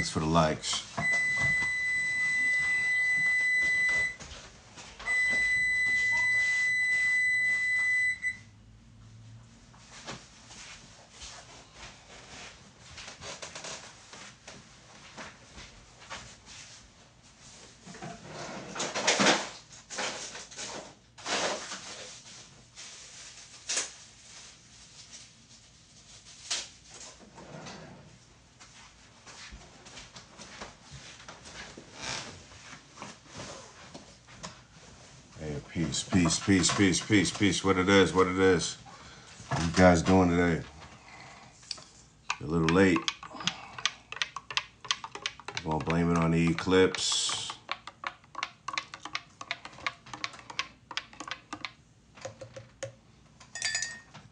Thanks for the likes. Hey, peace, peace, peace, peace, peace, peace. What it is, what it is. What you guys doing today? A little late. I'm gonna blame it on the eclipse.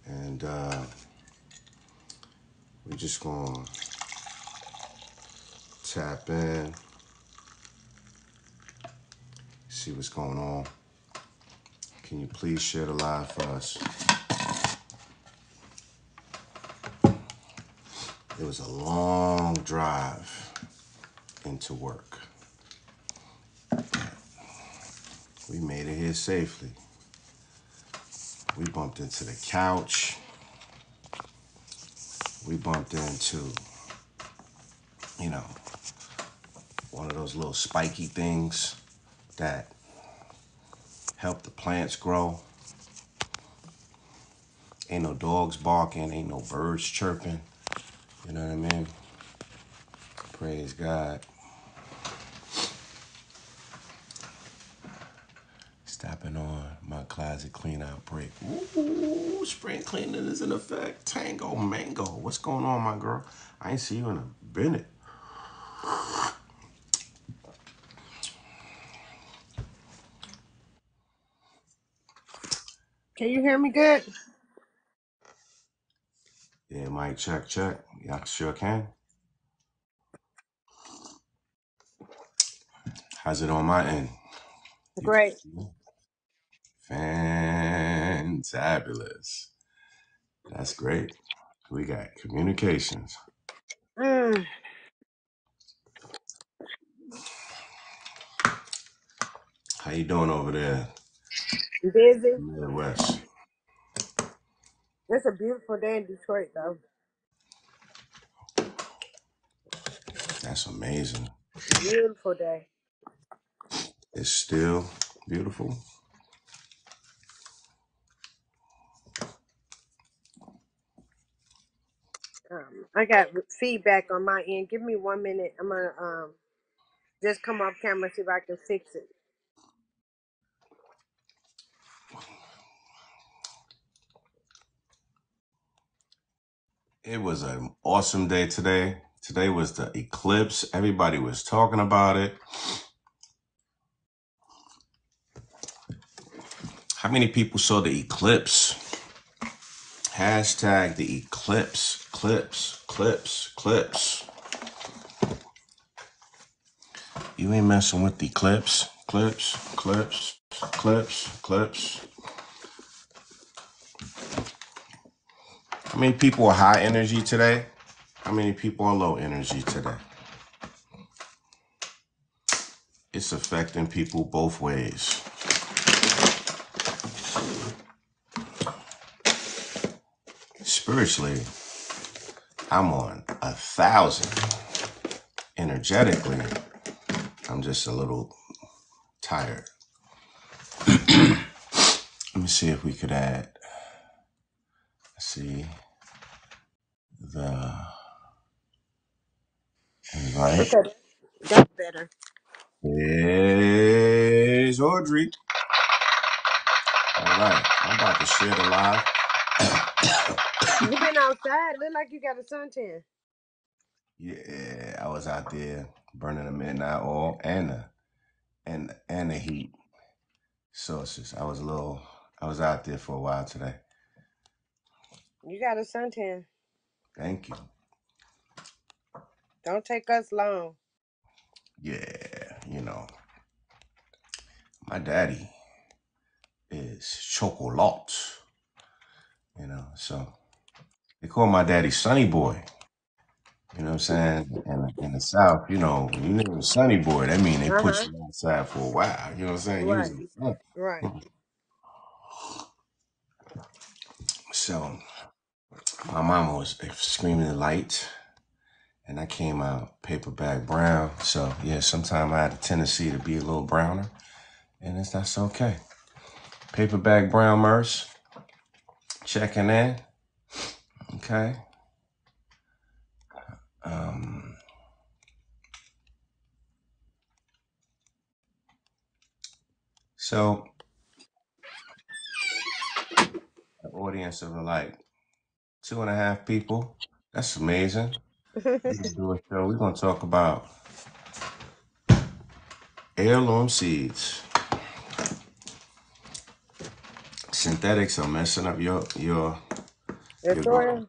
And we're just gonna tap in, see what's going on. Can you please share the live for us? It was a long drive into work. We made it here safely. We bumped into the couch. We bumped into, one of those little spiky things that help the plants grow. Ain't no dogs barking, ain't no birds chirping. You know what I mean? Praise God. Stopping on my closet clean out break. Ooh, spring cleaning is in effect. Tango mango. What's going on, my girl? I ain't see you in a minute. Can you hear me good? Yeah, mic check, check. Y'all sure can. How's it on my end? Great. Fantabulous. That's great. We got communications. Mm, How you doing over there busy. in the Midwest? It's a beautiful day in Detroit, though. That's amazing. Beautiful day. It's still beautiful. I got feedback on my end. Give me 1 minute. I'm gonna just come off camera see if I can fix it. It was an awesome day today. Today was the eclipse. Everybody was talking about it. How many people saw the eclipse? Hashtag the eclipse. Clips. You ain't messing with the clips. Clips. How many people are high energy today? How many people are low energy today? It's affecting people both ways. Spiritually, I'm on 1,000. Energetically, I'm just a little tired. Let me see if we could add, the invite. Okay, that's better. There's Audrey. All right, I'm about to share the live. You been outside? Look like you got a suntan. Yeah, I was out there burning the midnight oil and the heat sources. I was out there for a while today. You got a suntan. Thank you. Don't take us long. Yeah, my daddy is chocolate. So they call my daddy Sonny Boy. You know what I'm saying? And in the South, you know, when you name a Sunny Boy, that mean they Uh put huh. you outside for a while. You know what I'm saying? You was Right. in the sun. Right. So my mama was screaming the lights, and I came out paper bag brown. So yeah, sometimes I had a tendency to be a little browner, and that's okay. Paper bag brown merce, checking in. Okay. Um, so an audience of like 2.5 people. That's amazing. We're gonna do a show. We're gonna talk about heirloom seeds. Synthetics are messing up The your growth. soil.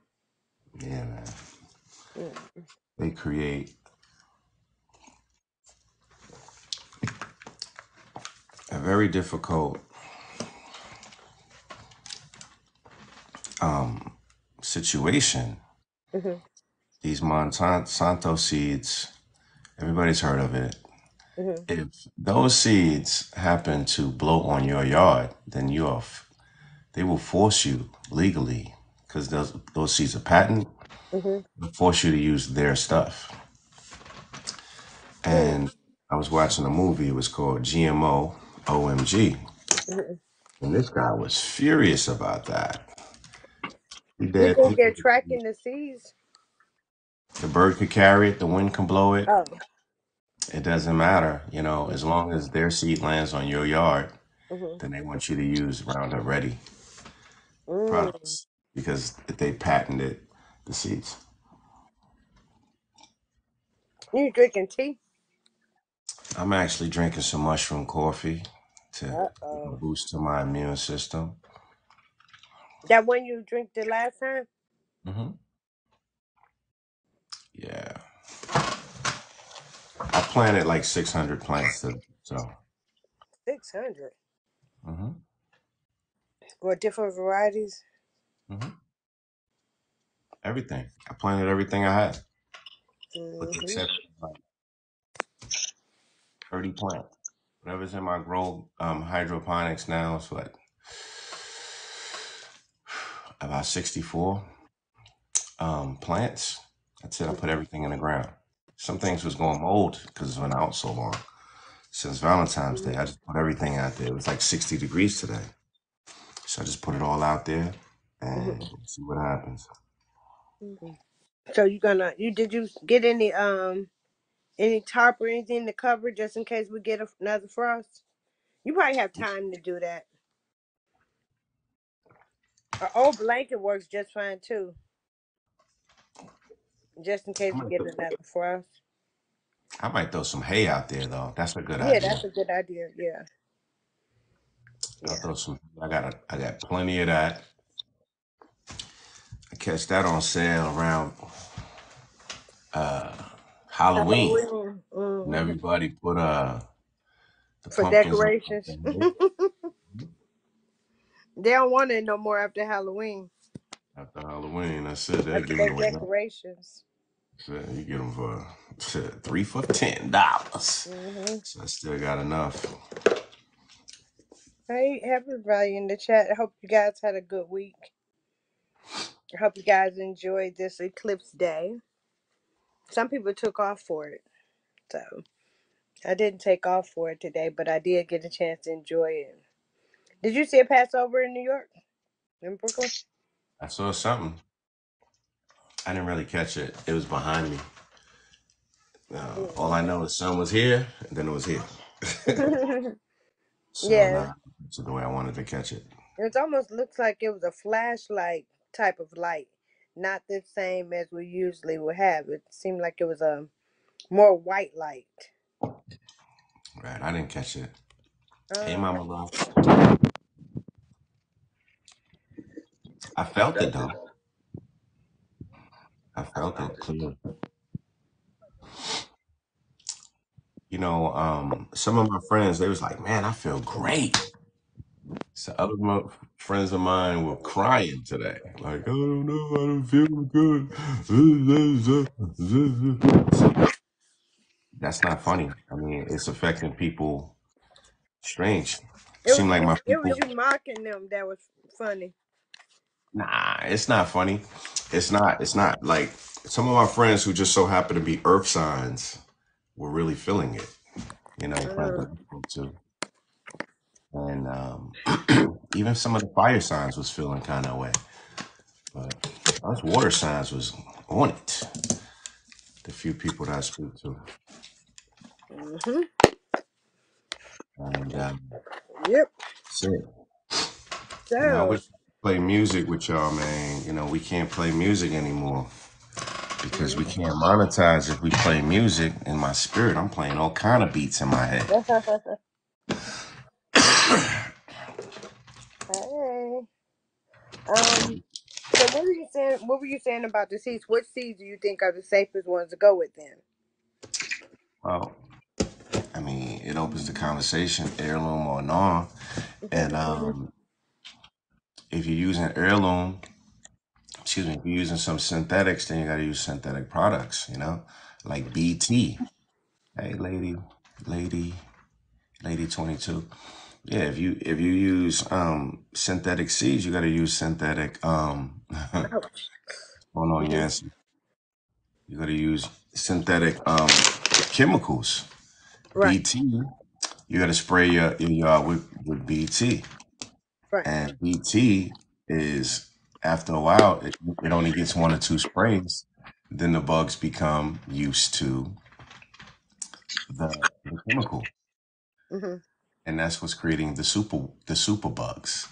Yeah, man. Mm-hmm. They create a very difficult situation. These Monsanto seeds, everybody's heard of it. Hmm. If those seeds happen to blow on your yard, then they will force you legally, because those seeds are patent, Hmm. they'll force you to use their stuff. Mm. And I was watching a movie, it was called GMO OMG. Hmm. And this guy was furious about that. He You did. think they're tracking the seeds? The bird could carry it, the wind can blow it. Oh. It doesn't matter, you know, as Mm-hmm. long as their seed lands on your yard, Mm-hmm. then they want you to use Roundup Ready Mm. products because they patented the seeds. You drinking tea? I'm actually drinking some mushroom coffee to Uh oh. boost to my immune system. That one you drink the last time? Hmm. Yeah, I planted like 600 plants, so 600. hmm Or different varieties? hmm everything. I planted everything I had, with the Mm-hmm. exception of like 30 plants. Whatever's in my grow hydroponics now is what, about 64 plants. That's it. I put everything in the ground. Some things was going mold because it's been out so long. Since Valentine's Day, I just put everything out there. It was like 60 degrees today. So I just put it all out there and Mm-hmm. see what happens. Mm-hmm. So you get any tarp or anything to cover just in case we get another frost? You probably have time to do that. An old blanket works just fine too, just in case I we might, get th- another frost. I might throw some hay out there though. That's a good Yeah, idea. that's a good idea. Yeah, I'll yeah. throw some. I got plenty of that. I catch that on sale around Halloween, Halloween. and Hmm. everybody put the For pumpkins up decorations. there. They don't want it no more after Halloween. After Halloween, that's it. They're After giving their away now. decorations. So you get them for three for $10. Hmm. So I still got enough. Hey, everybody in the chat. I hope you guys had a good week. I hope you guys enjoyed this eclipse day. Some people took off for it, so I didn't take off for it today, but I did get a chance to enjoy it. Did you see a Passover in New York, in Brooklyn? I saw something. I didn't really catch it. It was behind me. All I know is sun was here, and then it was here. So Yeah, now it's the way I wanted to catch it. it almost looks like it was a flashlight type of light, not the same as we usually would have. It seemed like it was a more white light. Right, I didn't catch it. Hey, Uh, Mama Love. I felt it though. I felt it clear. You know, some of my friends, they was like, "Man, I feel great." So other friends of mine were crying today. Like, I don't know, I don't feel good. See, that's not funny. I mean, it's affecting people strange. It was Seem like my it was people. you mocking them that was funny. Nah, it's not funny. It's not. It's not like some of my friends who just so happen to be earth signs were really feeling it. You know, friends Uh, that I spoke to, and even some of the fire signs was feeling kind of way. But us water signs was on it. The few people that I speak to, hmm and Yep. that's it. I So. wish I could play music with y'all, man. We can't play music anymore because we Mhm. can't monetize if we play music. In my spirit, I'm playing all kind of beats in my head. Hey. Um. So what were you saying? What were you saying about the seeds? Which seeds do you think are the safest ones to go with then? Well, I mean, it opens the conversation, heirloom or non. And if you're using heirloom, excuse me, if you're using some synthetics, then you got to use synthetic products. Like BT. Hey, lady, lady 22. Yeah, if you use synthetic seeds, you got to use synthetic. Ouch. Hold on, Mhm. Yancy. You got to use synthetic chemicals. Right. BT. You got to spray your yard with BT, Right. and BT is after a while it only gets one or two sprays. Then the bugs become used to the chemical, hmm and that's what's creating the super bugs.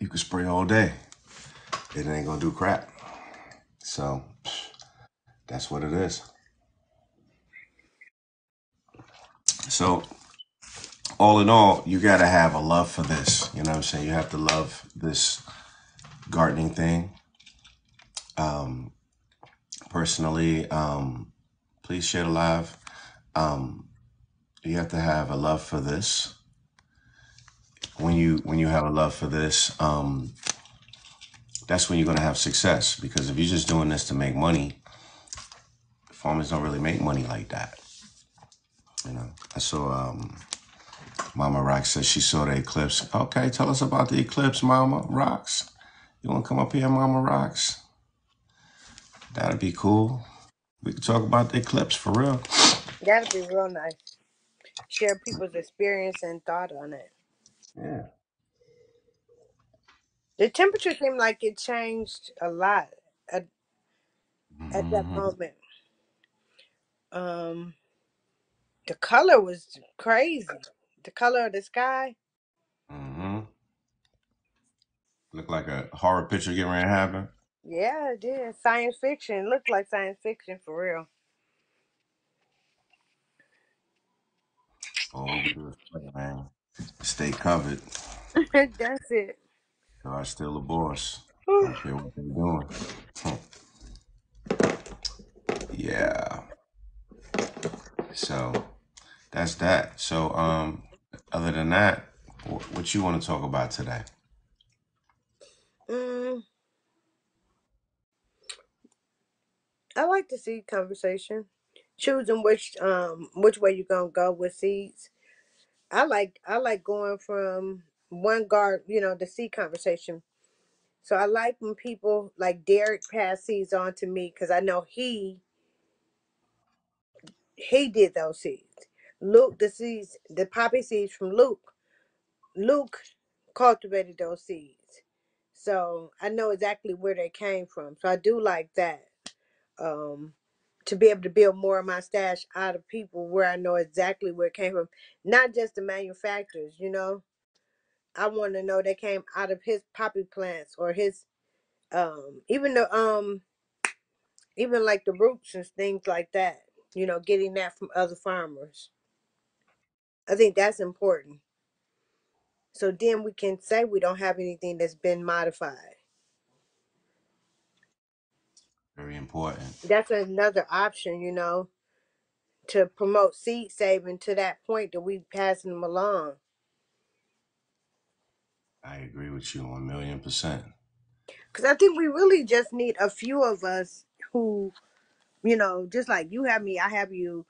You can spray all day. It ain't gonna do crap. So that's what it is. So all in all, you gotta have a love for this. You know what I'm saying? You have to love this gardening thing. Um, Personally, please share the live. Um, you have to have a love for this. When you have a love for this, that's when you're gonna have success. Because if you're just doing this to make money, farmers don't really make money like that. I saw Mama Rox says she saw the eclipse. Okay, tell us about the eclipse, Mama Rox. You want to come up here, Mama Rox? That'd be cool. We could talk about the eclipse for real. That'd be real nice. Share people's experience and thought on it. Yeah. The temperature seemed like it changed a lot at, at that Mm-hmm. moment. Um, the color was crazy. The color of the sky. Mm-hmm. Look like a horror picture getting ready to happen. Yeah, it did. Science fiction. It looked like science fiction for real. All we do is play, man. Stay covered. That's it. God still the boss. I don't care what they're doing. Yeah. So that's that. So other than that, what you want to talk about today? mm, I like to see conversation. Choosing which way you're gonna go with seeds. I like going from one guard, the seed conversation. So I like when people like Derek pass seeds on to me because I know he did those seeds. Luke, the poppy seeds from Luke cultivated those seeds. So I know exactly where they came from. So I do like that. Um, to be able to build more of my stash out of people where I know exactly where it came from. Not just the manufacturers. I want to know they came out of his poppy plants or his even the even like the roots and things like that. Getting that from other farmers. I think that's important. So then we can say we don't have anything that's been modified. Very important. That's another option, to promote seed saving to that point that we passing them along. I agree with you 1,000,000%. Because I think we really just need a few of us who, just like you have me, I have you.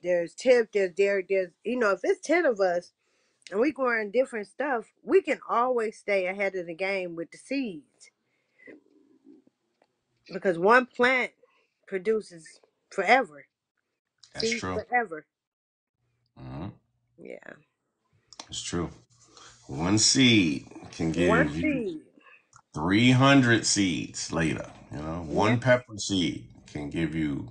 There's Tip, there's Derek, there's if it's 10 of us and we growing different stuff, we can always stay ahead of the game with the seeds because one plant produces forever, That's seeds true. forever. Hmm. Yeah, It's true. One seed can one give you seed. 300 seeds later. Yeah. One pepper seed can give you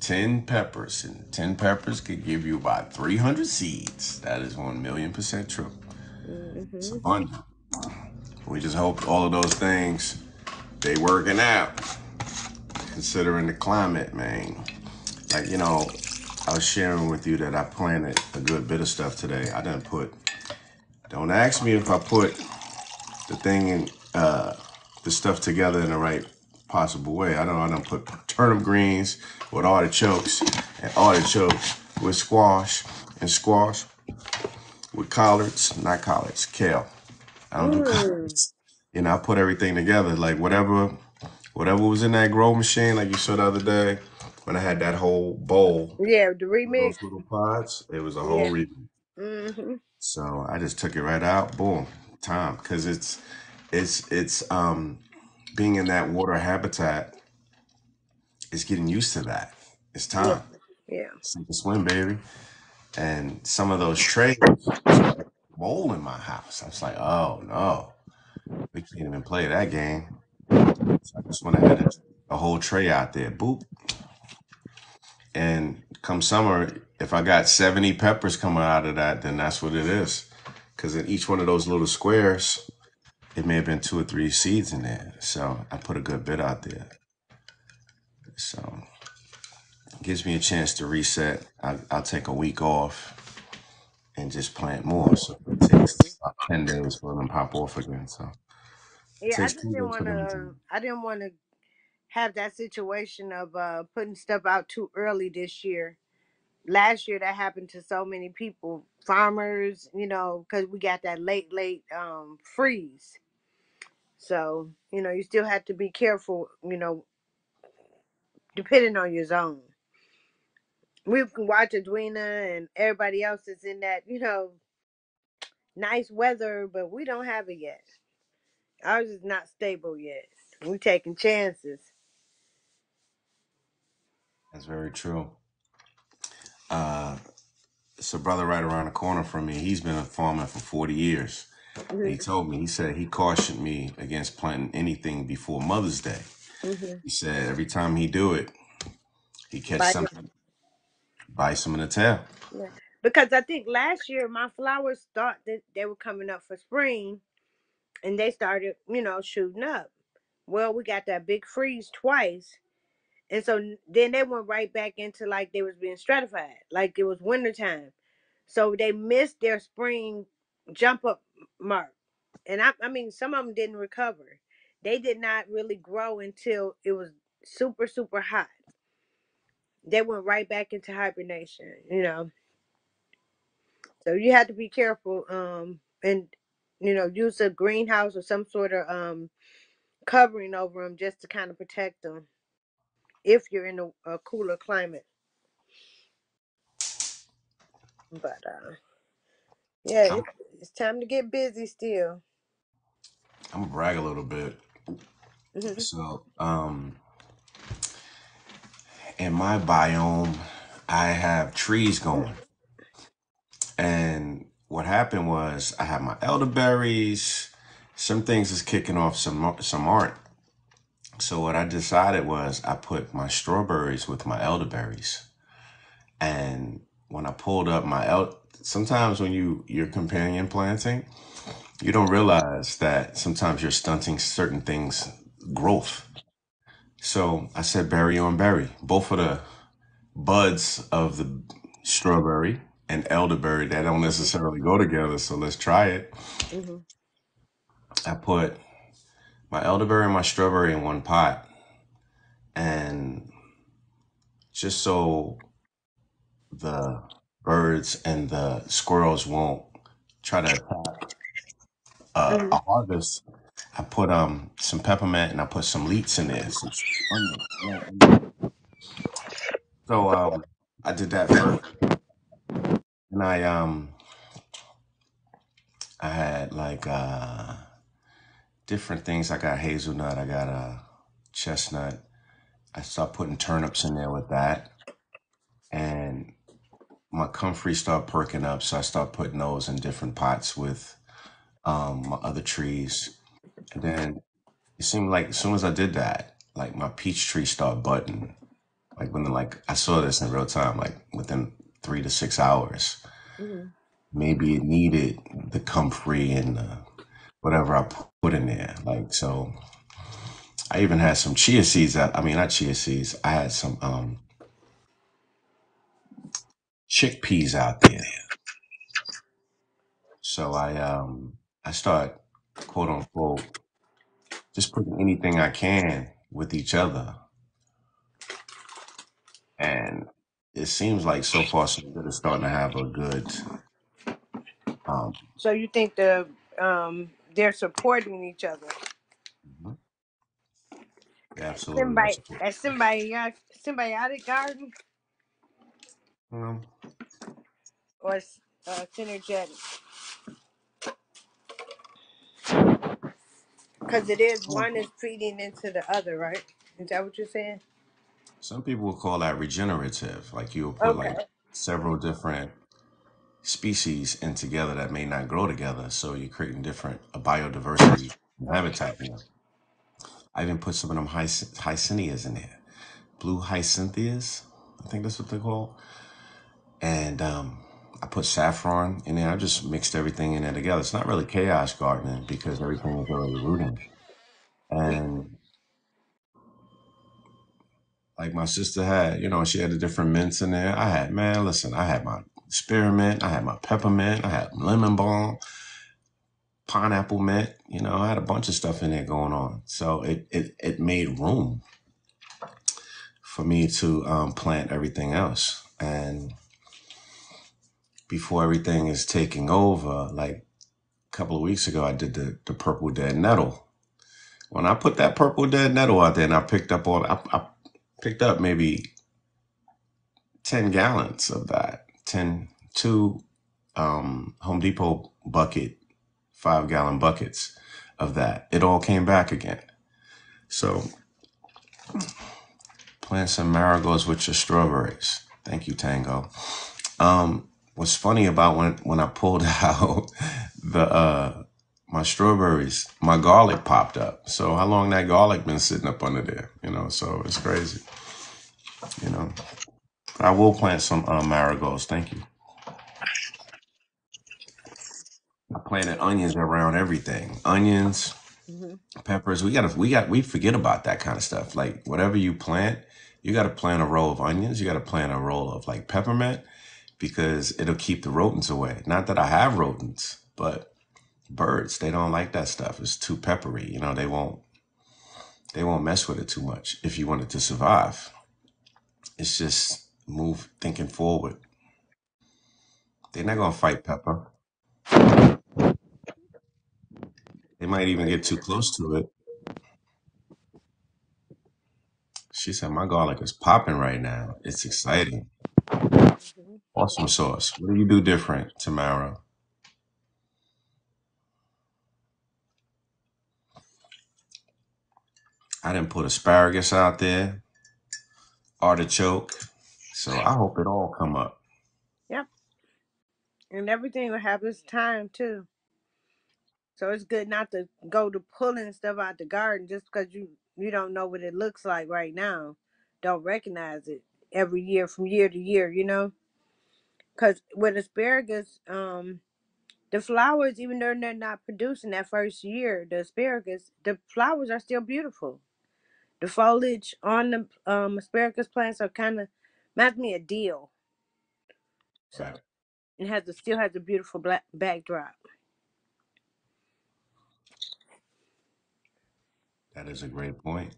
10 peppers, and 10 peppers could give you about 300 seeds. That is 1,000,000% true. It's Hmm. abundant. We just hope all of those things they working out, considering the climate, man. Like, I was sharing with you that I planted a good bit of stuff today. Don't ask me if I put the thing in, the stuff together in the right possible way. I don't put turnip greens with artichokes and artichokes with squash and squash with collards, not collards, kale. I don't do Mm. collards. I put everything together, like whatever was in that grow machine, like you saw the other day, when I had that whole bowl Yeah, the of remix. those little pods, it was a whole Yeah. reason. Hmm. So I just took it right out, boom, time, because it's being in that water habitat is getting used to that. It's Yeah. time. Yeah. Sink or swim, baby. And some of those trays started mold in my house. I was like, oh no, we can't even play that game. So I just went ahead and a whole tray out there, boop. And come summer, if I got 70 peppers coming out of that, then that's what it is. Because in each one of those little squares, it may have been 2 or 3 seeds in there. So I put a good bit out there. So it gives me a chance to reset. I'll take a week off and just plant more. So it takes about 10 days for them to pop off again. So it Yeah, I takes just 10 didn't days want for them to. to. I didn't want to have that situation of putting stuff out too early this year. Last year that happened to so many people, farmers, because we got that late freeze. So you still have to be careful, depending on your zone. We can watch Edwina and everybody else is in that, nice weather, but we don't have it yet. Ours is not stable yet. We taking chances. That's very true. Uh, it's a brother right around the corner from me. He's been a farmer for 40 years. And he Hmm. told me, he said he cautioned me against planting anything before Mother's Day. Hmm. He said every time he do it, he catch But something, bites him in the tail. yeah, because I think last year my flowers thought that they were coming up for spring, and they started, shooting up. Well, we got that big freeze twice, and so then they went right back into like they was being stratified, like it was wintertime. So they missed their spring jump up mark, and I mean some of them didn't recover. They did not really grow until it was super super hot. They went right back into hibernation. So you have to be careful, and use a greenhouse or some sort of covering over them just to kind of protect them if you're in a cooler climate. But yeah, I'm, it's time to get busy still. I'm gonna brag a little bit. Hmm. So, in my biome, I have trees going. And what happened was I have my elderberries. Some things is kicking off, some aren't. So what I decided was I put my strawberries with my elderberries. And when I pulled up sometimes when you're companion planting, you don't realize that sometimes you're stunting certain things growth. So I said berry on berry. Both of the buds of the strawberry and elderberry that don't necessarily go together. So let's try it. Hmm. I put my elderberry and my strawberry in one pot, and just so the birds and the squirrels won't try to attack. Hmm. a harvest, I put some peppermint and I put some leeks in there, some onion, raw onion. So I did that first, and I had like different things. I got hazelnut, I got chestnut. I start putting turnips in there with that, and my comfrey start perking up. So I start putting those in different pots with my other trees, and then it seemed like as soon as I did that, like my peach tree started budding. Like when like I saw this in real time, like within 3 to 6 hours. Hmm. Maybe it needed the comfrey and whatever I put in there. Like so, I even had some chia seeds. I mean, not chia seeds. I had some chickpeas out there. So I start quote unquote just putting anything I can with each other, and it seems like so far so good. It's starting to have a good. Um, So you think they're supporting each other? mhm. They absolutely are Symbiotic, support. a symbiotic garden Um, or synergetic? Because it is one is feeding into the other, right? Is that what you're saying? some people will call that regenerative. Like you'll put Okay. like several different species in together that may not grow together, so you're creating different a biodiversity habitat there. I even put some of them hyacinthia in there, blue hyacinthia. I think that's what they're called. And I put saffron in there. I just mixed everything in there together. It's not really chaos gardening because everything is already rooting. And like my sister had, she had the different mints in there. I had, man, listen, I had my spearmint, I had my peppermint, I had lemon balm, pineapple mint. I had a bunch of stuff in there going on. So it made room for me to plant everything else. And before everything is taking over, like a couple of weeks ago, I did the purple dead nettle. When I put that purple dead nettle out there, and I picked up I picked up maybe 10 gallons of that, 2 Home Depot bucket, 5 gallon buckets of that. It all came back again. So plant some marigolds with your strawberries. Thank you, Tango. What's funny about when I pulled out the my strawberries, my garlic popped up. So how long that garlic been sitting up under there? So it's crazy. You know, I will plant some marigolds. Thank you. I planted onions around everything. Onions, Hmm. peppers. We forget about that kind of stuff. Like whatever you plant, you got to plant a row of onions. You got to plant a row of like peppermint because it'll keep the rodents away. Not that I have rodents, but birds, they don't like that stuff. It's too peppery. They won't mess with it too much if you want it to survive. It's just move thinking forward. They're not gonna fight pepper. They might even get too close to it. She said, "My garlic is popping right now. It's exciting. Awesome sauce. What do you do different, Tamara?" I didn't put asparagus out there, artichoke. So I hope it all come up. Yep. And everything will have its time too. So it's good not to go to pulling stuff out the garden just because you don't know what it looks like right now. Don't recognize it every year from year to year, Because with asparagus, the flowers, even though they're not producing that first year, the asparagus, the flowers are still beautiful. The foliage on the asparagus plants are kind of reminds me of deal. So Right. it still has a beautiful black backdrop. That is a great point.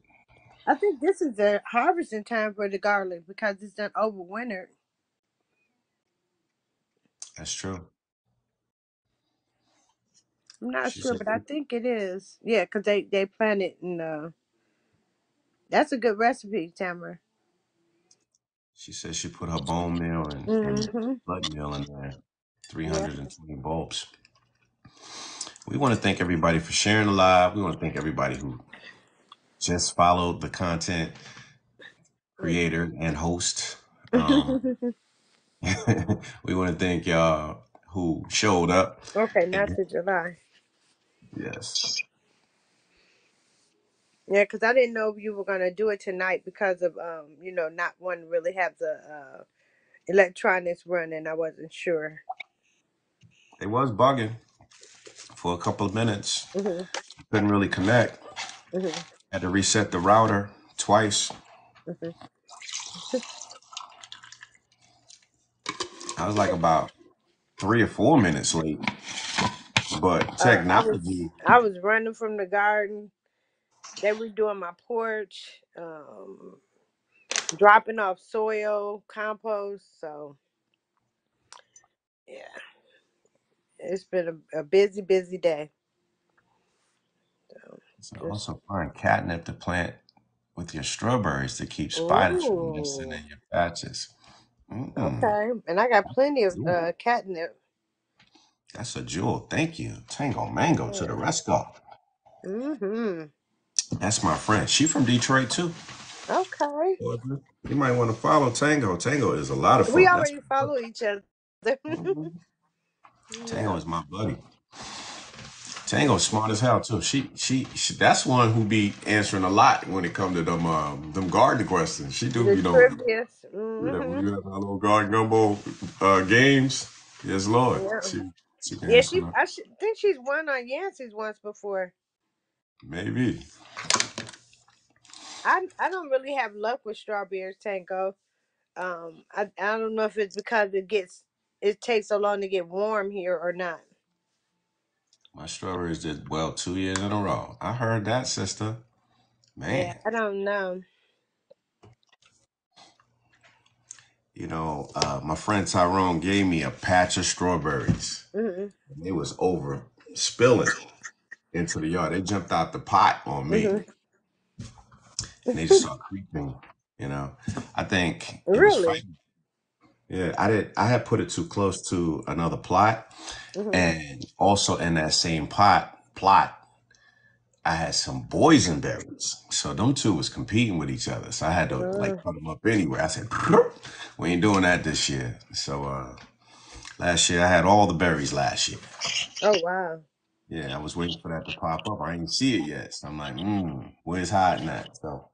I think this is the harvesting time for the garlic because it's done overwintered. That's true. I'm not She sure, said but I think it is. Yeah, because they plant it in. That's a good recipe, Tamara. she put her bone meal and Mm-hmm. blood meal in there. Yeah. 320 bulbs. We want to thank everybody for sharing the live. We want to thank everybody who just followed the content creator and host. We want to thank y'all who showed up. Okay, not And to July. yes, Yeah, because I didn't know if you were gonna do it tonight because of not wanting to really have the electronics running. I wasn't sure. it was bugging for a couple of minutes. Mhm. Couldn't really connect. Mhm. Had to reset the router twice. Mhm. I was like about 3 or 4 minutes late. But I was technology, I was running from the garden. They were doing my porch, dropping off soil, compost. So yeah, it's been a busy, busy day. So so just also find catnip to plant with your strawberries to keep spiders from nesting ooh, in your patches. Mm-mm. okay. And I got plenty of Jewel. catnip. That's a jewel. Thank you. Tango Mango to the Yeah. rescue. Mm-hmm. That's my friend. She from Detroit too. Okay. You might want to follow Tango. Tango is a lot of We fun. That's already follow each other. Mhm. Tango Yeah. is my buddy. Yeah. Tango's smart as hell too. She that's one who be answering a lot when it come to them garden questions. She do The be knowing. trivia's. Yeah, when Mm-hmm. we have our little garden gumbo games. Yes, Lord. Yeah. She can Yeah, answer them. I think she's won on Yancey's once before. Maybe. I don't really have luck with strawberries, Tango. I don't know if it's because it takes so long to get warm here or not. My strawberries did well 2 years in a row. I heard that, sister. Yeah, Man. I don't know. My friend Tyrone gave me a patch of strawberries. Mhm. They was over spilling into the yard. They jumped out the pot on me Mhm. and they just started creeping, you know. I think it was Really? fighting. Yeah, I had put it too close to another plot. Mhm. And also in that same plot, I had some boysenberries. So them two was competing with each other. So I had to like Uh, cut them up anyway. I said, we ain't doing that this year. So last year I had all the berries last year. oh wow. Yeah, I was waiting for that to pop up. I didn't see it yet. So I'm like, where's hiding at? So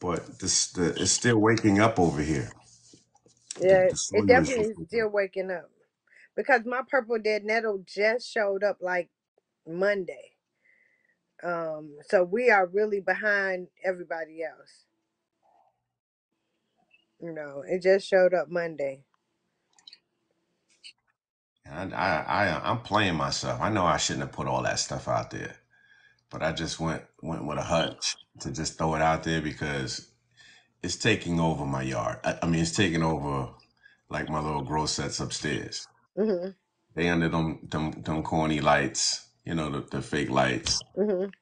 but it's still waking up over here. Yeah, The it soil is definitely just is still waking up because my purple dead nettle just showed up like Monday. So we are really behind everybody else. It just showed up Monday. and I'm playing myself. I know I shouldn't have put all that stuff out there. But I just went with a hunch to just throw it out there because it's taking over my yard. I mean, it's taking over like my little grow sets upstairs. Mhm. They under them corny lights, the fake lights. Mhm.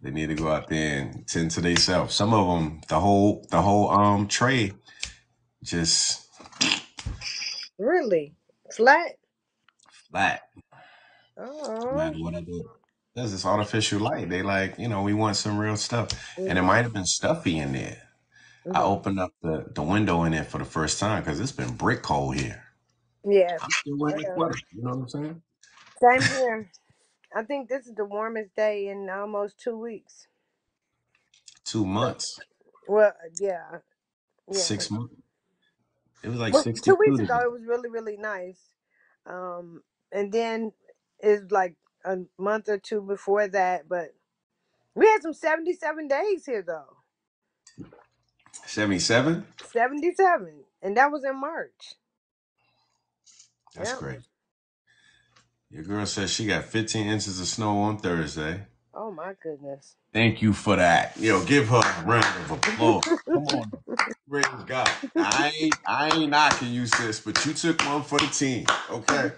They need to go out there and tend to themselves. Some of them, the whole tray just Really? Flat? flat. No Oh. matter what I do. There's this artificial light. They like, we want some real stuff. And it Mhm. might have been stuffy in there. I Mhm. opened up the window in there for the first time because it's been brick cold here. Yeah. I'm still wearing I a know. sweater. You know what I'm saying? Same here. I think this is the warmest day in almost 2 weeks. 2 months, Well, yeah, yeah. 6 months. It was like Well, 2 weeks 62 ago, today. it was really, really nice. And then it's like a month or two before that, but we had some 77 days here though. 77? 77, and that was in March. That's Yeah. great. Your girl says she got 15 inches of snow on Thursday. Oh my goodness. Thank you for that. Give her a round of applause. Come on. Praise God. I ain't knocking you, sis, but you took one for the team. Okay.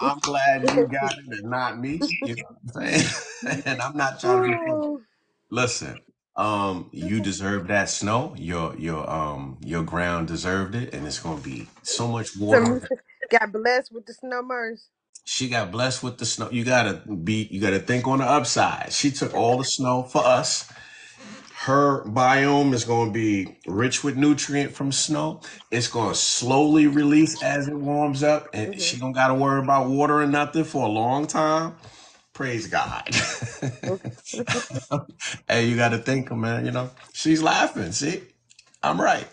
I'm glad you got it and not me. You know what I'm saying? And I'm not trying to be funny. Oh, Listen, you deserve that snow. Your ground deserved it, and it's gonna be so much some water. got blessed with the snowbirds. She got blessed with the snow. You gotta think on the upside. She took all the snow for us. Her biome is going to be rich with nutrient from snow. It's going to slowly release as it warms up, and Hmm. she don't got to worry about water or nothing for a long time. Praise God. Hey, you got to think, man. She's laughing. See, I'm right.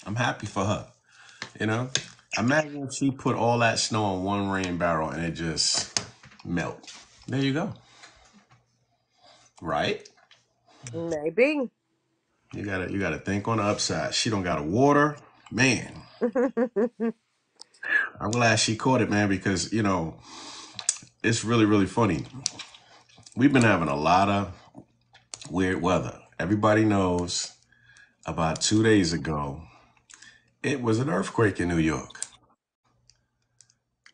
I'm happy for her. You know, Imagine if she put all that snow in one rain barrel and it just melt. There you go. Right? Maybe. You gotta think on the upside. She don't got to water, man. I'm glad she caught it, man, because it's really, really funny. We've been having a lot of weird weather. Everybody knows about 2 days ago, it was an earthquake in New York.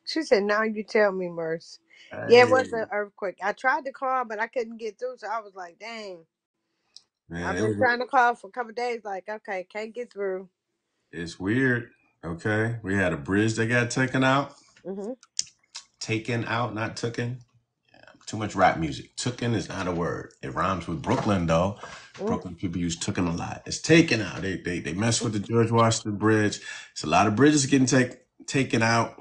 She said, "Now you tell me, Merce." Yeah, it was Hey, an earthquake. I tried to call, but I couldn't get through. So I was like, "Dang." man, I've been trying to call for a couple days. Like, okay, can't get through. it's weird. Okay, we had a bridge that got Hmm. taken out, not taken. Too much rap music. Taken is not a word. It rhymes with Brooklyn though. Brooklyn people use taken a lot. It's taken out. They mess with the George Washington Bridge. It's a lot of bridges getting taken out.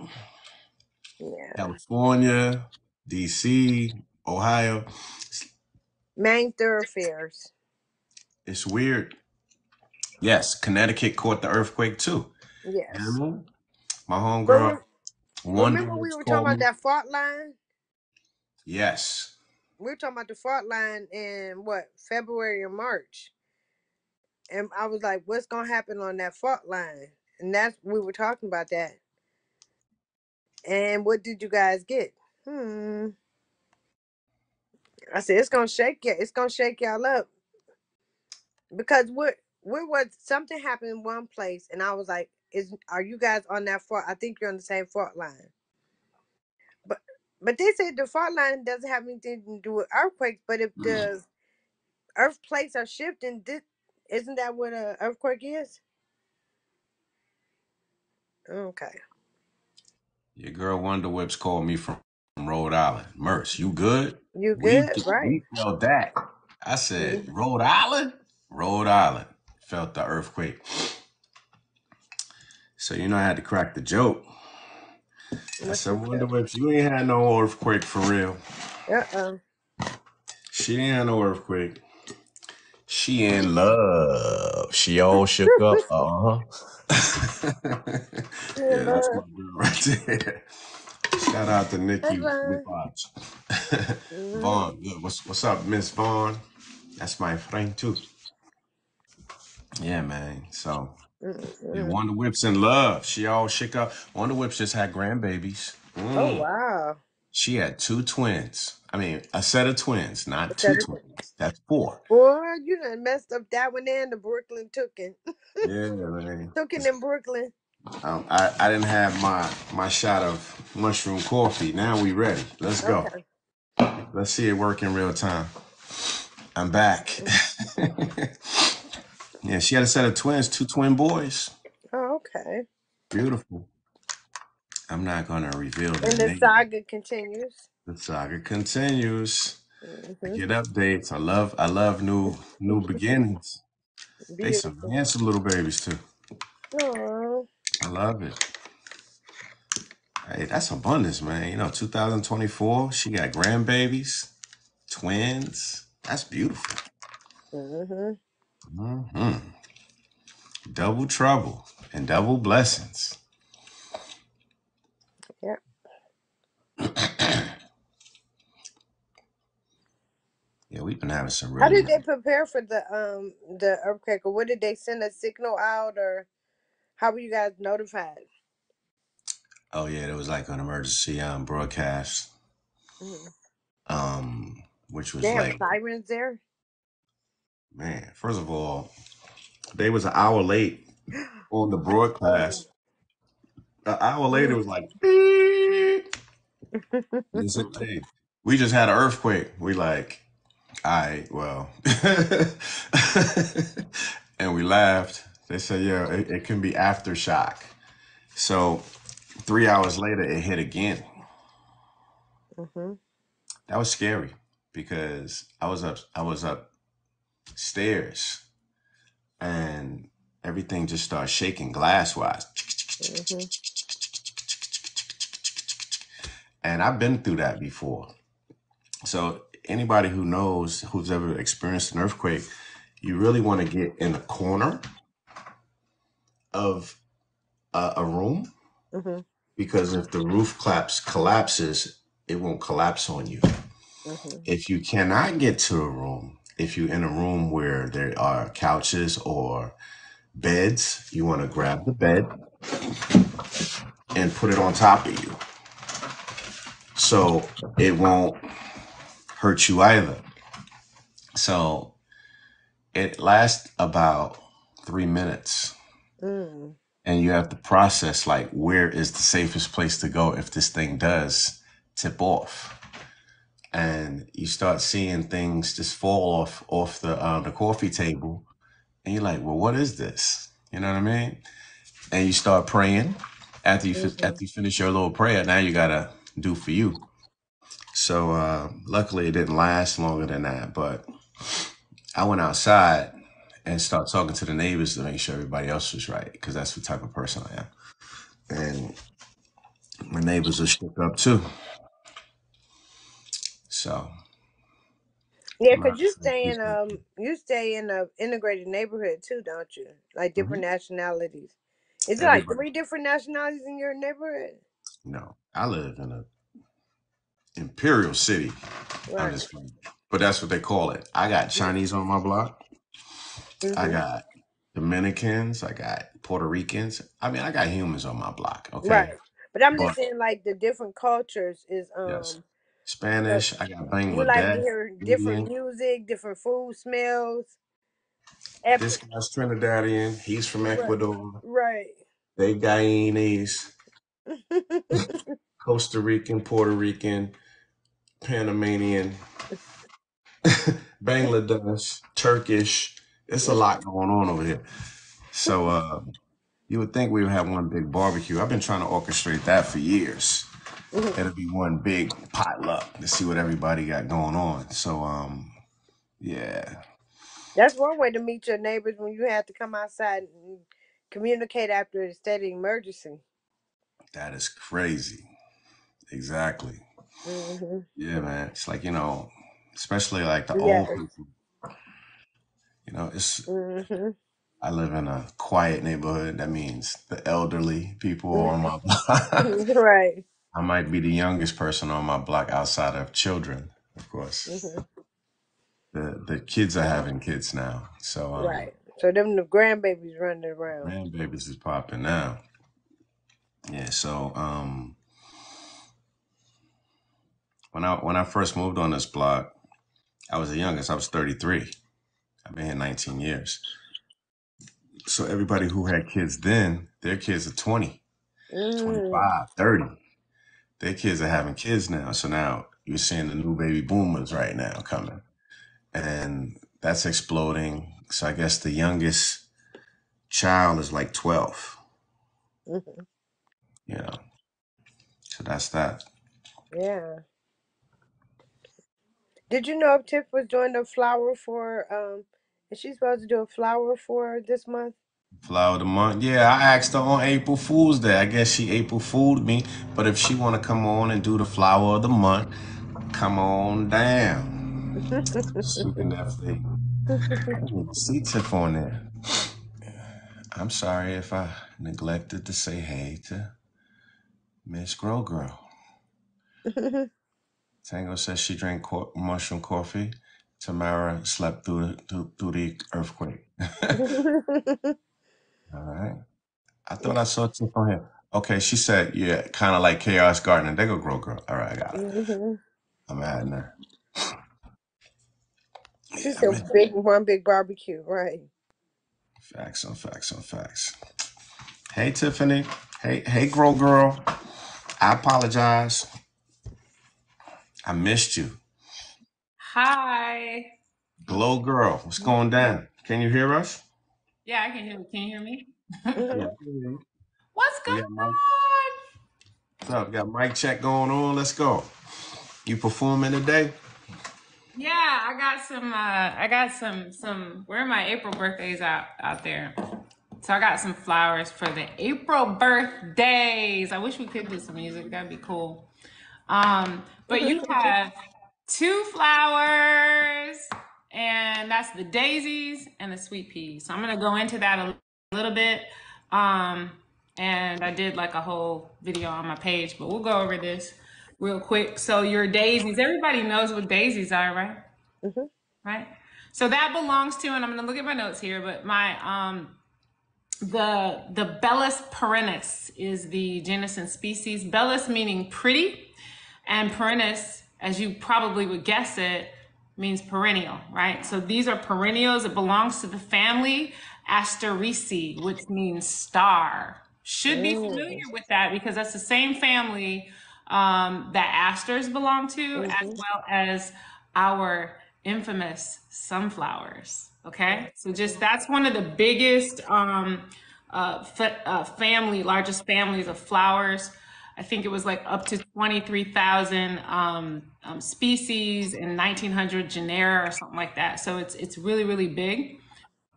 Yeah, California, DC, Ohio. main thoroughfares. It's weird. Yes, Connecticut caught the earthquake too. You know Yes. what I mean? My But homegirl Wonder remember, we Woods were talking called about me. that fault line. Yes. We were talking about the fault line in what, February or March, and I was like, "What's gonna happen on that fault line?" And that's we were talking about that. And what did you guys get? Hmm. I said it's gonna shake you. It's gonna shake y'all up because we're what something happened in one place, and I was like, "Is are you guys on that fault? I think you're on the same fault line." But they said the fault line doesn't have anything to do with earthquakes. But if the earth plates are shifting, isn't that what a earthquake is? Okay. Your girl Wonder Whips called me from Rhode Island. Merce, you good? You We good, right? we felt that. I said, Mhm. Rhode Island? Rhode Island felt the earthquake. So I had to crack the joke. I What's said, the Wonder joke? Whips, you ain't had no earthquake for real. Uh-oh. She ain't had no earthquake. She in love. She all shook up. Yeah, Yeah, that's my love. girl right there. Shout out to Hey, Nikki Vaughn. Lipaj. Mm-hmm. Vaughn, yeah, what's up, Miss Vaughn? That's my friend too. Yeah, man. So yeah, Mm-hmm. Wonder Whip's in love. She all shook up. Wonder Whips just had grandbabies. Oh, wow. She had two twins. I mean, a set of twins, not Is two that it? twins. That's four. Boy, you done messed up that one and the Brooklyn Tookin. Yeah, man. Tookin in Brooklyn. I didn't have my shot of mushroom coffee. Now we ready. Let's go. Okay. Let's see it work in real time. I'm back. Yeah, she had a set of twins, two twin boys. Oh, okay. Beautiful. I'm not gonna reveal their And the name. saga continues. The saga continues. I Hmm. get updates. I love new beginnings. They some Beautiful. handsome little babies too. Oh, I love it. Hey, that's abundance, man. 2024, she got grandbabies, twins. That's beautiful. mm-hmm. Hmm. Double trouble and double blessings. Yeah. Yeah, we've been having some How really, did they really. prepare for the earthquake, or what did they send a signal out, or how were you guys notified? Oh yeah, it was like an emergency broadcast. Mm-hmm. which was They have like, sirens there. man, first of all, they was an hour late on the Oh. broadcast. An hour later, it was like, beep. They said, hey, we just had an earthquake. We like, all right, well, and we laughed. They said, yeah, it can be aftershock. So 3 hours later, it hit again. Hmm. That was scary because I was upstairs and everything just started shaking glass wise. Hmm. And I've been through that before. So anybody who knows, who's ever experienced an earthquake, you really want to get in a corner of a room Hmm. because if the roof collapses, it won't collapse on you. Hmm. If you cannot get to a room, if you're in a room where there are couches or beds, you want to grab the bed and put it on top of you so it won't hurt you either. So it lasts about 3 minutes Mm. and you have to process like where is the safest place to go if this thing does tip off. And you start seeing things just fall off the coffee table, and you're like, well, what is this? You know what I mean? And you start praying. Hmm. After you finish your little prayer, now you gotta do for you. So luckily, it didn't last longer than that. But I went outside and started talking to the neighbors to make sure everybody else was right, because that's the type of person I am. And my neighbors are shook up too. So Yeah, my cause you stay in a integrated neighborhood too, don't you? Like different Mhm. nationalities. Is it like Everybody, three different nationalities in your neighborhood? I live in a imperial city. I'm Right. just playing. But that's what they call it. I got Chinese on my block. I Mm-hmm. got Dominicans. I got Puerto Ricans. I mean, I got humans on my block. Okay. Right. But I'm But just saying, like the different cultures is yes, so Spanish. I got you like to Bangladesh, hear different Indian. music, different food smells, This epic. guy's Trinidadian. He's from Right. Ecuador. Right. They Guyanese, Costa Rican, Puerto Rican, Panamanian, Bangladesh, Turkish. It's a lot going on over here. So you would think we would have one big barbecue. I've been trying to orchestrate that for years. Mhm. It'll be one big potluck to see what everybody got going on. So yeah, That's one way to meet your neighbors when you have to come outside and communicate after a state of emergency. that is crazy. Exactly. Hmm. Yeah, man. It's like, especially like the old Yes. people, it's Hmm. I live in a quiet neighborhood. That means the elderly people are on my block. Right. I might be the youngest person on my block outside of children, of course. Hmm. The kids are having kids now. So Right. So them the grandbabies running around. grandbabies is popping now. Yeah, so when I first moved on this block, I was the youngest. I was 33. I've been here 19 years. So everybody who had kids then, their kids are 20, Mm. 25, 30. Their kids are having kids now. So now you're seeing the new baby boomers right now coming. And that's exploding. So I guess the youngest child is like 12, Hmm. you know. So that's that. Yeah. Did you know if Tiff was doing a flower for is she supposed to do a flower for this month? Flower of the month. Yeah, I asked her on April Fool's Day. I guess she April Fooled me. But if she want to come on and do the flower of the month, come on down. She can definitely. I didn't even see Tiff on there. I'm sorry if I neglected to say hey to Miss Grow Girl. Tango says she drank mushroom coffee. Tamara slept through the earthquake. All right. I thought I saw Tiff on here. Okay, she said, yeah, kind of like Chaos Gardener. They go Grow Girl. All right, I got it. Hmm. I'm adding her. She Yeah, I'm said in. big one big barbecue, right? Facts on facts on facts. Hey Tiffany. Hey Grow Girl. I apologize. I missed you. Hi. Glow Girl, what's going down? Can you hear us? Yeah, I can hear. Can you hear me? Yeah. Mhm. What's We going got Mike. on? What's up? Got mic check going on. Let's go. You performing today? Yeah, I got some where are my April birthdays out there? So I got some flowers for the April birthdays. I wish we could do some music. That'd be cool. But you have two flowers, and that's the daisies and the sweet peas. So I'm gonna go into that a little bit. Um, and I did like a whole video on my page, but we'll go over this real quick. So your daisies, everybody knows what daisies are, right? Mhm. Right. So that belongs to, and I'm gonna look at my notes here, but my the Bellis perennis is the genus and species. Bellis meaning pretty, and perennis, as you probably would guess it, means perennial, right? So these are perennials. It belongs to the family Asteraceae, which means star. Should be Mm. familiar with that because that's the same family that asters belong to, as Mhm. well as our infamous sunflowers. Okay, so just Mhm. that's one of the biggest largest families of flowers. I think it was like up to 23,000 species and 1,900 genera or something like that. So it's really really big.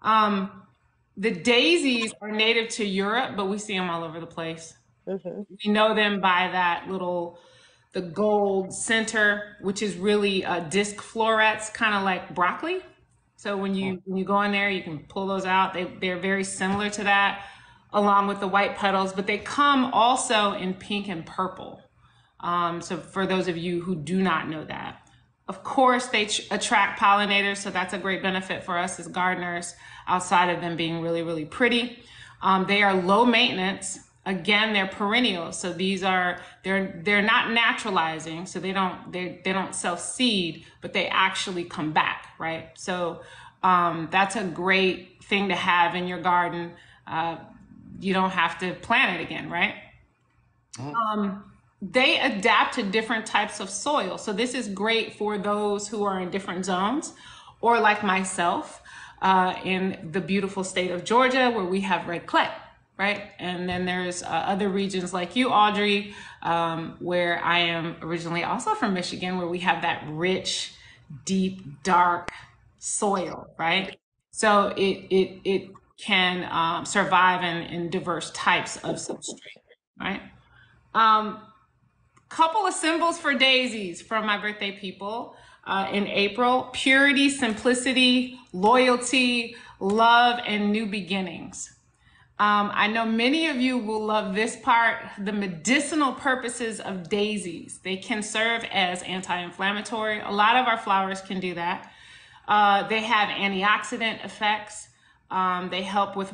Um, the daisies are native to Europe, but we see them all over the place. Mhm. We know them by that little the gold center, which is really disc florets, kind of like broccoli. So when you go in there, you can pull those out. They're very similar to that, along with the white petals, but they come also in pink and purple. So for those of you who do not know that, of course they attract pollinators, so that's a great benefit for us as gardeners. Outside of them being really really pretty, they are low maintenance. Again, they're perennials, so these are they're not naturalizing, so they don't self seed, but they actually come back, right? So that's a great thing to have in your garden. You don't have to plant it again, right? They adapt to different types of soil. So this is great for those who are in different zones, or like myself, in the beautiful state of Georgia, where we have red clay, right? And then there's other regions like you, Audrey, where I am originally also from Michigan, where we have that rich, deep, dark soil, right? So it can survive in diverse types of substrate, right? Um, Couple of symbols for daisies from my birthday people in April: purity, simplicity, loyalty, love, and new beginnings. I know many of you will love this part: the medicinal purposes of daisies. They can serve as anti inflammatory. A lot of our flowers can do that. They have antioxidant effects. They help with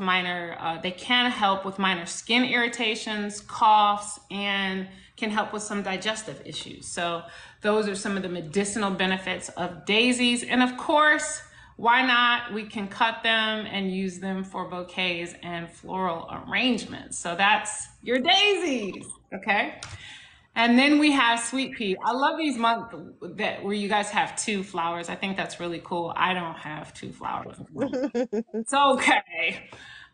they can help with minor skin irritations, coughs, and can help with some digestive issues. So those are some of the medicinal benefits of daisies. And of course, why not? We can cut them and use them for bouquets and floral arrangements. So that's your daisies. Okay. And then we have sweet pea. I love these months that where you guys have two flowers. I think that's really cool. I don't have two flowers. It's okay.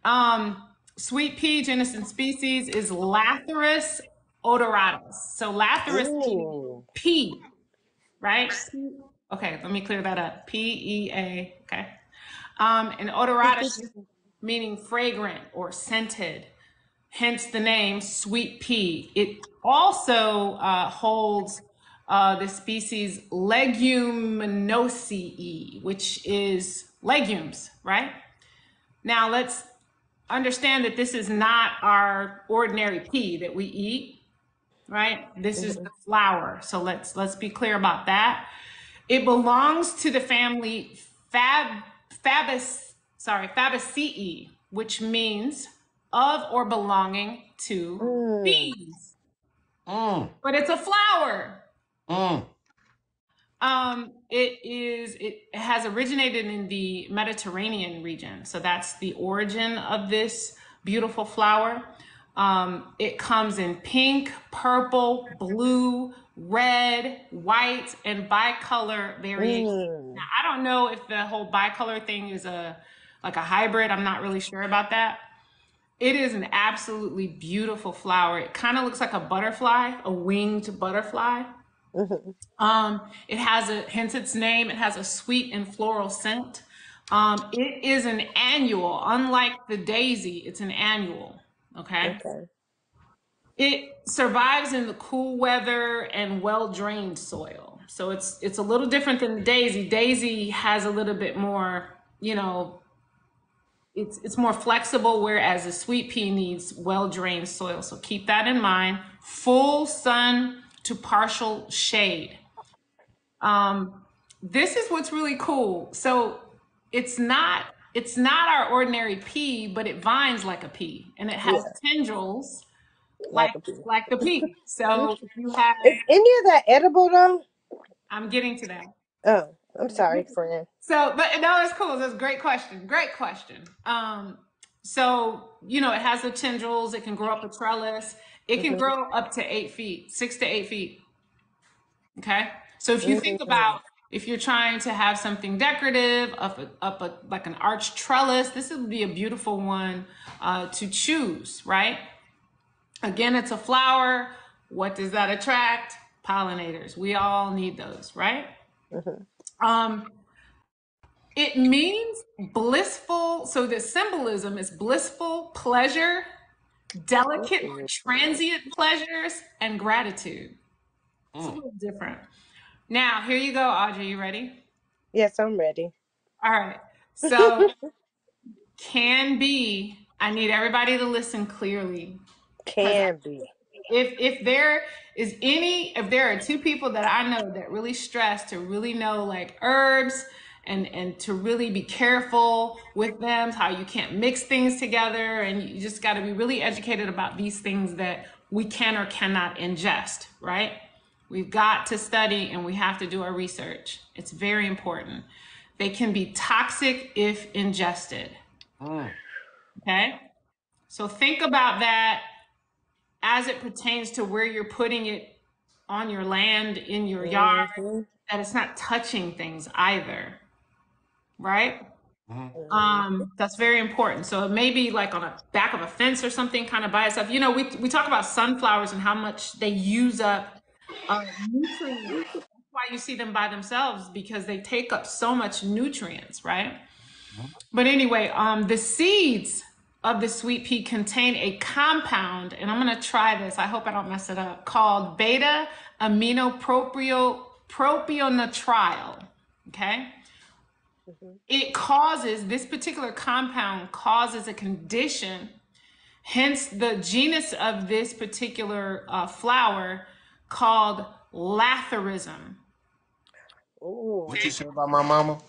Um, Sweet pea, genus and species, is Lathyrus odoratus. So Lathyrus meaning Ooh. pea, right? Okay, let me clear that up. PEA. Okay. And odoratus meaning fragrant or scented, hence the name sweet pea. It also holds the species Leguminosae, which is legumes, right? Now let's understand that this is not our ordinary pea that we eat, right? This is Mhm. the flower. So let's be clear about that. It belongs to the family Fabaceae, which means of or belonging to Mm. bees. Mm, But it's a flower. mm. It has originated in the Mediterranean region. So that's the origin of this beautiful flower. It comes in pink, purple, blue, red, white, and bicolor variation. Now, Mm. I don't know if the whole bicolor thing is like a hybrid. I'm not really sure about that. It is an absolutely beautiful flower. It kind of looks like a butterfly, a winged butterfly. Mm-hmm. It has a, hence its name, it has a sweet and floral scent. It is an annual, unlike the daisy, it's an annual. Okay. Okay. It survives in the cool weather and well drained soil. So it's a little different than the daisy. Daisy has a little bit more, you know, it's more flexible, whereas the sweet pea needs well drained soil. So keep that in mind. Full sun to partial shade. Um, this is what's really cool. So it's not it's not our ordinary pea, but it vines like a pea, and it has Yeah, tendrils like like a pea. like the pea. So if you have, Is any of that edible though? I'm getting to that. Oh, I'm sorry, friend. So, but no, it's cool. That's a great question. Great question. So it has the tendrils. It can grow up a trellis. It can Mm-hmm. grow up to 8 feet, 6 to 8 feet. Okay. So if you think Mm-hmm. about, if you're trying to have something decorative like an arched trellis, this would be a beautiful one to choose, right? Again, it's a flower. What does that attract? Pollinators. We all need those, right? Mm-hmm. Um, it means blissful. So the symbolism is blissful pleasure, delicate or Ooh. transient pleasures, and gratitude. It's a Mm. little different. Now, here you go, Audrey. You ready? Yes, I'm ready. All right. So, can be, I need everybody to listen clearly. Because Can be. if there is any, if there are two people that I know that really stress to really know like herbs and to really be careful with them, how you can't mix things together, and you just got to be really educated about these things that we can or cannot ingest, right? We've got to study and we have to do our research. It's very important. They can be toxic if ingested. Mm. Okay. So think about that as it pertains to where you're putting it on your land, in your yard, Mm-hmm. that it's not touching things either. Right. Mm. Mm-hmm. That's very important. So it may be like on a back of a fence or something kind of by itself. We talk about sunflowers and how much they use up nutrients. That's why you see them by themselves, because they take up so much nutrients, right? But anyway, the seeds of the sweet pea contain a compound, and I'm gonna try this. I hope I don't mess it up. Called beta aminopropionitrile. Okay, Mm-hmm. it causes, this particular compound causes a condition. Hence, the genus of this particular flower called latherism. Ooh. What you say about my mama?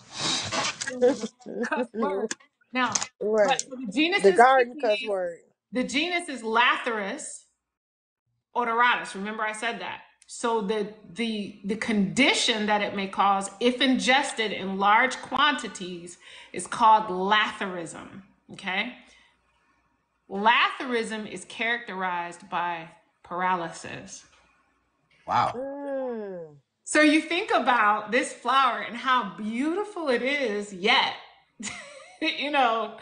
Cuss word. Now, but Right. so the genus The is garden cuss word. Lathyrus odoratus. Remember, I said that. So the condition that it may cause, if ingested in large quantities, is called latherism. Okay, latherism is characterized by paralysis. Wow. Mm. So you think about this flower and how beautiful it is, yet you know,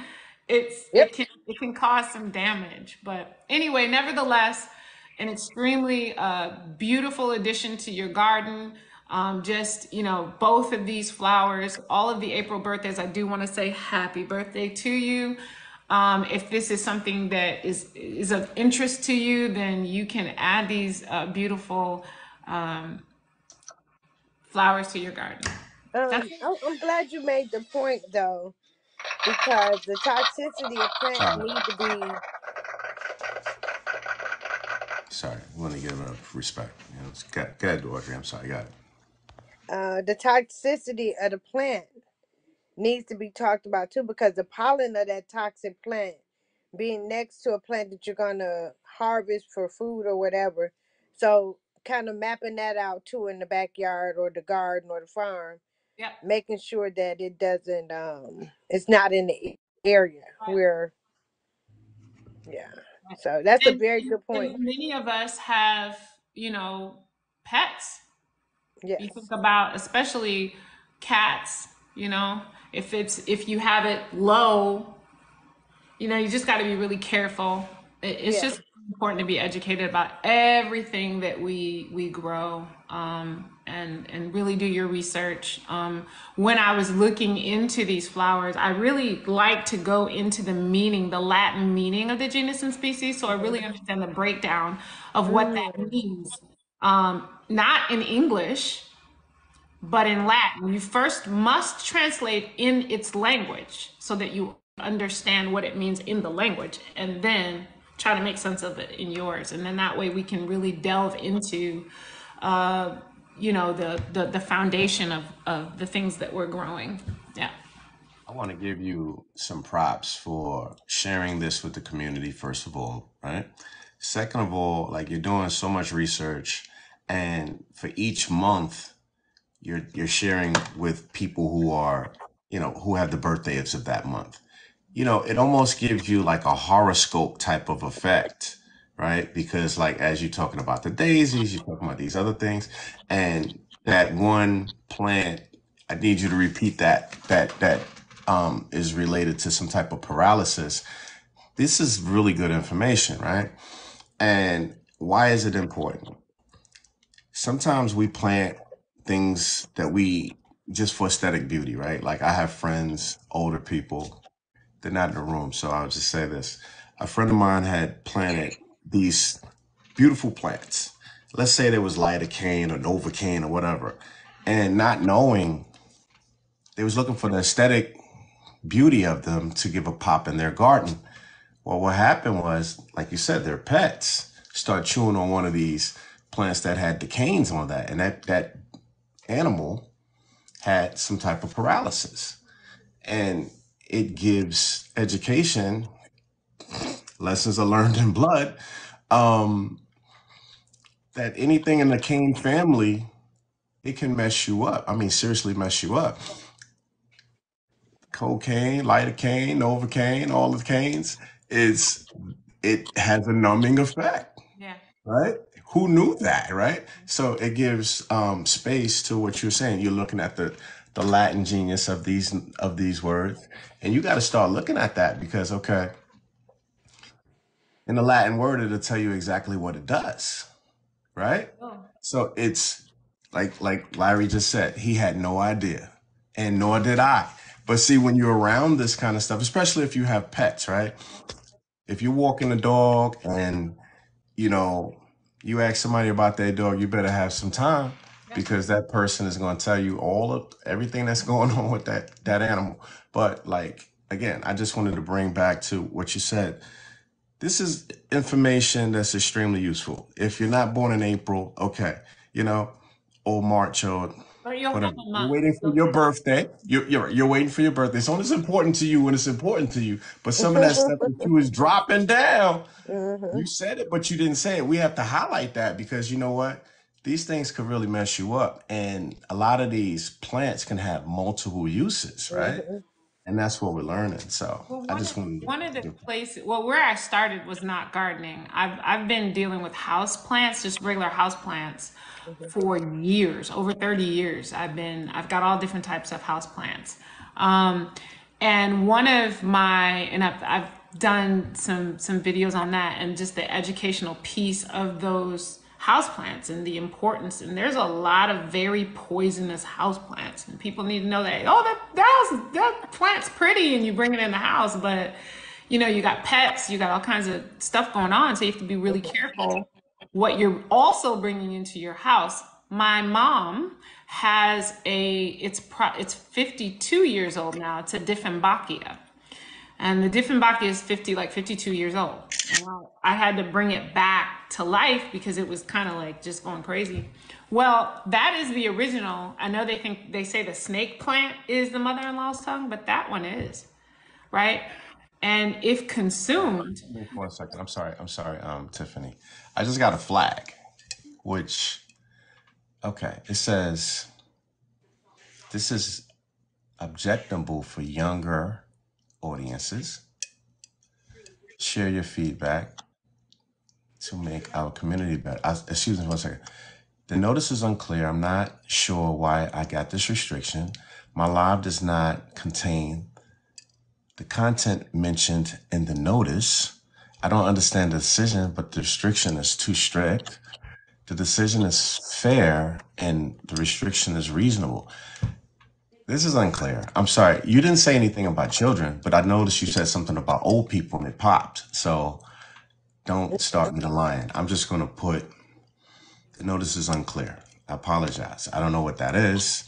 Yep. it can cause some damage. But anyway, nevertheless, an extremely beautiful addition to your garden. Just both of these flowers, all of the April birthdays. I do want to say happy birthday to you. If this is something that is of interest to you, then you can add these beautiful um, flowers to your garden. That's it. I'm glad you made the point though, because the toxicity of plants Sorry. need to be Sorry. We want to give her respect. Go ahead, Audrey. I'm sorry. Got it. the toxicity of the plant needs to be talked about too, because the pollen of that toxic plant being next to a plant that you're gonna harvest for food or whatever, so kind of mapping that out too in the backyard or the garden or the farm, Yep. making sure that it doesn't it's not in the area Right. where, yeah. So that's a And, very and, good point. and many of us have, pets. You think Yes. about especially cats, if you have it low, you just got to be really careful. It's Yeah. just important to be educated about everything that we grow, and really do your research. When I was looking into these flowers, I really like to go into the Latin meaning of the genus and species, so I Hmm. really understand the breakdown of what that Mm. means. Not in English, but in Latin, you first must translate in its language so that you understand what it means in the language, and then try to make sense of it in yours. And then that way we can really delve into, the foundation of the things that we're growing. Yeah. I want to give you some props for sharing this with the community, first of all, right? Second of all, like you're doing so much research, and for each month, you're sharing with people who are, who have the birthdays of that month. It almost gives you like a horoscope type of effect, right? Because like as you're talking about the daisies, you're talking about these other things, and that one plant, I need you to repeat that is related to some type of paralysis. This is really good information, right? And why is it important? Sometimes we plant things that we just for aesthetic beauty, right? Like I have friends, older people, they're not in the room, so I'll just say this. A friend of mine had planted these beautiful plants. Let's say there was lidocaine or novocaine or whatever. And not knowing, they was looking for the aesthetic beauty of them to give a pop in their garden. Well, what happened was, like you said, their pets start chewing on one of these plants that had decanes on that. And that animal had some type of paralysis. And it gives education, lessons are learned in blood, um, that anything in the cane family, it can mess you up. I mean, seriously mess you up. Cocaine, lidocaine, novocaine, all the canes, it has a numbing effect, Yeah. right? Who knew that, right? So it gives space to what you're saying. You're looking at the Latin genius of these words, and you got to start looking at that because okay, in the Latin word, it'll tell you exactly what it does, right? Oh. So it's like Larry just said, he had no idea, and nor did I. But see, when you're around this kind of stuff, especially if you have pets, right? If you're walking a dog and you know you ask somebody about their dog, you better have some time Yeah. because that person is going to tell you all of everything that's going on with that animal. But like again, I just wanted to bring back to what you said. This is information that's extremely useful. If you're not born in April, okay, you know, or March or But you'll have whatever. a You're month. waiting for your birthday. You're waiting for your birthday. So it's important to you when it's important to you. But some of that stuff that you was dropping down, Hmm. you said it, but you didn't say it. We have to highlight that because you know what? These things could really mess you up. And a lot of these plants can have multiple uses, right? Hmm. And that's what we're learning. So Well, I one of just wanted one of the to places, well, where I started was not gardening. I've been dealing with house plants, just regular house plants, for years, over 30 years. I've got all different types of house plants. Um, and one of my, and I've done some videos on that and just the educational piece of those houseplants and the importance. And there's a lot of very poisonous houseplants, and people need to know that. Oh, that plant's pretty, and you bring it in the house, but you got pets, you got all kinds of stuff going on, so you have to be really careful what you're also bringing into your house. My mom has it's 52 years old now. It's a Dieffenbachia. And the Dieffenbach is 52 years old. And I had to bring it back to life because it was kind of like just going crazy. Well, that is the original. I know they say the snake plant is the mother-in-law's tongue, but that one is, right? And if consumed, Hold on for a second. I'm sorry, Tiffany. I just got a flag. which, okay, it says this is objectionable for younger audiences. Share your feedback to make our community better. Excuse me 1 second. The notice is unclear. I'm not sure why I got this restriction. My live does not contain the content mentioned in the notice. I don't understand the decision, but the restriction is too strict. The decision is fair and the restriction is reasonable. This is unclear. I'm sorry. You didn't say anything about children, but I noticed you said something about old people and it popped. So don't start me to lying. I'm just going to put the notice is unclear. I apologize. I don't know what that is.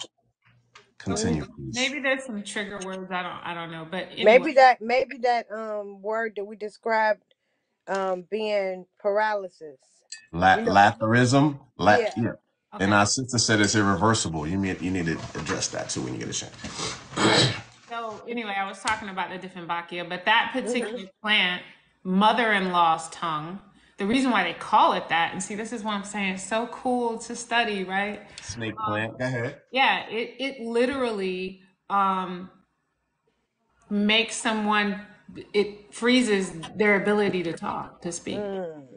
Continue, please. Maybe there's some trigger words. I don't know. But anyway, Maybe that word that we described being paralysis. You know, Latherism. yeah. Yeah. And okay. our sister said it's irreversible. You need to address that too when you get a chance. So anyway, I was talking about the Dieffenbachia, but that Hmm. particular plant, mother-in-law's tongue, the reason why they call it that, and see, this is what I'm saying, it's so cool to study, right? Snake plant. Go ahead. Yeah, it literally makes someone, it freezes their ability to talk, to speak. Mm,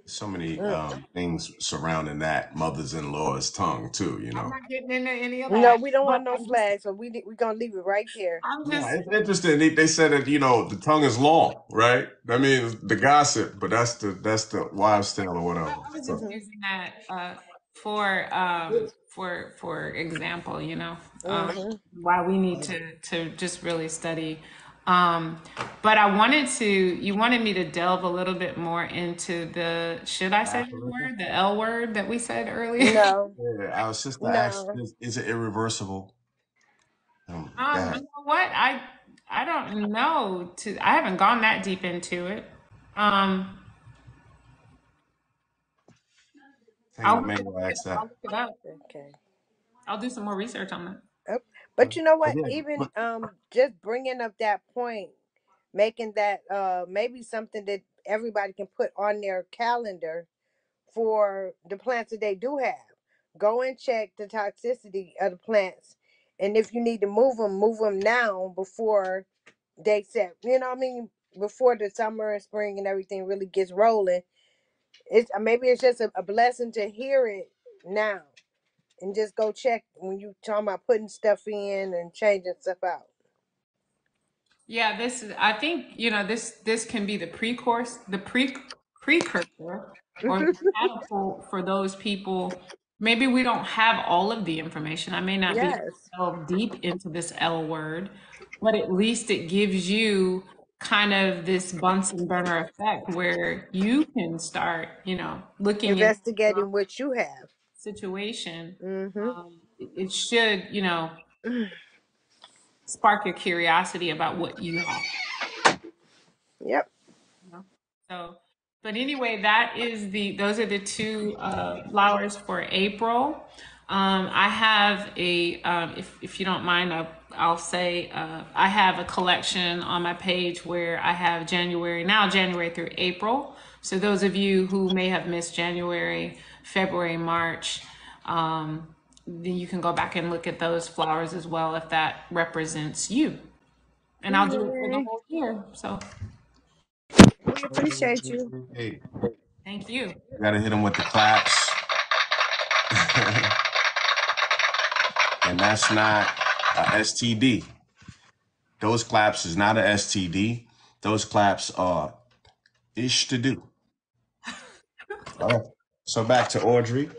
So many mm. things surrounding that mother's-in-law's tongue too. I'm not getting into any of No, that, we don't but want no flags, so we gonna leave it right there. I'm No, just it's interesting. They said that the tongue is long, right? That means the gossip, but that's the wives' tale or whatever. I was just So Hmm. using that for example, Hmm. why we need to just really study. Um, but I wanted to you wanted me to delve a little bit more into the should I say the aphorism. word, the L word that we said earlier? No, Yeah, our sister asked, no. is it irreversible? Go You ahead. know what? I don't know I haven't gone that deep into it. Um, Taylor Mango asked I'll that. look it up. Okay. I'll do some more research on that. Oh, but you know But what? yeah, Even but just bringing up that point, making that maybe something that everybody can put on their calendar for the plants that they do have. Go and check the toxicity of the plants, and if you need to move them now before they set. You know what I mean? Before the summer and spring and everything really gets rolling. It's maybe it's just a blessing to hear it now and just go check when you talking about putting stuff in and changing stuff out. Yeah, I think, this can be the precursor or the catapult for those people. Maybe we don't have all of the information. I may not be able to Yes, delve deep into this L word, but at least it gives you kind of this Bunsen burner effect where you can start, looking into your own investigating what you have. situation. Mm-hmm. It should, spark your curiosity about what you have. Yep. know? So, but anyway, those are the two flowers for April. I have if you don't mind, I'll say I have a collection on my page where I have January through April. So those of you who may have missed January, February, March, then you can go back and look at those flowers as well if that represents you. And I'll do it for the Yay. whole year. So We appreciate you. hey, thank you. you gotta hit them with the claps, and that's not a STD. Those claps is not a STD. Those claps are ish to do. All right. So back to Audrey.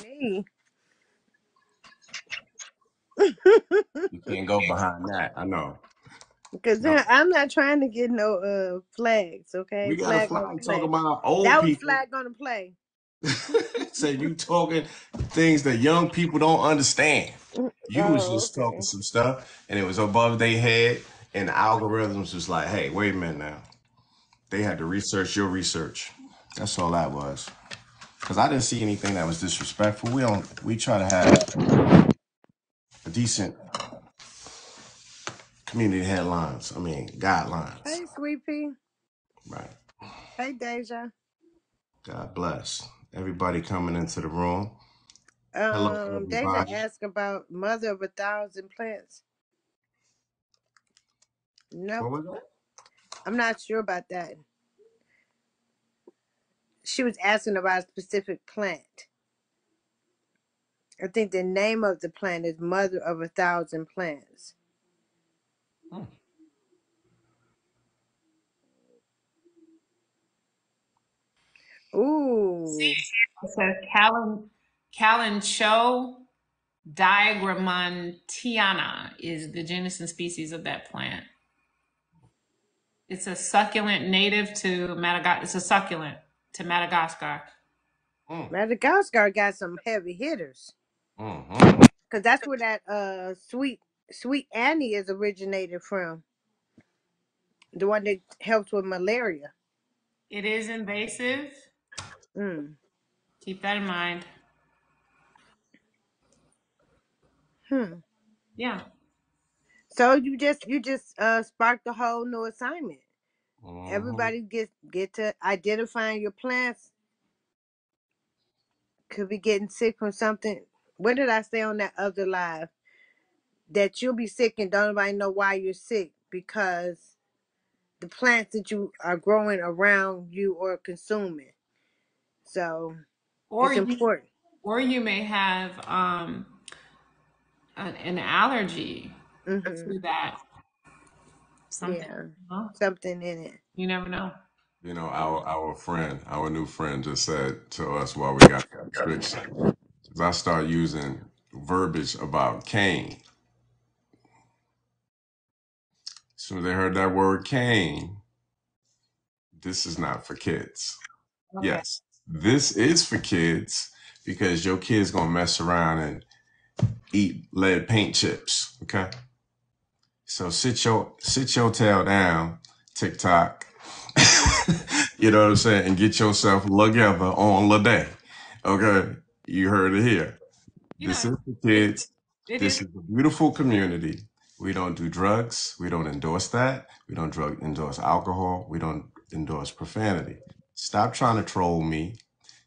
Me. You can't go behind that. I know. Because No, I'm not trying to get no flags, okay? we got a Flag on the flag talking play. about old That was people. flag on the play. Say you talking things that young people don't understand. You was Oh, just talking okay. some stuff, and it was above their head, and the algorithms was like, "Hey, wait a minute now." They had to research your research. That's all that was. Because I didn't see anything that was disrespectful. We try to have a decent community headlines. I mean, guidelines. Hey, Sweet Pea. Right. Hey, Deja. God bless everybody coming into the room. Hello, Deja everybody. asked about mother of 1,000 plants. Nope, What was that? I'm not sure about that. She was asking about a specific plant. I think the name of the plant is Mother of 1,000 Plants. Hmm. Ooh, It says Calancho diagramantiana is the genus and species of that plant. It's a succulent native to Madagascar. It's a succulent to Madagascar. Hmm. Madagascar got some heavy hitters. Hmm. Cause that's where that sweet Annie is originated from. The one that helps with malaria. It is invasive. Mm. Keep that in mind. Hmm. Yeah. So you just sparked a whole new assignment. Hmm. Everybody get to identifying your plants. Could be getting sick from something. What did I say on that other live? That you'll be sick and don't nobody know why you're sick because the plants that you are growing around you or consuming. So Or it's you important. or you may have an allergy Hmm. to that something. Yeah, Huh? something in it. You never know. You know, our new friend just said to us while we got the restriction, as I start using verbiage about cane. As soon as they heard that word cane, this is not for kids. Okay. Yes, this is for kids because your kid's gonna mess around and eat lead paint chips. Okay, so sit your tail down, TikTok. You know what I'm saying, and get yourself together on the day. Okay, you heard it here. You know, This is for it, kids. it This is. is a beautiful community. We don't do drugs. We don't endorse that. We don't endorse alcohol. We don't endorse profanity. Stop trying to troll me.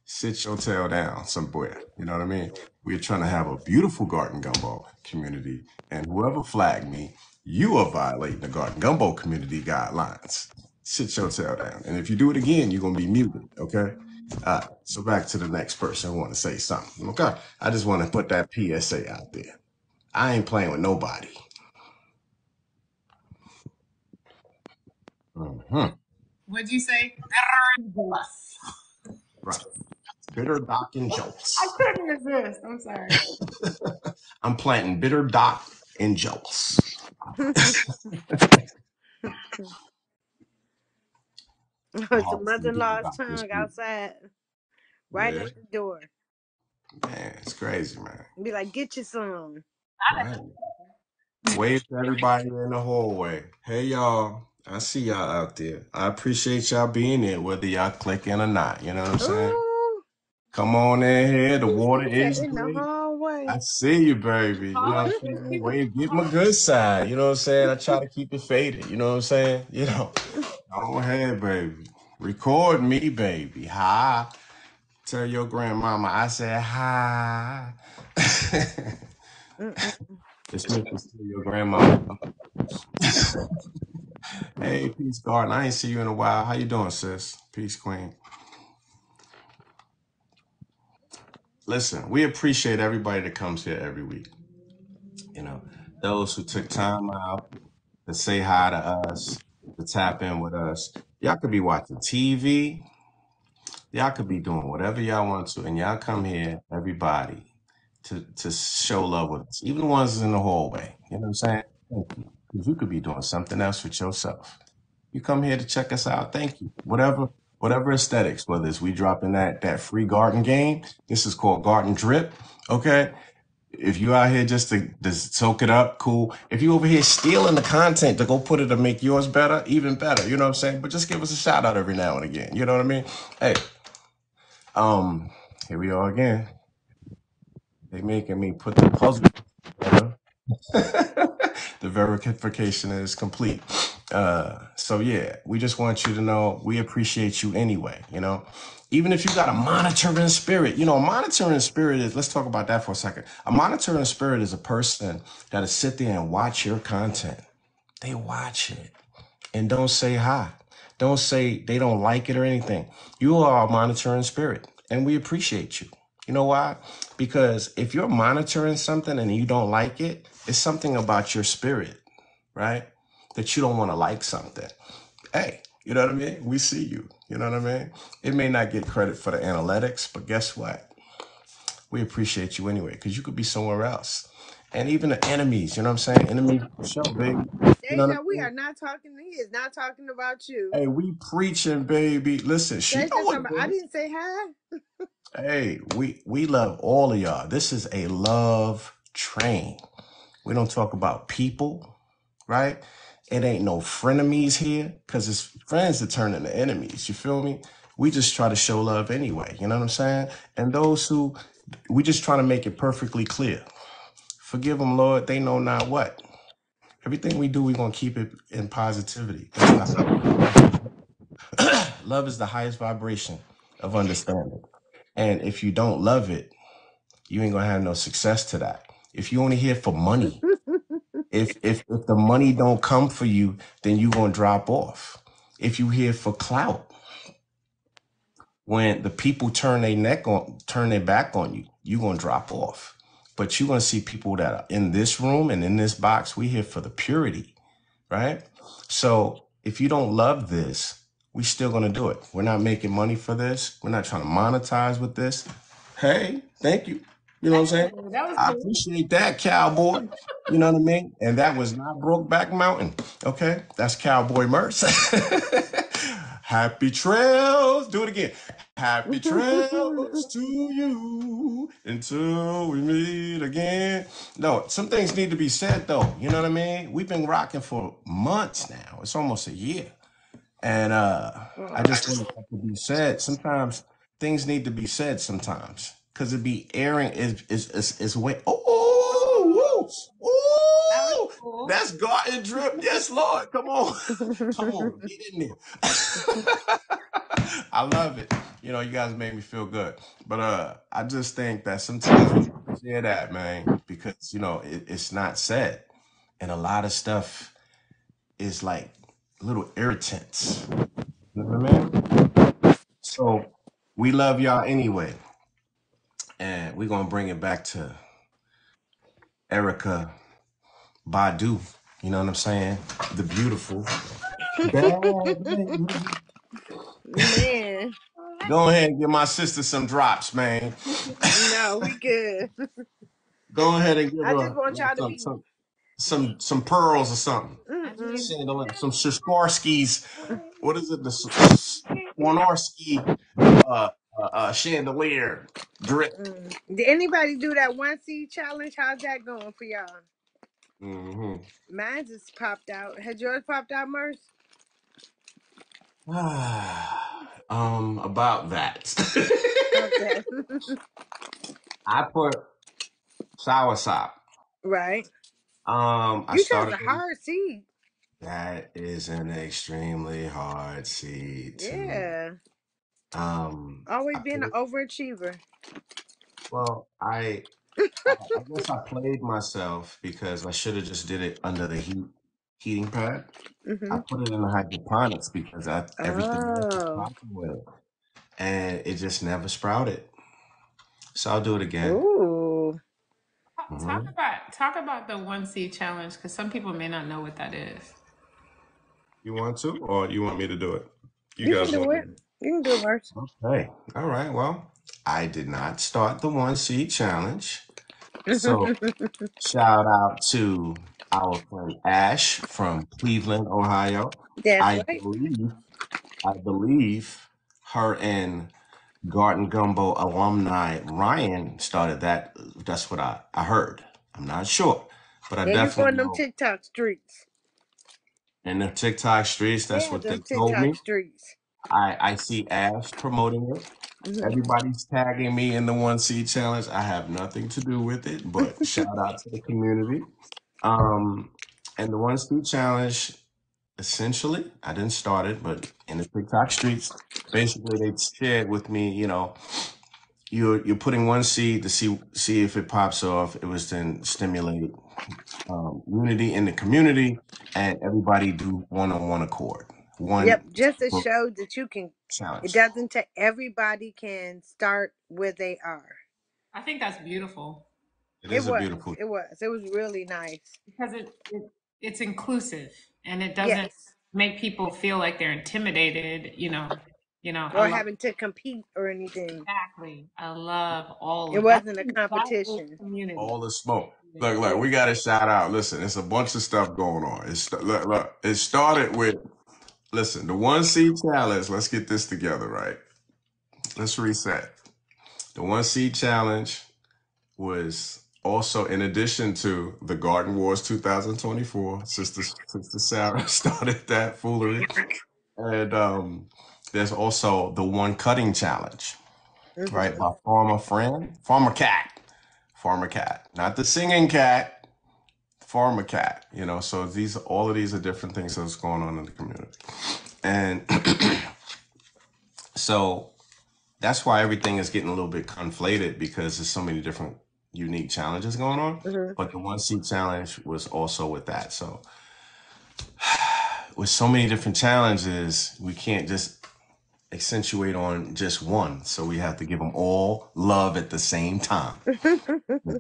Sit your tail down somewhere. You know what I mean? We're trying to have a beautiful Garden Gumbo community. And whoever flagged me, you are violating the Garden Gumbo community guidelines. Sit your tail down. And if you do it again, you're going to be muted. Okay? So back to the next person who want to say something. Okay? I just want to put that PSA out there. I ain't playing with nobody. Hmm. What'd you say? Bluff. Right. Bitter Doc and I Jolts. couldn't resist. I'm sorry. I'm planting Bitter Doc and Jolts. It's the Harvesting Bitter mother-in-law's Doc this tongue week. outside, right Yeah. at the door. Man, it's crazy, man. Be like, get you some. Right. Wave to everybody in the hallway. Hey, y'all. I see y'all out there. I appreciate y'all being there, whether y'all clicking or not. You know what I'm saying? Ooh, Come on in here. The he water said is in the great. I hallway. see you, baby. You know what I'm saying? Wave, give my good side. You know what I'm saying? I try to keep it faded. You know what I'm saying? Go ahead, baby. Record me, baby. Hi. Tell your grandmama I said hi. Mm-mm. It's me to tell your grandmama. Hey, Peace Garden. I ain't see you in a while. How you doing, sis? Peace, Queen. Listen, we appreciate everybody that comes here every week. You know, those who took time out to say hi to us, to tap in with us. Y'all could be watching TV. Y'all could be doing whatever y'all want to, and y'all come here, everybody, to show love with us. Even the ones in the hallway. You know what I'm saying? Thank you. Because you could be doing something else with yourself. You come here to check us out. Thank you. Whatever aesthetics, whether it's we dropping that free garden game. This is called Garden Drip. Okay. If you out here just to soak it up, cool. If you over here stealing the content to go put it to make yours better, even better. You know what I'm saying? But just give us a shout out every now and again. You know what I mean? Hey, um, here we are again. They making me put the puzzle together. The verification is complete. So yeah, we just want you to know we appreciate you anyway, you know. Even if you got a monitoring spirit, you know, a monitoring spirit is, let's talk about that for a second. A monitoring spirit is a person that'll sit there and watch your content. They watch it and don't say hi. Don't say they don't like it or anything. You are a monitoring spirit and we appreciate you. You know why? Because if you're monitoring something and you don't like it, it's something about your spirit, right? That you don't want to like something. Hey, you know what I mean? We see you. You know what I mean? It may not get credit for the analytics, but guess what? We appreciate you anyway, because you could be somewhere else. And even the enemies, you know what I'm saying? Enemies for sure, baby. You know what Deja, I we mean? are not talking. He is not talking about you. Hey, we preaching, baby. Listen, she Deja, know what somebody, I it is. didn't say hi. Hey, we love all of y'all. This is a love train. We don't talk about people, right? It ain't no frenemies here, because it's friends that turn into enemies. You feel me? We just try to show love anyway. You know what I'm saying? And those who, we just trying to make it perfectly clear. Forgive them, Lord. They know not what. Everything we do, we're going to keep it in positivity. That's the love is the highest vibration of understanding. And if you don't love it, you ain't gonna have no success to that. If you only here for money, if the money don't come for you, then you gonna drop off. If you here for clout, when the people turn their back on you, you gonna drop off. But you're gonna see people that are in this room and in this box. We here for the purity, right? So if you don't love this, we still gonna do it. We're not making money for this. We're not trying to monetize with this. Hey, thank you. You know what I'm saying? That was I cool. appreciate that, cowboy. You know what I mean? And that was not Brokeback Mountain. Okay, that's Cowboy Merce. Happy trails. Do it again. Happy trails to you until we meet again. No, some things need to be said though. You know what I mean? We've been rocking for months now. It's almost a year. And I just want it to be said. Sometimes things need to be said sometimes. Cause it be airing is way. Oh, That was ooh, cool. that's garden drip. Yes, Lord. Come on. Come on. Get in there. I love it. You know, you guys make me feel good. But I just think that sometimes we share that, man, because you know it's not said. And a lot of stuff is like little irritants. You know what I mean? So we love y'all anyway. And we're gonna bring it back to Erica Badu. You know what I'm saying? The beautiful. Bad lady. Man, Go ahead and give my sister some drops, man. no, we good. Go ahead and give I just her want y'all to be. some pearls or something. I Mm-mm. mean, Some Sikorsky's. What is it? The Swarovski chandelier drip. Did anybody do that 1C challenge? How's that going for y'all? Hmm. Mine's just popped out. Has yours popped out, Merce? About that. Okay. I put soursop. Right. I You chose started. a hard seed. That is an extremely hard seed to. Yeah. I Always being an played. overachiever. Well, I guess I played myself because I should have just did it under the heating pad. I Mm-hmm. put it in the hydroponics because everything else was Oh. popping with it, and it just never sprouted. So I'll do it again. Ooh. Hmm. talk about the 1C challenge because some people may not know what that is. You want to, or you want me to do it? You You can guys do want it. to? You can do it, Merce. Okay. All right. Well, I did not start the 1C challenge. So shout out to our friend Ash from Cleveland, Ohio. That's I right. believe, I believe her and Garden Gumbo alumni Ryan started that. That's what I heard. I'm not sure, but I Yeah, you definitely going them know TikTok streets. in the TikTok streets, that's Yeah, what they them told TikTok me. streets. I see Ash promoting it. Hmm. Everybody's tagging me in the 1C challenge. I have nothing to do with it, but shout out to the community. Um, and the 1C challenge, essentially, I didn't start it, but in the TikTok streets, basically they shared with me, you're putting one seed to see if it pops off. It was then stimulate unity in the community, and everybody do one on one accord. Yep, One just to show that you can. It challenge. doesn't take everybody can start where they are. I think that's beautiful It It is a was. beautiful. It was. It was really nice. because it's inclusive and it doesn't Yes. make people feel like they're intimidated. I Or love having to compete or anything. exactly. I love all It of that. wasn't a That is competition. community. All the smoke. Look, Yeah. we got to shout out. Listen, it's a bunch of stuff going on. Look, it started with, listen, the one seed challenge. Let's get this together, right? Let's reset. The one seed challenge was also in addition to the Garden Wars 2024. Sister Sarah started that foolery. And there's also the one cutting challenge, right? Hmm. By Farmer Cat, not the singing cat, Farmer Cat. So all of these are different things that's going on in the community, and so that's why everything is getting a little bit conflated because there's so many different unique challenges going on. Hmm. But the one seed challenge was also with that. So with so many different challenges, we can't just accentuate on just one. So we have to give them all love at the same time. So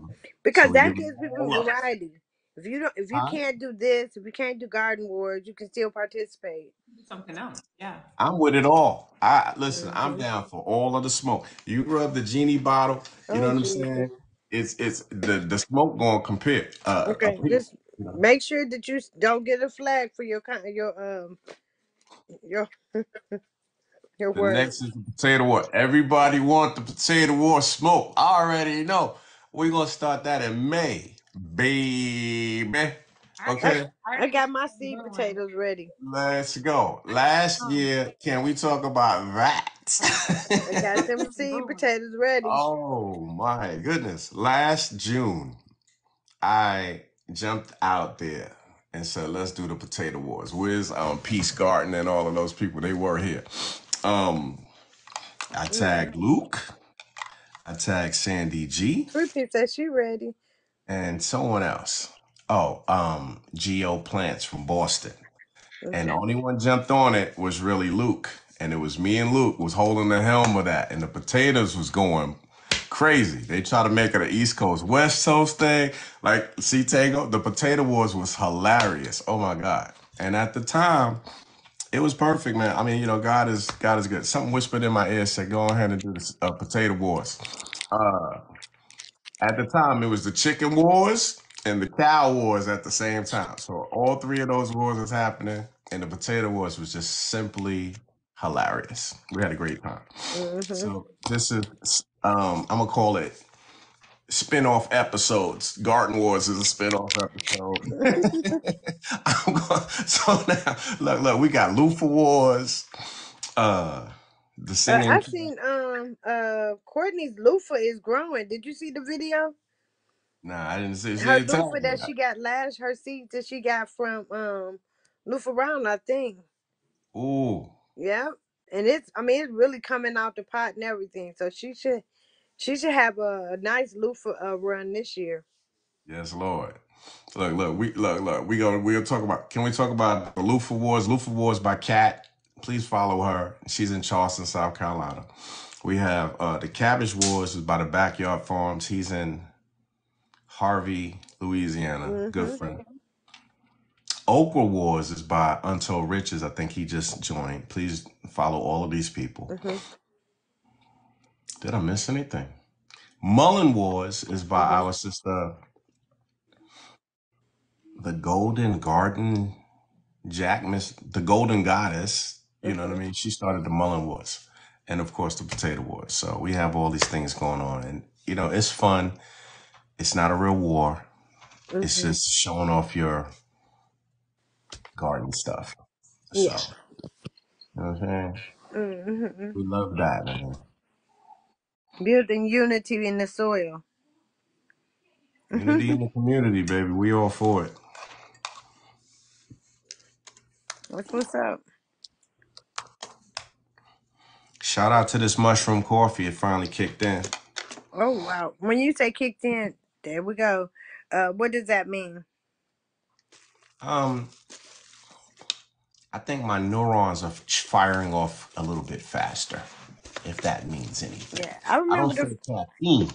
Because we give that them gives people all love. variety. If you Huh? can't do this, if you can't do garden wars, you can still participate. Something else. Yeah. I'm with it all. I listen. I'm Hmm. down for all of the smoke. You rub the genie bottle. You know Oh what I'm Jesus. saying? It's the smoke going to compare. Okay, Appear. just make sure that you don't get a flag for your your The words. next is the potato war. Everybody want the potato war smoke. I already know. We're gonna start that in May, baby. I Okay, I I already got got my a seed good one. potatoes ready. let's go. Last Um, year, can we talk about I got that? them that's a seed good one. potatoes ready. Oh my goodness. Last June, I jumped out there and said, let's do the potato wars. Where's Peace Garden and all of those people? They were here. Um, I Mm. tagged Luke, I tagged Sandy G, Repeat said she ready. and someone else. Oh, Geo Plants from Boston. And the Okay. only one jumped on it was really Luke. And it was me and Luke was holding the helm of that. And the potatoes was going crazy. They try to make it an East Coast, West Coast thing. Like, see, Tango, the potato wars was hilarious. Oh my God. And at the time, it was perfect, man. I mean, God is good. Something whispered in my ear said, go ahead and do this potato wars. At the time, it was the chicken wars and the cow wars at the same time. So all three of those wars was happening, and the potato wars was just simply hilarious. We had a great time. Hmm. So this is, I'm gonna call it spin-off episodes. Garden Wars is a spin-off episode. So now, look, we got Lufa Wars, uh, the I singing. seen Courtney's loofah is growing. Did you see the video? Nah, I didn't see. She Her didn't tell loofah me that that. she got last, her seeds that she got from Loofah Brown, I think. Ooh. Yeah. And it's really coming out the pot and everything. So she should have a nice loofah run this year. Yes, Lord. Look. We'll talk about. Can we talk about the Lufa Wars? Lufa Wars by Kat. Please follow her. She's in Charleston, South Carolina. We have the Cabbage Wars is by the Backyard Farms. He's in Harvey, Louisiana. Good Mm-hmm. friend. Okra Wars is by Untold Riches. I think he just joined. Please follow all of these people. Mm-hmm. Did I miss anything? Mullen Wars is by Mm-hmm. our sister, the Golden Garden Jack, Miss the Golden Goddess, you know what I Mm-hmm. mean? She started the Mullen Wars and of course the Potato Wars. So we have all these things going on and it's fun. It's not a real war. It's Mm-hmm. just showing off your garden stuff. So, Yeah. you know what I'm saying? Mm-hmm. We love that, man. Building unity in the soil. Unity in the community, baby. We all for it. What's up? Shout out to this mushroom coffee. It finally kicked in. Oh wow. When you say kicked in, there we go. What does that mean? Um, I think my neurons are firing off a little bit faster, if that means anything. Yeah, I I don't remember the. feel caffeine.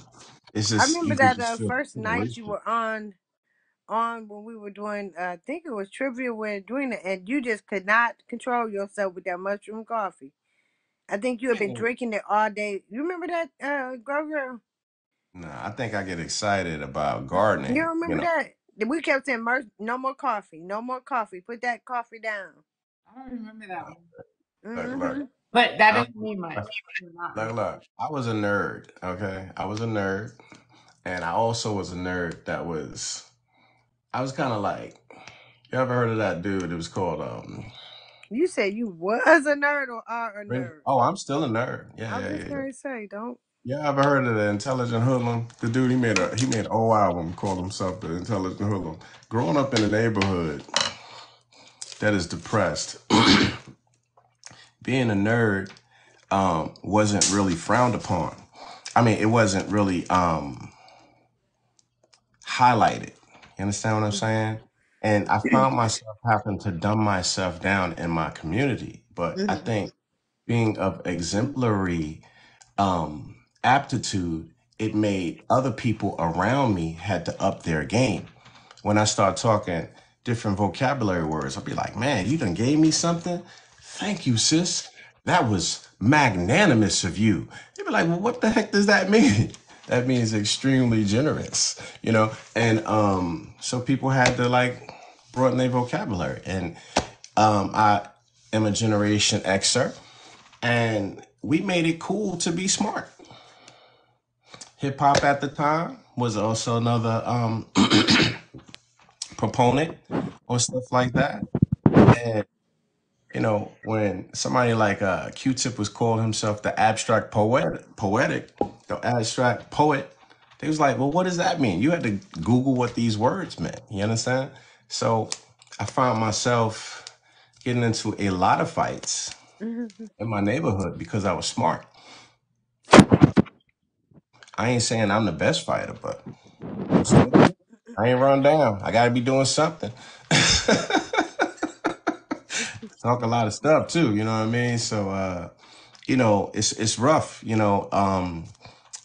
It's I just remember you can that just feel the first night you exhilaration. were on when we were doing. I think it was trivia with Edwina, and you just could not control yourself with that mushroom coffee. I think you had been drinking it all day. You remember that, girl? Nah, I think I get excited about You gardening. remember that? We kept saying, "No more coffee, no more coffee. Put that coffee down." I don't remember that one. Look. Mm-hmm. But that I, doesn't mean much. Not really. look. I was a nerd. Okay, I was a nerd, and I also was a nerd that was. I was kind of like. You ever heard of that dude? It was called You said you was a nerd or are a nerd. Oh, I'm still a nerd. I was just Yeah. gonna say, don't. Yeah, I've heard of the Intelligent Hoodlum. The dude he made an old album called himself the Intelligent Hoodlum. Growing up in a neighborhood that is depressed, being a nerd wasn't really frowned upon. I mean, it wasn't really highlighted. You understand what I'm saying? And I found myself having to dumb myself down in my community. But I Mhm. think being of exemplary aptitude, it made other people around me had to up their game. When I start talking different vocabulary words, I'll be like, man, you done gave me something. Thank you, sis. That was magnanimous of you. They'd be like, well, what the heck does that mean? That means extremely generous, And so people had to like broaden their vocabulary. And I am a Generation Xer, and we made it cool to be smart. Hip hop at the time was also another proponent or stuff like that. And when somebody like Q-Tip was called himself the the abstract poet, they was like, well, what does that mean? You had to Google what these words meant. You understand? So I found myself getting into a lot of fights Mhm. in my neighborhood because I was smart. I ain't saying I'm the best fighter, but I'm still here. I ain't run down. I got to be doing something. Talk a lot of stuff too, you know what I mean? So it's rough,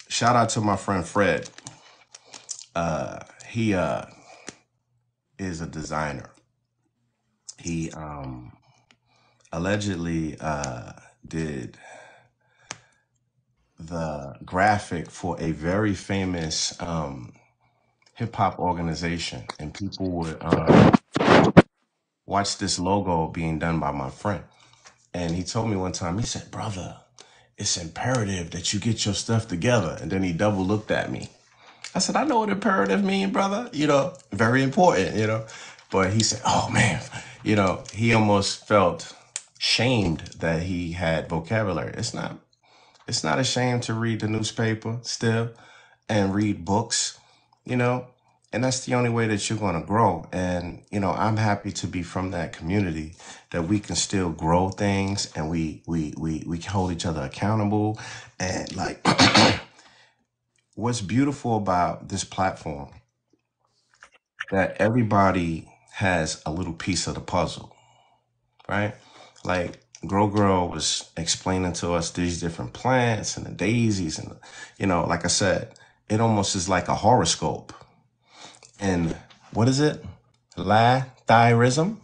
shout out to my friend Fred. He is a designer. He allegedly did the graphic for a very famous hip hop organization, and people would watch this logo being done by my friend. And he told me one time, he said, brother, it's imperative that you get your stuff together. And then he double looked at me. I said, I know what imperative mean, brother. Very important. But he said, oh man, he almost felt shamed that he had vocabulary. It's not a shame to read the newspaper still and read books, you know, and that's the only way that you're going to grow. And, I'm happy to be from that community that we can still grow things, and we can hold each other accountable. And like, what's beautiful about this platform that everybody has a little piece of the puzzle, right? Like Grow Girl was explaining to us these different plants and the daisies, and like I said, it almost is like a horoscope. And what is it? Lathyrism?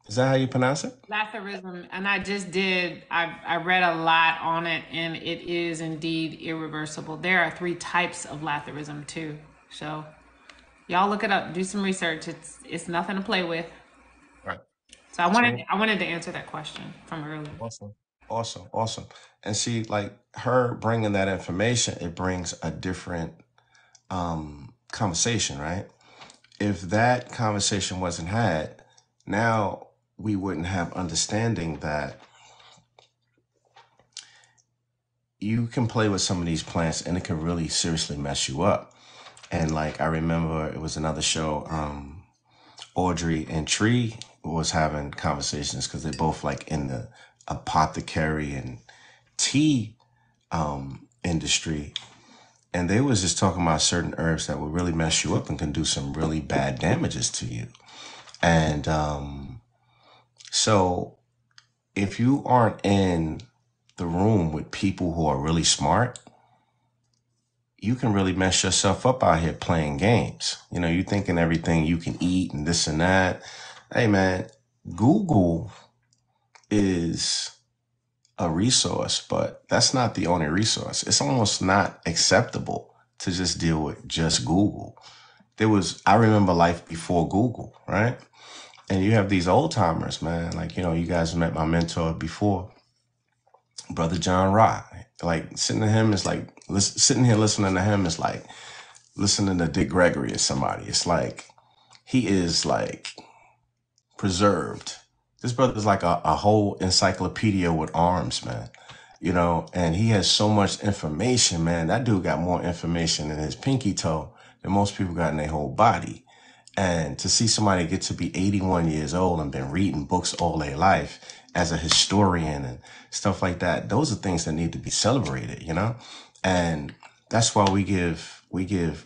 Is that how you pronounce it? Lathyrism, and I read a lot on it, and it is indeed irreversible. There are three types of Lathyrism too. So y'all look it up, do some research. It's nothing to play with. Right. So I wanted So I wanted to answer that question from earlier. awesome. Awesome. And see, like her bringing that information, it brings a different conversation, right? If that conversation wasn't had, now we wouldn't have understanding that you can play with some of these plants and it can really seriously mess you up. And like I remember it was another show, Audrey and Tree was having conversations because they're both like in the apothecary and tea industry. And they was just talking about certain herbs that will really mess you up and can do some really bad damages to you. And so if you aren't in the room with people who are really smart, you can really mess yourself up out here playing games. You know, you thinking everything you can eat and this and that. Hey man, Google is a resource, but that's not the only resource. It's almost not acceptable to just deal with just Google. I remember life before Google, right? And you have these old timers, man. Like, you know, you guys met my mentor before, Brother John Rock. Like, sitting here listening to him is like listening to Dick Gregory or somebody. It's like, he is like preserved. This brother's like a whole encyclopedia with arms, man. You know, and he has so much information, man. That dude got more information in his pinky toe than most people got in their whole body. And to see somebody get to be 81 years old and been reading books all their life as a historian and stuff like that, those are things that need to be celebrated, you know? And that's why we give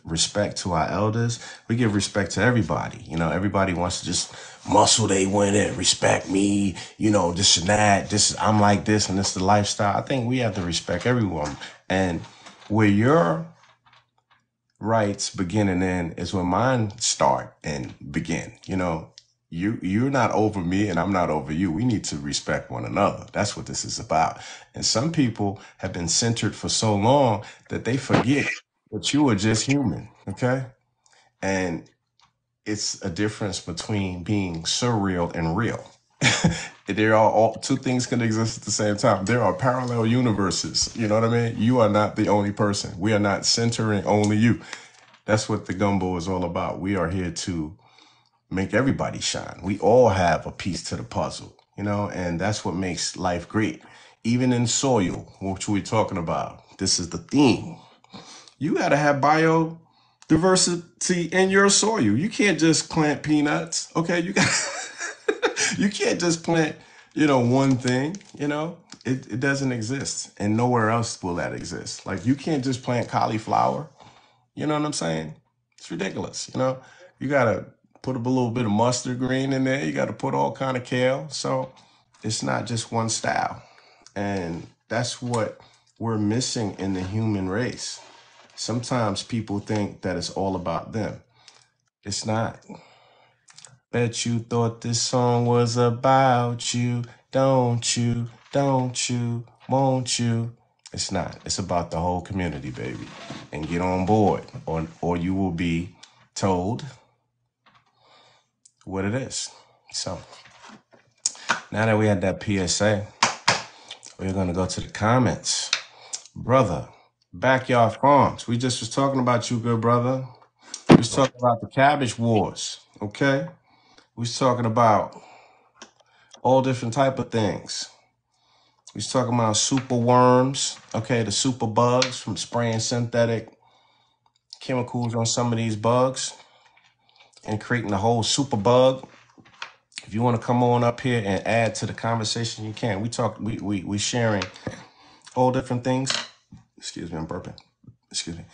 respect to our elders. We give respect to everybody. You know, everybody wants to just muscle they win it, respect me, you know, this and that. I'm like this and this is the lifestyle. I think we have to respect everyone. And where your rights begin and end is when mine start and begin. You know, you're not over me and I'm not over you. We need to respect one another. That's what this is about. And some people have been centered for so long that they forget that you are just human. Okay. And it's a difference between being surreal and real. There are all two things can exist at the same time. There are parallel universes. You know what I mean? You are not the only person. We are not centering only you. That's what the gumbo is all about. We are here to make everybody shine. We all have a piece to the puzzle, you know, and that's what makes life great. Even in soil, which we're talking about, this is the theme. You got to have biodiversity in your soil. You can't just plant peanuts, okay? You can't just plant, you know, one thing, you know. It doesn't exist, and nowhere else will that exist. Like, you can't just plant cauliflower. You know what I'm saying? It's ridiculous. You know, you got to put a little bit of mustard green in there. You got to put all kind of kale. So it's not just one style. And that's what we're missing in the human race. Sometimes people think that it's all about them. It's not. Bet you thought this song was about you. Don't you? Don't you? Won't you? It's not. It's about the whole community, baby. And get on board, or you will be told what it is. So now that we had that PSA, we're gonna go to the comments. Brother, Backyard Farms. We just was talking about you, good brother. We was talking about the cabbage wars, okay? We was talking about all different type of things. We was talking about super worms, okay, the super bugs from spraying synthetic chemicals on some of these bugs and creating the whole super bug. If you want to come on up here and add to the conversation, you can. We sharing all different things. Excuse me, I'm burping. Excuse me.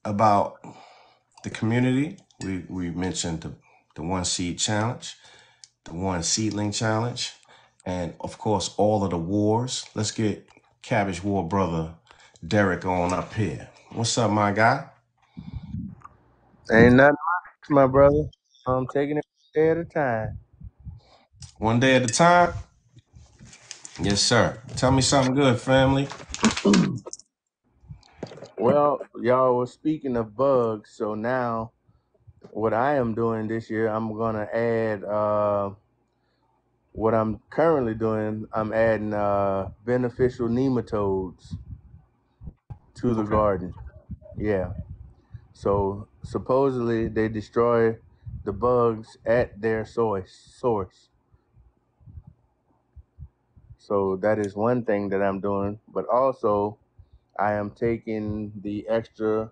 About the community. We mentioned the one seed challenge, the one seedling challenge, and of course all of the wars. Let's get Cabbage War brother Derek on up here. What's up, my guy? Ain't nothing much, my brother. I'm taking it one day at a time. One day at a time. Yes, sir. Tell me something good, family. Well, y'all was speaking of bugs, so now what I am doing this year, I'm gonna add what I'm currently doing. I'm adding beneficial nematodes to the Okay. garden. Yeah. So supposedly they destroy the bugs at their source. So that is one thing that I'm doing, but also I am taking the extra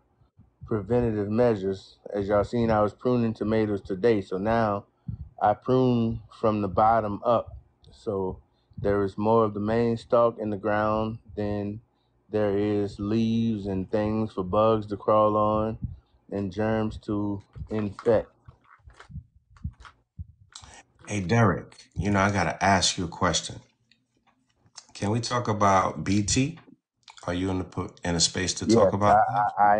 preventative measures. As y'all seen, I was pruning tomatoes today, so now I prune from the bottom up. So there is more of the main stalk in the ground than there is leaves and things for bugs to crawl on and germs to infect. Hey, Derek, I got to ask you a question. Can we talk about BT? Are you in a space to talk Yes, about that? I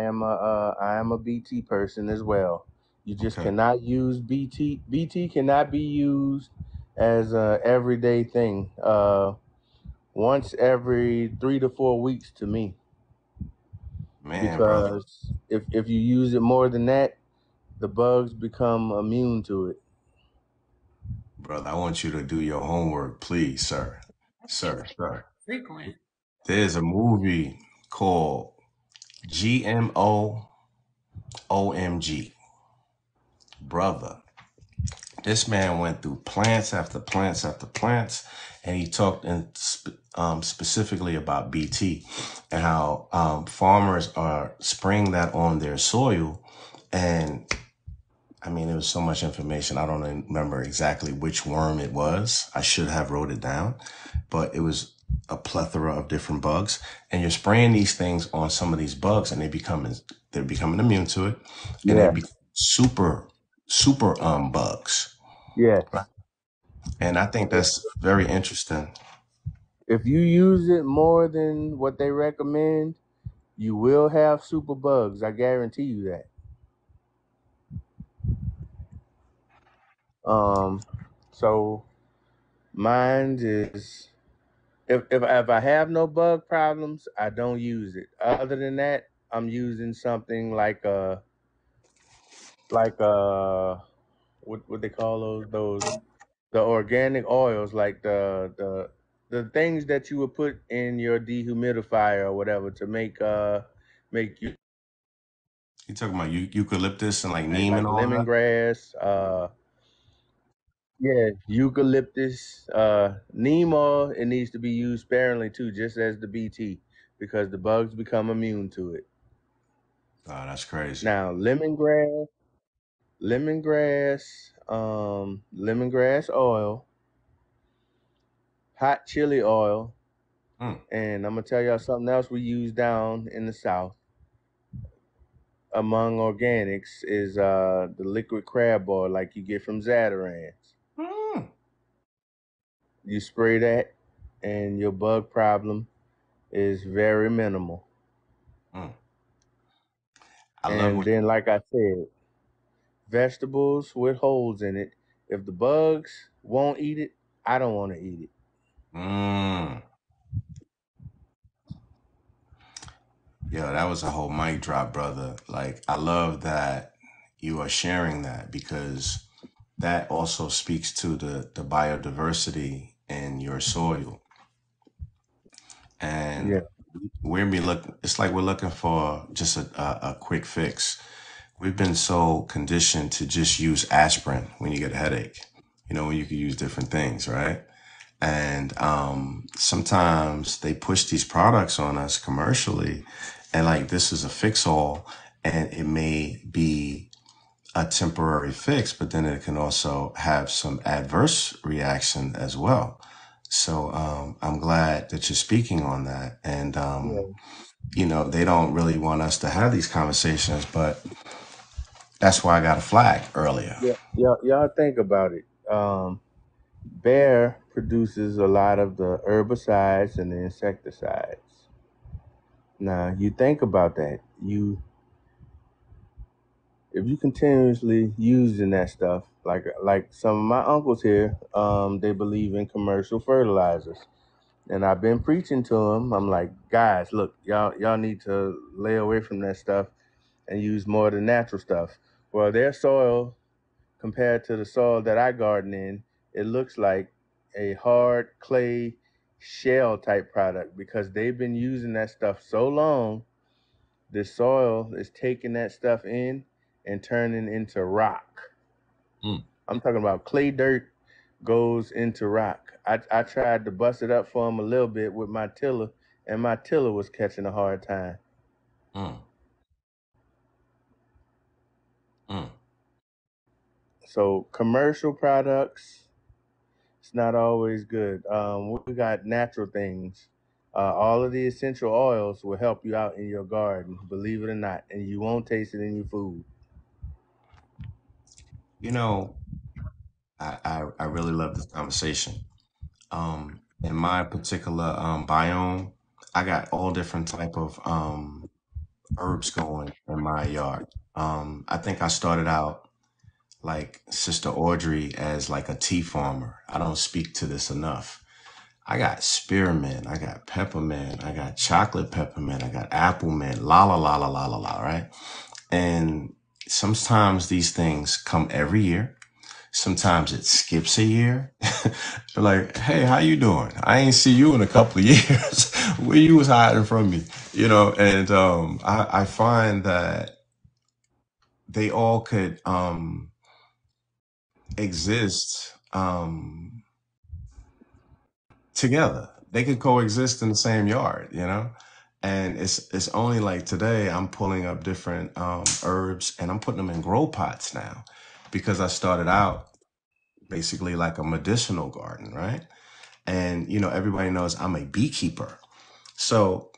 am a BT person as well. You just Okay, cannot use BT. BT cannot be used as a everyday thing. Once every 3 to 4 weeks to me, man, brother. because if you use it more than that, the bugs become immune to it. Brother, I want you to do your homework, please, sir. That's Sir. frequent. There's a movie called GMO OMG. Brother, this man went through plants after plants after plants, and he talked specifically about BT and how farmers are spraying that on their soil. And I mean, it was so much information. I don't remember exactly which worm it was. I should have wrote it down, but it was a plethora of different bugs. And you're spraying these things on some of these bugs, and they're becoming immune to it, and they Yes, become super bugs. yes. And I think that's very interesting. If you use it more than what they recommend, you will have super bugs. I guarantee you that. Um, so mine is if I have no bug problems, I don't use it. Other than that, I'm using something like what they call those the organic oils, like the things that you would put in your dehumidifier or whatever to make you You talking about eucalyptus and like neem like and all that? lemongrass, yeah, eucalyptus, neem oil. It needs to be used sparingly too, just as the BT, because the bugs become immune to it. Oh, that's crazy. Now, lemongrass oil, hot chili oil, Mm, and I'm gonna tell y'all something else we use down in the South among organics is the liquid crab oil, like you get from Zatarans. mm, You spray that, and your bug problem is very minimal. mm. I love And what. then, like I said, vegetables with holes in it. If the bugs won't eat it, I don't want to eat it. Mm. Yeah, that was a whole mic drop, brother. Like, I love that you are sharing that because that also speaks to the biodiversity in your soil. Yeah, And it's like we're looking for just a quick fix. We've been so conditioned to just use aspirin when you get a headache, when you could use different things, right? And sometimes they push these products on us commercially, and like this is a fix all, and it may be a temporary fix, but then it can also have some adverse reaction as well. So I'm glad that you're speaking on that. And, yeah, they don't really want us to have these conversations, but that's why I got a flag earlier. yeah. Y'all think about it. Bear produces a lot of the herbicides and the insecticides. Now, you think about that. If you continuously using that stuff, like some of my uncles here, they believe in commercial fertilizers, and I've been preaching to them. I'm like, guys, look, y'all need to lay away from that stuff and use more of the natural stuff. Well, their soil compared to the soil that I garden in, it looks like a hard clay shell type product because they've been using that stuff so long. The soil is taking that stuff in and turning into rock. Mm, I'm talking about clay dirt goes into rock. I tried to bust it up for them a little bit with my tiller, and my tiller was catching a hard time. mm, mm. So commercial products, it's not always good. We got natural things. All of the essential oils will help you out in your garden, believe it or not, and you won't taste it in your food. You know, I really love this conversation. In my particular biome, I got all different type of herbs going in my yard. I think I started out like Sister Audrey as like a tea farmer. I don't speak to this enough. I got spearmint, I got peppermint, I got chocolate peppermint, I got apple mint, la la la la la la la, right? And sometimes these things come every year. Sometimes it skips a year. They're like, hey, how you doing? I ain't see you in a couple of years. Where you was hiding from me? You know, and I find that they all could exist together. They could coexist in the same yard, you know? And it's only like today I'm pulling up different herbs and I'm putting them in grow pots now because I started out basically like a medicinal garden, right? And you know, everybody knows I'm a beekeeper. So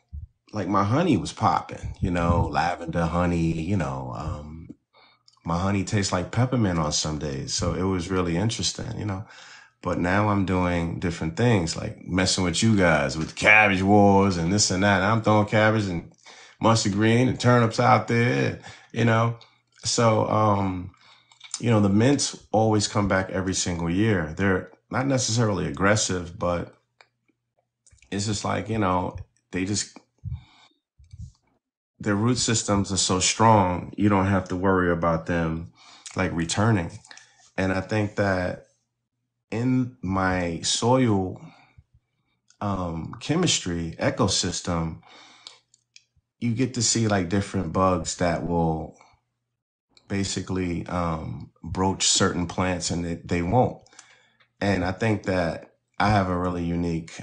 like my honey was popping, you know, lavender honey, you know, my honey tastes like peppermint on some days. So it was really interesting, you know. But now I'm doing different things, like messing with you guys with cabbage wars and this and that. And I'm throwing cabbage and mustard green and turnips out there, you know. So, you know, the mints always come back every single year. They're not necessarily aggressive, but it's just like, you know, they just, their root systems are so strong, you don't have to worry about them like returning. And I think that in my soil chemistry ecosystem, you get to see like different bugs that will basically broach certain plants and they won't. And I think that I have a really unique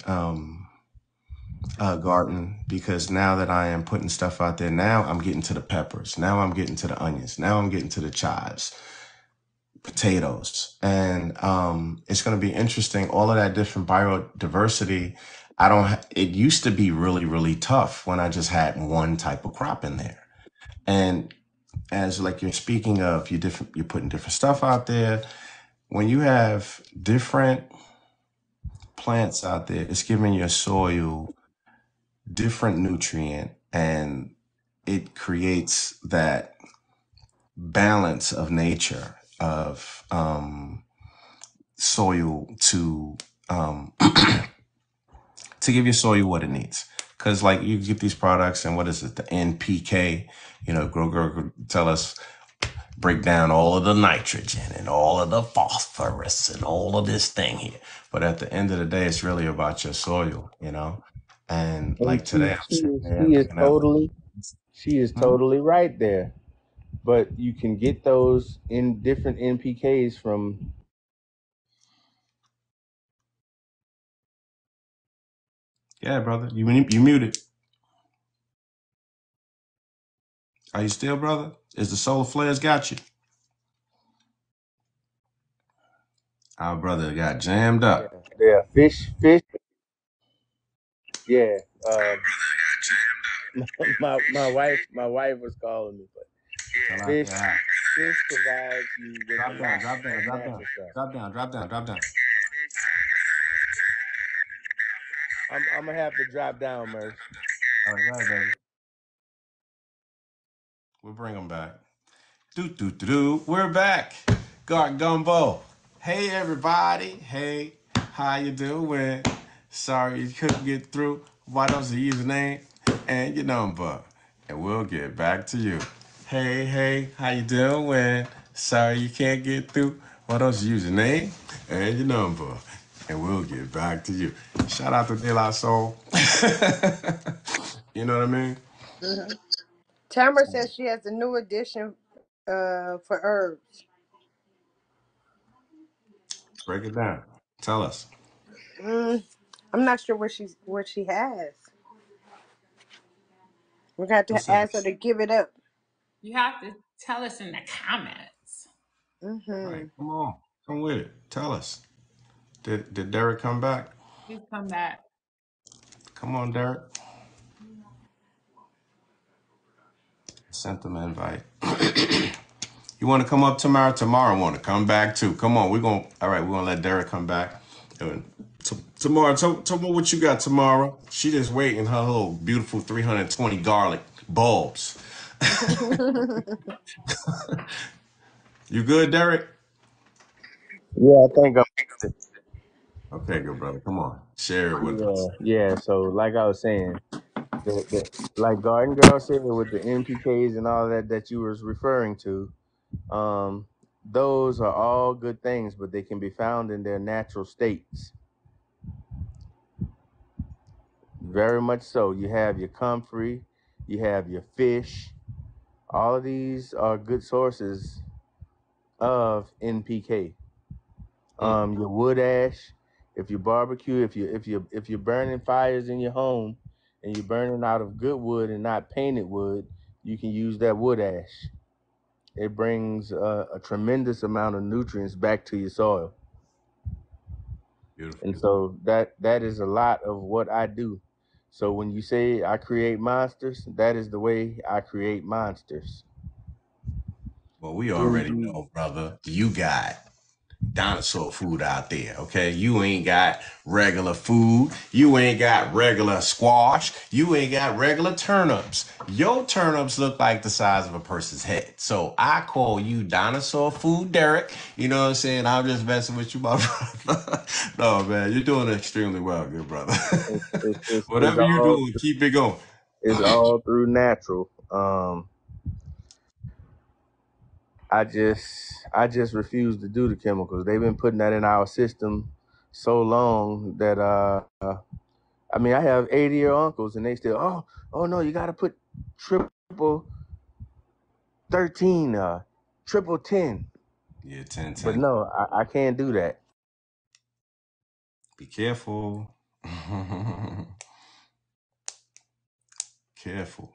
garden because now that I am putting stuff out there, now I'm getting to the peppers, now I'm getting to the onions, now I'm getting to the chives, potatoes, and it's going to be interesting. All of that different biodiversity. I don't. It used to be really tough when I just had one type of crop in there, and as like you're speaking of, you're putting different stuff out there. When you have different plants out there, it's giving your soil different nutrient and it creates that balance of nature of soil um, to give your soil what it needs. Because like you get these products and what is it, the NPK, you know, grow, tell us, break down all of the nitrogen and all of the phosphorus and all of this thing here. But at the end of the day, it's really about your soil, you know? And And like today, I'm sitting there she is looking at like, hmm? totally right there. But you can get those in different NPKs from. Yeah, brother, you muted. Are you still, brother? Is the solar flares got you? Our brother got jammed Yeah, up. yeah, fish. Yeah, my wife was calling me, but Tell out fish, there. All right. fish provides you with Drop a down, lot drop down, of drop down, natural stuff. drop down, drop down, drop down. I'm gonna have to drop down, Merce. All right, go ahead, baby. We'll bring them back. We're back. Garden Gumbo. Hey everybody. Hey, how you doing? Sorry you couldn't get through. Why don't you username and your number? And we'll get back to you. Hey, how you doing? Sorry you can't get through. Why don't you use your name and your number? And we'll get back to you. Shout out to De La Soul. You know what I mean? Hmm. Tamara says she has a new addition for herbs. Break it down. Tell us. Mm, I'm not sure what she has. We're going to have What's to that? ask her to give it up. You have to tell us in the comments. Mm-hmm. Right, come on. Come with it. Tell us. Did Derek come back? Please come back. Come on, Derek. Sent them an invite. You want to come up tomorrow? Tomorrow want to come back too. Come on, all right, we're gonna let Derek come back. Tomorrow, tell me what you got tomorrow. She just waiting her little beautiful 320 garlic bulbs. You good, Derek? Yeah, I think I'm. Okay, good brother. Come on. Share it with Yeah, us. yeah. So, like I was saying, like Garden Girl said, with the NPKs and all that you was referring to, those are all good things, but they can be found in their natural states. Very much so. You have your comfrey, you have your fish. All of these are good sources of NPK. Your wood ash. If you barbecue, if you're burning fires in your home, and you're burning out of good wood and not painted wood, you can use that wood ash. It brings a tremendous amount of nutrients back to your soil, Beautiful. and so that is a lot of what I do. So when you say I create monsters, that is the way I create monsters. Well, we already Through know, brother. You got dinosaur food out there, okay? You ain't got regular food. You ain't got regular squash. You ain't got regular turnips. Your turnips look like the size of a person's head. So I call you dinosaur food, Derek. You know what I'm saying? I'm just messing with you, my brother. No, man, you're doing extremely well, good brother. it's Whatever you all doing, keep it going. it's all through natural. I just refuse to do the chemicals. They've been putting that in our system so long that I mean, I have 80-year uncles, and they still, oh no, you got to put triple 13, triple 10. Yeah, 10, But 10. no, I can't do that. Be careful. Careful.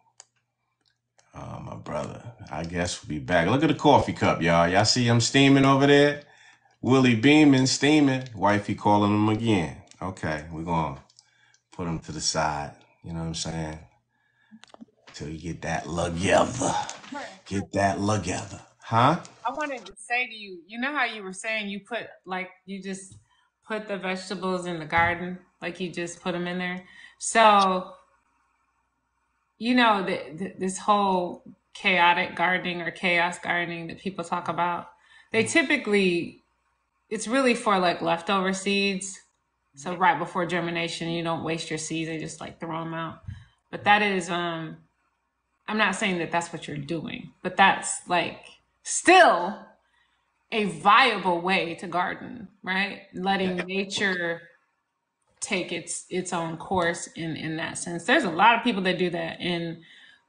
My brother. I guess we'll be back. Look at the coffee cup, y'all. Y'all see him steaming over there? Willie beaming, steaming. Wifey calling him again. Okay, we're going to put him to the side. You know what I'm saying? Till you get that together. Get that together. Huh? I wanted to say to you, you know how you were saying you just put the vegetables in the garden, like you just put them in there. So, this whole chaotic gardening or chaos gardening that people talk about, they typically, it's really for like leftover seeds. So right before germination, you don't waste your seeds, they just like throw them out. But that is, I'm not saying that that's what you're doing, but that's like still a viable way to garden, right? Letting Yeah. nature take its own course in that sense. There's a lot of people that do that in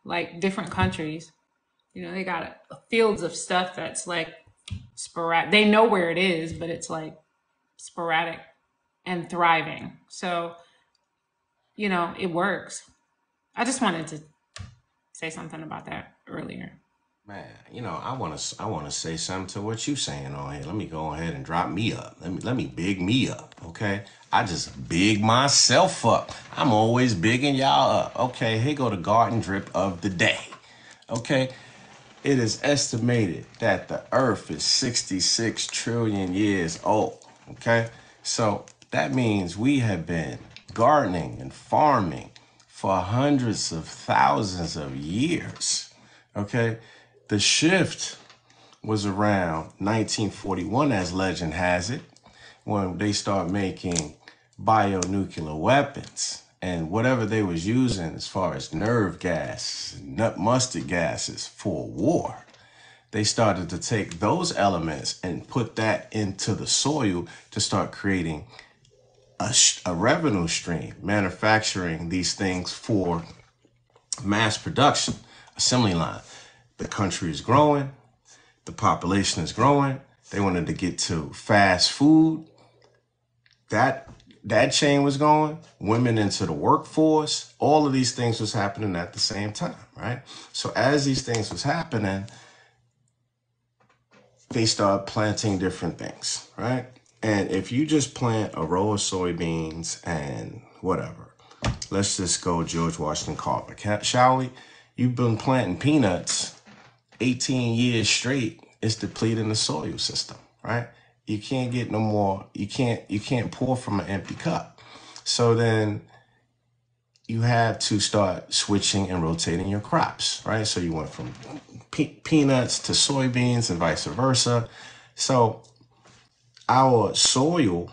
like different countries. They got fields of stuff that's like sporadic. They know where it is, but it's like sporadic and thriving. So, it works. I just wanted to say something about that earlier. Man, I wanna say something to what you saying on here. Let me go ahead and drop me up. Let me big me up, okay? I just big myself up. I'm always bigging y'all up. Okay, here go the garden drip of the day. Okay. It is estimated that the earth is 66 trillion years old. Okay. So that means we have been gardening and farming for hundreds of thousands of years. Okay. The shift was around 1941, as legend has it, when they start making bionuclear weapons and whatever they was using as far as nerve gas, nut mustard gases for war. They started to take those elements and put that into the soil to start creating a revenue stream, manufacturing these things for mass production, assembly line. The country is growing, the population is growing. They wanted to get to fast food. That chain was going, women into the workforce, all of these things was happening at the same time, right? So as these things was happening, they start planting different things, right? And if you just plant a row of soybeans and whatever, let's just go George Washington Carver, shall we? You've been planting peanuts 18 years straight. It's depleting the soil system, right? You can't get no more. You can't pour from an empty cup. So then you have to start switching and rotating your crops, right? So you went from peanuts to soybeans and vice versa. So our soil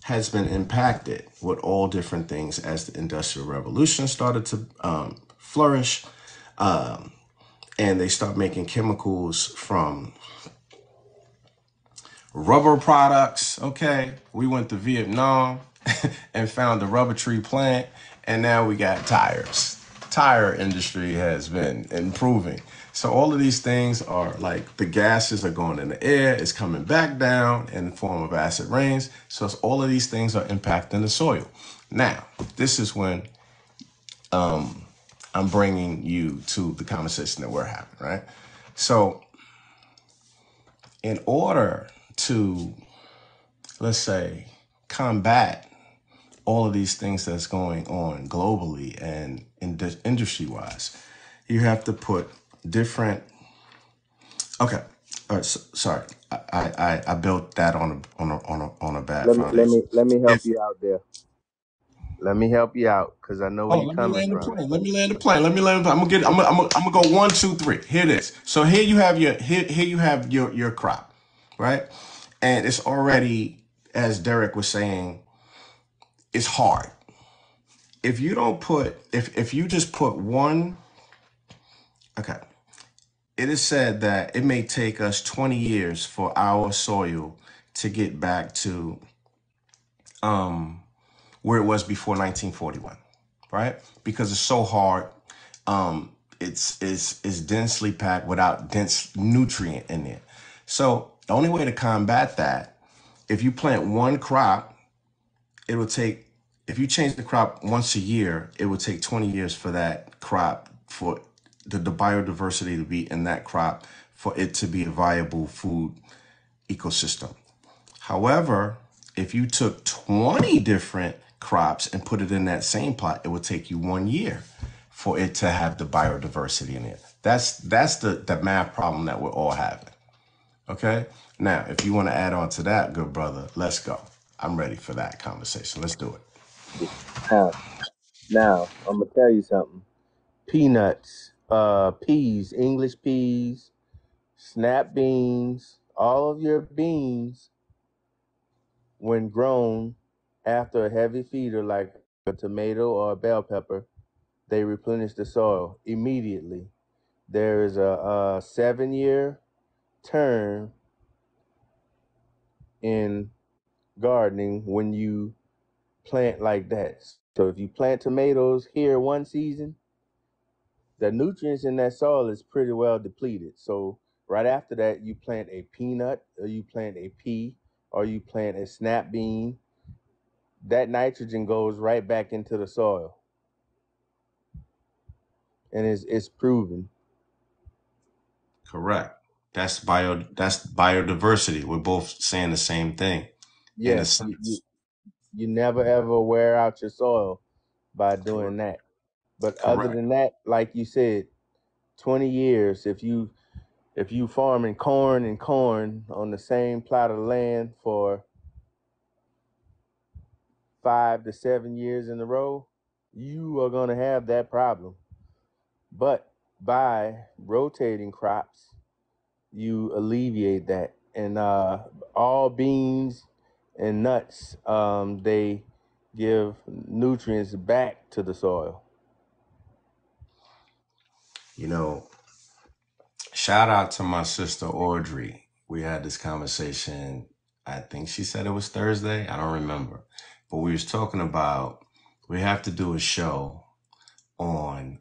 has been impacted with all different things as the Industrial Revolution started to flourish. And they start making chemicals from rubber products. Okay, we went to Vietnam and found the rubber tree plant, and now we got tires. Tire industry has been improving. So all of these things are like the gases are going in the air, it's coming back down in the form of acid rains. So it's, all of these things are impacting the soil. Now, this is when I'm bringing you to the conversation that we're having, right? So in order to, let's say, combat all of these things that's going on globally and industry wise, you have to put different. Okay, all right. Sorry, I built that on a bad foundation. Let me help If you out there. Let me help you out because I know where hold on, you're let me coming land the from. plane. Let me land the plane. Let me land. I'm gonna get. I'm gonna go 1, 2, 3. Here it is. So here you have here you have your crop, right? And it's already, as Derek was saying, it's hard. If you don't put, if you just put one, okay, it is said that it may take us 20 years for our soil to get back to where it was before 1941, right? Because it's so hard. It's densely packed without dense nutrient in it. So the only way to combat that, if you plant one crop, it will take, if you change the crop once a year, it would take 20 years for that crop, for the biodiversity to be in that crop, for it to be a viable food ecosystem. However, if you took 20 different crops and put it in that same plot, it would take you 1 year for it to have the biodiversity in it. That's the math problem that we're all having. Okay? Now, if you want to add on to that, good brother, let's go. I'm ready for that conversation. Let's do it. Now, now I'm gonna tell you something. Peanuts, peas, English peas, snap beans, all of your beans, when grown after a heavy feeder like a tomato or a bell pepper, they replenish the soil immediately. There is a 7 year term in gardening when you plant like that. So if you plant tomatoes here one season, the nutrients in that soil is pretty well depleted. So right after that, you plant a peanut or you plant a pea or you plant a snap bean. That nitrogen goes right back into the soil, and it's proven. Correct. That's biodiversity. We're both saying the same thing in a Yes, sense. you never ever wear out your soil by doing Correct. that. But other Correct. than that, like you said, 20 years, if you farming corn and corn on the same plot of land for 5 to 7 years in a row, you are going to have that problem. But by rotating crops, you alleviate that. And all beans and nuts, they give nutrients back to the soil. You know, shout out to my sister Audrey. We had this conversation. I think she said it was Thursday. I don't remember. But we was talking about we have to do a show on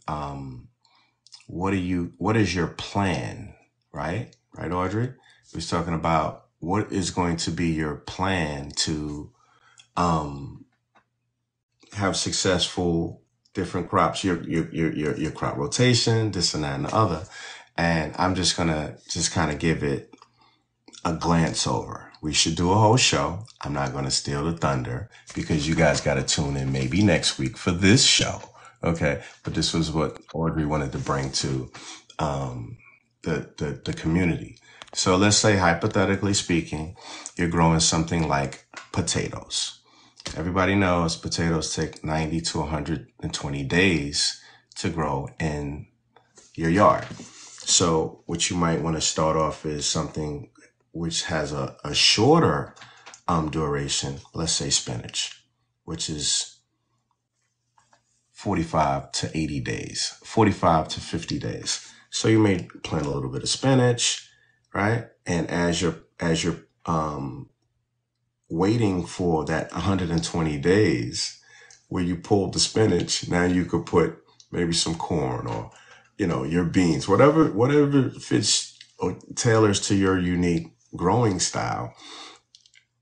what is your plan, right? Right, Audrey? We was talking about what is going to be your plan to um have successful different crops, your crop rotation, this and that and the other. And I'm just gonna just kind of give it a glance over. We should do a whole show. I'm not going to steal the thunder because you guys got to tune in maybe next week for this show. Okay. But this was what Audrey wanted to bring to the community. So let's say, hypothetically speaking, you're growing something like potatoes. Everybody knows potatoes take 90 to 120 days to grow in your yard. So what you might want to start off is something which has a shorter duration, let's say spinach, which is 45 to 80 days, 45 to 50 days. So you may plant a little bit of spinach, right? And as you're waiting for that 120 days where you pulled the spinach, now you could put maybe some corn or, your beans, whatever fits or tailors to your unique growing style.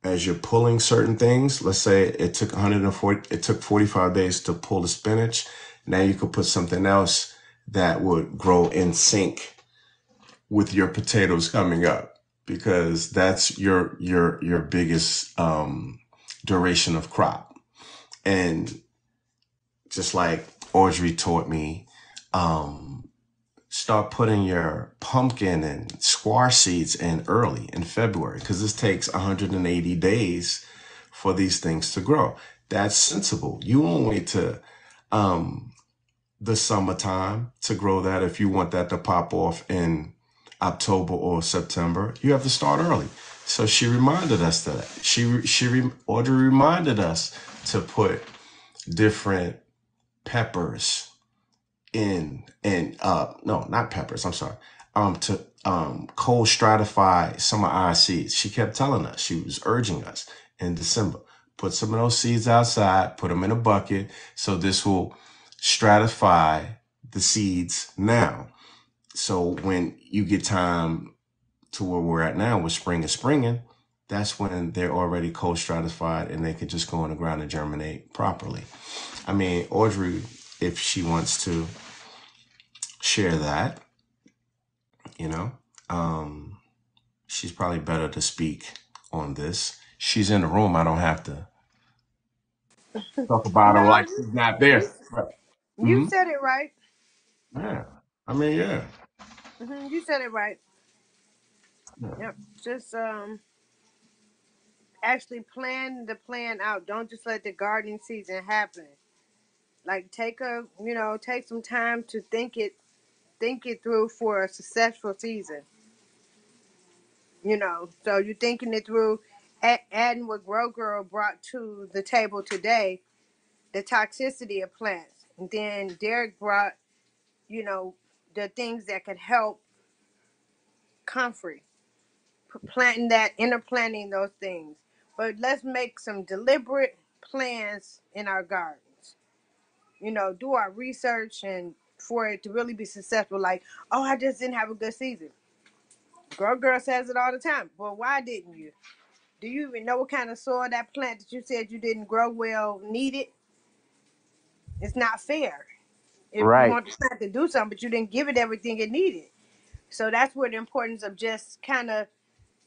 As you're pulling certain things, let's say it took 45 days to pull the spinach. Now you could put something else that would grow in sync with your potatoes coming up, because that's your biggest duration of crop. And just like Audrey taught me, start putting your pumpkin and squash seeds in early in February, because this takes 180 days for these things to grow. That's sensible. You won't wait to the summertime to grow that. If you want that to pop off in October or September, you have to start early. So she reminded us that. Audrey reminded us to put different peppers in, and no, not peppers, I'm sorry, to cold stratify some of our seeds. She kept telling us, she was urging us in December, put some of those seeds outside, put them in a bucket, so this will stratify the seeds now. So when you get time to where we're at now, where spring is springing, that's when they're already cold stratified and they can just go in the ground and germinate properly. I mean, Audrey, if she wants to share that, she's probably better to speak on this. She's in the room. I don't have to talk about her No, like she's not you there. Right. you said it right. Yeah. I mean, yeah. You said it right. Yeah. Yep. Just actually plan the plan out. Don't just let the gardening season happen. Like take some time to think it through for a successful season. So you're thinking it through, adding what Grow Girl brought to the table today, the toxicity of plants. And then Derek brought, you know, the things that could help comfrey, planting that, interplanting those things. But let's make some deliberate plans in our gardens. Do our research and for it to really be successful. Like, oh, I just didn't have a good season. Grow Girl says it all the time. Well, why didn't you? Do you even know what kind of soil that plant that you said you didn't grow well needed? It's not fair. If you Right. want the plant to do something, but you didn't give it everything it needed. So that's where the importance of just kind of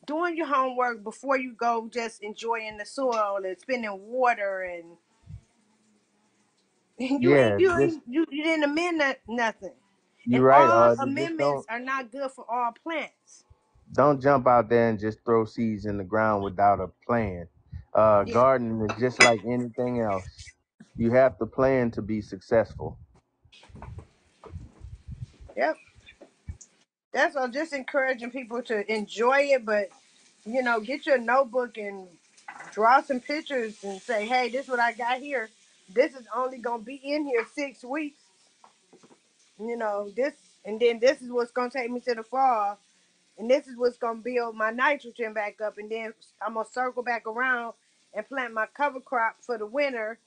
doing your homework before you go just enjoying the soil and spending water and you ain't Yeah, you just ain't you didn't amend nothing. And you're right, all Audrey. Just amendments are not good for all plants. don't jump out there and just throw seeds in the ground without a plan. Yeah. Gardening is just like anything else. You have to plan to be successful. Yep. That's all, just encouraging people to enjoy it, but get your notebook and draw some pictures and say, hey, this is what I got here. This is only gonna be in here 6 weeks. This, and then this is what's gonna take me to the fall, and this is what's gonna build my nitrogen back up, and then I'm gonna circle back around and plant my cover crop for the winter,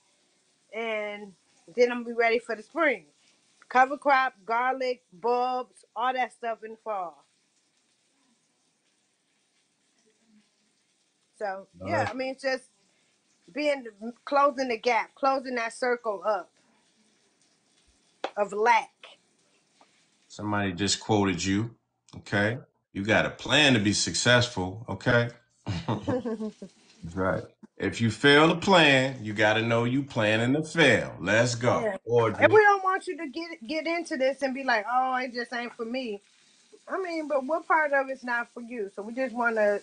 and then I'm gonna be ready for the spring. Cover crop, garlic, bulbs, all that stuff in the fall. So yeah, I mean, it's just being closing the gap, closing that circle up of lack. Somebody just quoted you. Okay. You got to plan to be successful, okay? That's right. If you fail to plan, you got to know you planning to fail. Let's go. Yeah. And Audrey. we don't want you to get into this and be like, oh, it just ain't for me. I mean, but what part of it's not for you? So we just want to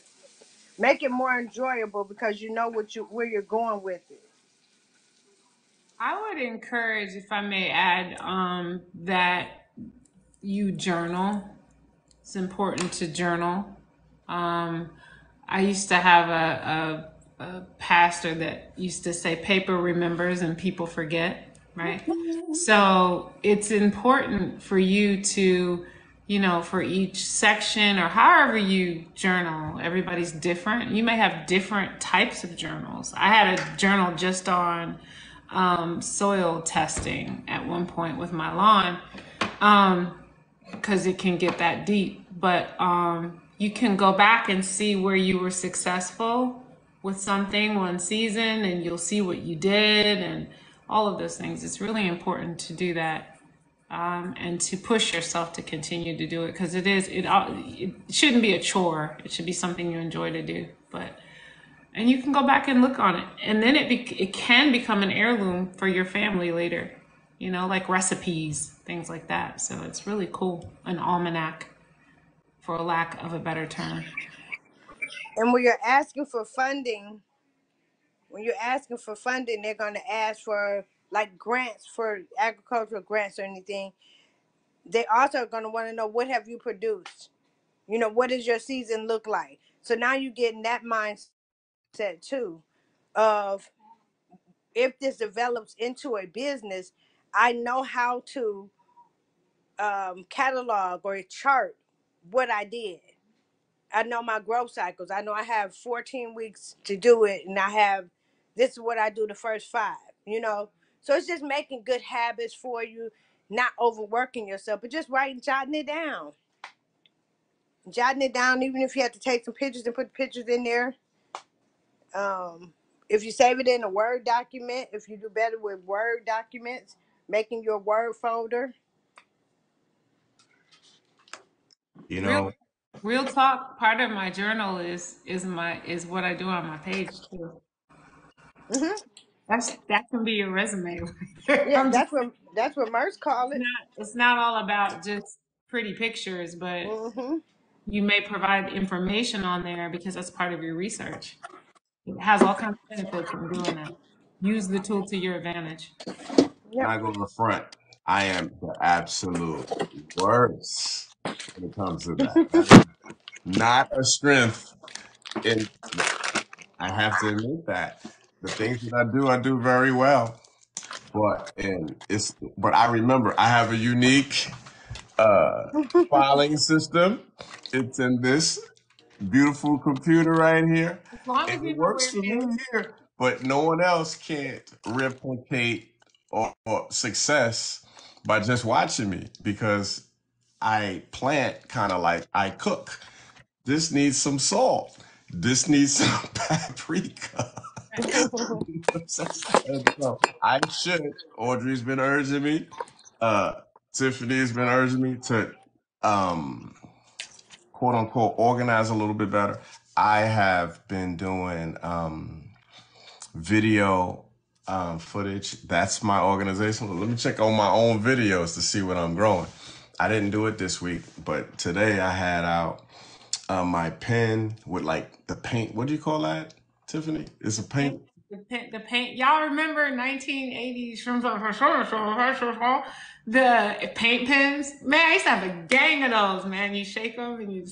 make it more enjoyable because you know where you're going with it. I would encourage, if I may add, that you journal. It's important to journal. Um, I used to have a pastor that used to say, paper remembers and people forget, right? So it's important for you to, for each section or however you journal, everybody's different. You may have different types of journals. I had a journal just on soil testing at one point with my lawn. Because it can get that deep. But you can go back and see where you were successful with something one season, and you'll see what you did and all of those things. It's really important to do that, and to push yourself to continue to do it, because it shouldn't be a chore. It should be something you enjoy to do. And you can go back and look on it, and then it can become an heirloom for your family later, like recipes, things like that. So it's really cool. An almanac, for a lack of a better term. And when you're asking for funding, they're going to ask for like grants for agricultural grants or anything. They also are going to want to know, what have you produced? What does your season look like? So now you get in that mindset too of, if this develops into a business, I know how to catalog or chart what I did. I know my growth cycles. I know I have 14 weeks to do it, and this is what I do the first 5. So it's just making good habits for you, not overworking yourself, but just jotting it down. Jotting it down, even if you have to take some pictures and put the pictures in there. If you save it in a Word document, if you do better with Word documents, making your Word folder. You Real, know, real talk. Part of my journal is what I do on my page too. Hmm. That can be your resume. Right there. Yeah, that's what Merce call it. It's not all about just pretty pictures, but Hmm. you may provide information on there because that's part of your research. It has all kinds of benefits in doing that. Use the tool to your advantage. Yep. not going to front. I am the absolute worst when it comes to that. That is not a strength. And I have to admit that. The things that I do very well. But I remember I have a unique uh filing system. It's in this beautiful computer right here. As long And as you it know works where for it is. me here, but no one else can't replicate or success by just watching me because I plant kind of like I cook. This needs some salt. This needs some paprika. And so I should. Audrey's been urging me. Tiffany's been urging me to um quote unquote organize a little bit better. I have been doing video footage. That's my organization. Let me check on my own videos to see what I'm growing. I didn't do it this week, but today I had out my pen with like the paint. What do you call that, Tiffany? It's a paint. The paint. Y'all remember 1980s from the paint pens? Man, I used to have a gang of those. Man, you shake them and you.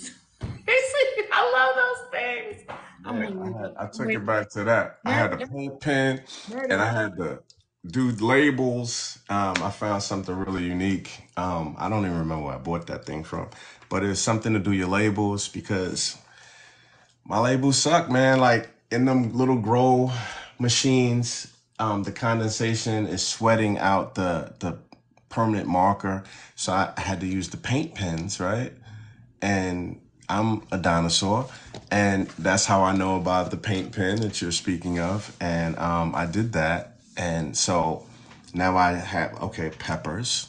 I love those things. I'm Yeah, gonna use it. I took it back to that. I had a There, paint pen there and it I is. had to do labels. I found something really unique. I don't even remember where I bought that thing from, but it's something to do your labels because my labels suck, man. Like in them little grow machines, the condensation is sweating out the permanent marker. So I had to use the paint pens, right? And I'm a dinosaur, and that's how I know about the paint pen that you're speaking of. And I did that, and so now I have okay peppers,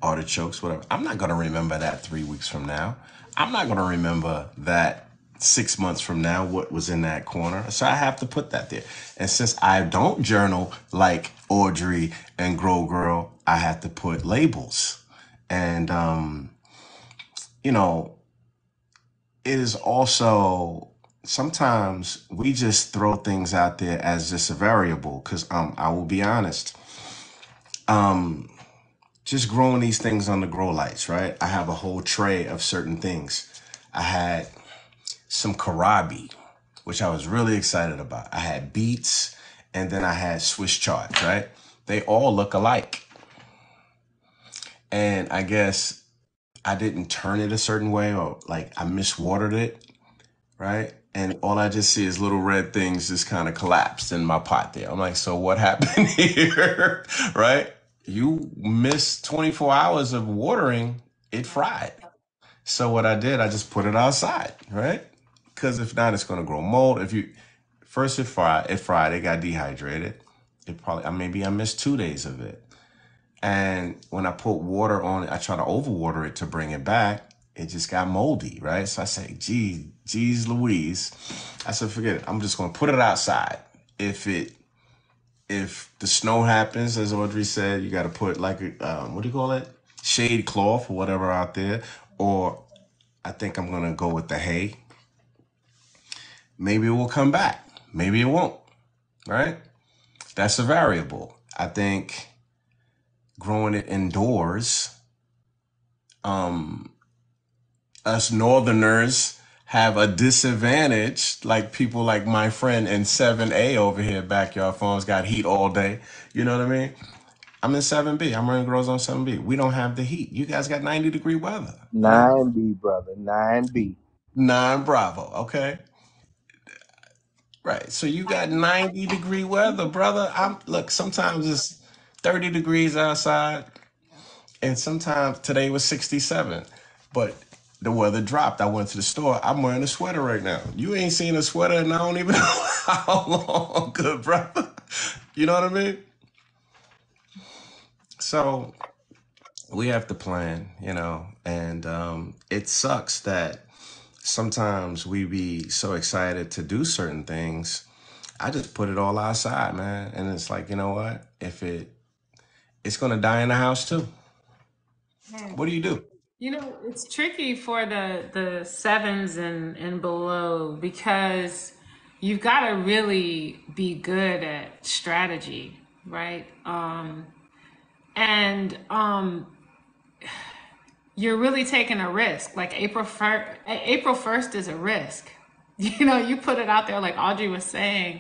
artichokes, whatever. I'm not going to remember that 3 weeks from now. I'm not going to remember that 6 months from now what was in that corner. So I have to put that there. And since I don't journal like Audrey and Grow Girl, I have to put labels. And, you know, it is also sometimes we just throw things out there as just a variable because I will be honest. Just growing these things on the grow lights, right? I have a whole tray of certain things. I had some karabi, which I was really excited about. I had beets, and then I had Swiss charts, right? They all look alike. And I guess I didn't turn it a certain way, or like I miswatered it, right? And all I just see is little red things just kind of collapsed in my pot there. I'm like, so what happened here, right? You missed 24 hours of watering, it fried. So what I did, I just put it outside, right? Because if not, it's going to grow mold. If you first it fried, it got dehydrated. It probably maybe I missed 2 days of it. And when I put water on it, I try to overwater it to bring it back. It just got moldy, right? So I say, geez Louise. I said, forget it. I'm just going to put it outside. If the snow happens, as Audrey said, you got to put like a, what do you call it? Shade cloth or whatever out there. Or I think I'm going to go with the hay. Maybe it will come back. Maybe it won't, right? That's a variable. I think growing it indoors, us northerners have a disadvantage, like people like my friend in 7A over here, Backyard Farms, got heat all day. You know what I mean? I'm in 7B. I'm running grows on 7B. We don't have the heat. You guys got 90-degree weather, right? 9B, brother. 9B. 9 Bravo, okay? Right. So you got 90-degree weather, brother. Look, sometimes it's 30 degrees outside, and sometimes today was 67. But the weather dropped. I went to the store. I'm wearing a sweater right now. You ain't seen a sweater and I don't even know how long, good brother. You know what I mean? So we have to plan, and it sucks that sometimes we be so excited to do certain things. I just put it all outside, man. And it's like, you know what? It's gonna die in the house too. What do you do? It's tricky for the sevens and below because you've got to really be good at strategy, right? And you're really taking a risk. Like April 1st is a risk. You put it out there, like Audrey was saying.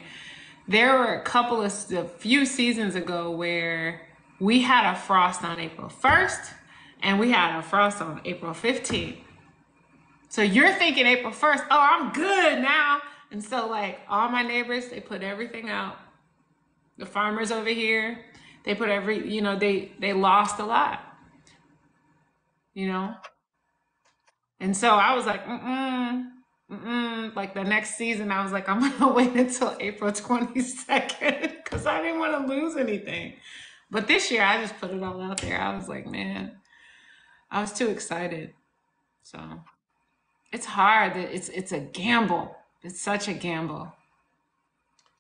There were a few seasons ago where we had a frost on April 1st and we had a frost on April 15th. So you're thinking April 1st, oh, I'm good now. And so like all my neighbors, they put everything out. The farmers over here, they put they lost a lot, you know? And so I was like, like the next season, I was like, I'm gonna wait until April 22nd because I didn't want to lose anything. But this year, I just put it all out there. I was like, man, I was too excited. So it's hard. It's a gamble. It's such a gamble.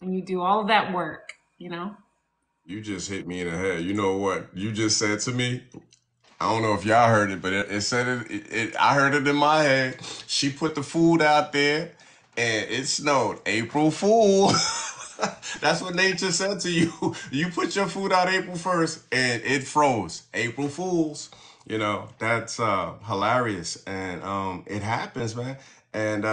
And you do all of that work, you know? You just hit me in the head. You know what you just said to me? I don't know if y'all heard it, but it said I heard it in my head. She put the food out there, and it snowed. April Fool. That's what nature said to you. You put your food out April 1st, and it froze. April Fools. That's hilarious, and it happens, man. And